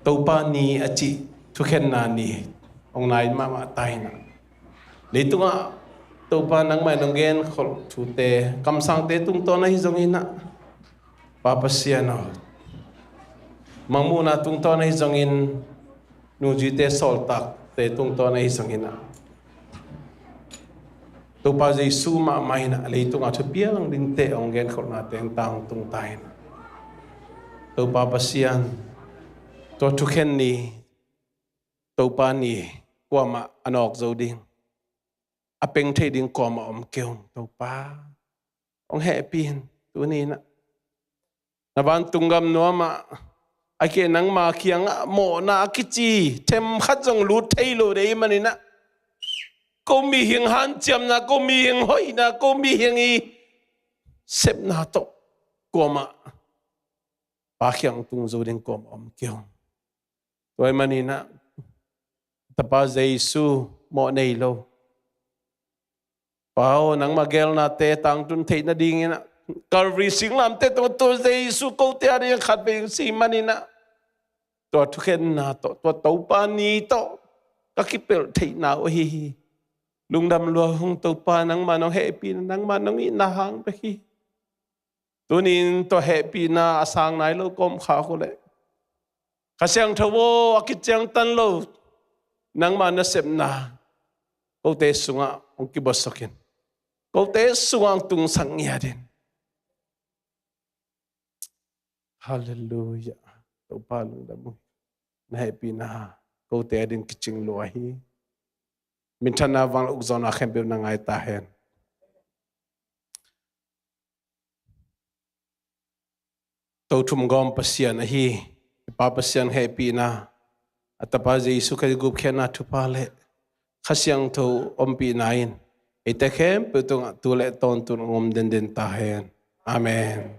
tâu pa ni achi tu khen na ni ông này mà tay na lấy tung à tàu pa nang mai nong gen khol thu te kam sang te tung to na hi zong ina papa siano mangmu na tung to na hi zong in nu ji te sol tak te tung to na hi zong ina tàu pa jesu ma mai na lấy tung à thu piang ding te ông gen khol na teng tang tung tai na tàu pa pasian to thu khen ni tàu pa ni qua mà anh học dâu điên, apeng thấy điên qua mà ông kêu tàu pa, ông happy tu ni na, na ban tunggam noa mà, ai kia nang ma kiang mo na kichi, thêm khát dòng lút thấy lo đấy mà na, cô mi hiền han chém na, cô mi hiền hoi na, cô mi hiền y, xếp na to, qua mà, ba kiang tung dâu điên qua mà ông kêu, tôi mà na. Tapa Jesu mo nei lo pao nang magel na te tang tun thei na ding na Calvary singlam te to Jesu ko te ari khat be si manina to thuken na to to pa ni to ka kipel thei na o hi lungdam lo hung to pa nang manong happy nang manong ina hang pe hi tunin to happy na asang nai lo kom kha ko le khasyang thawo akichang tan lo nang mana sep na kau te sunga ong kibosokin kau te sunga tung sang yadin hallelujah to palung damu na happy na kau te adin kiching lohi min thana wang ukzona khembe na ngai ta hen to thum gom pasian hi pa pasian happy na atapa Jesu ka gup khena thupa le khasyang tho ompi nain ite khem putung tu le ton tu ngom den den ta hen amen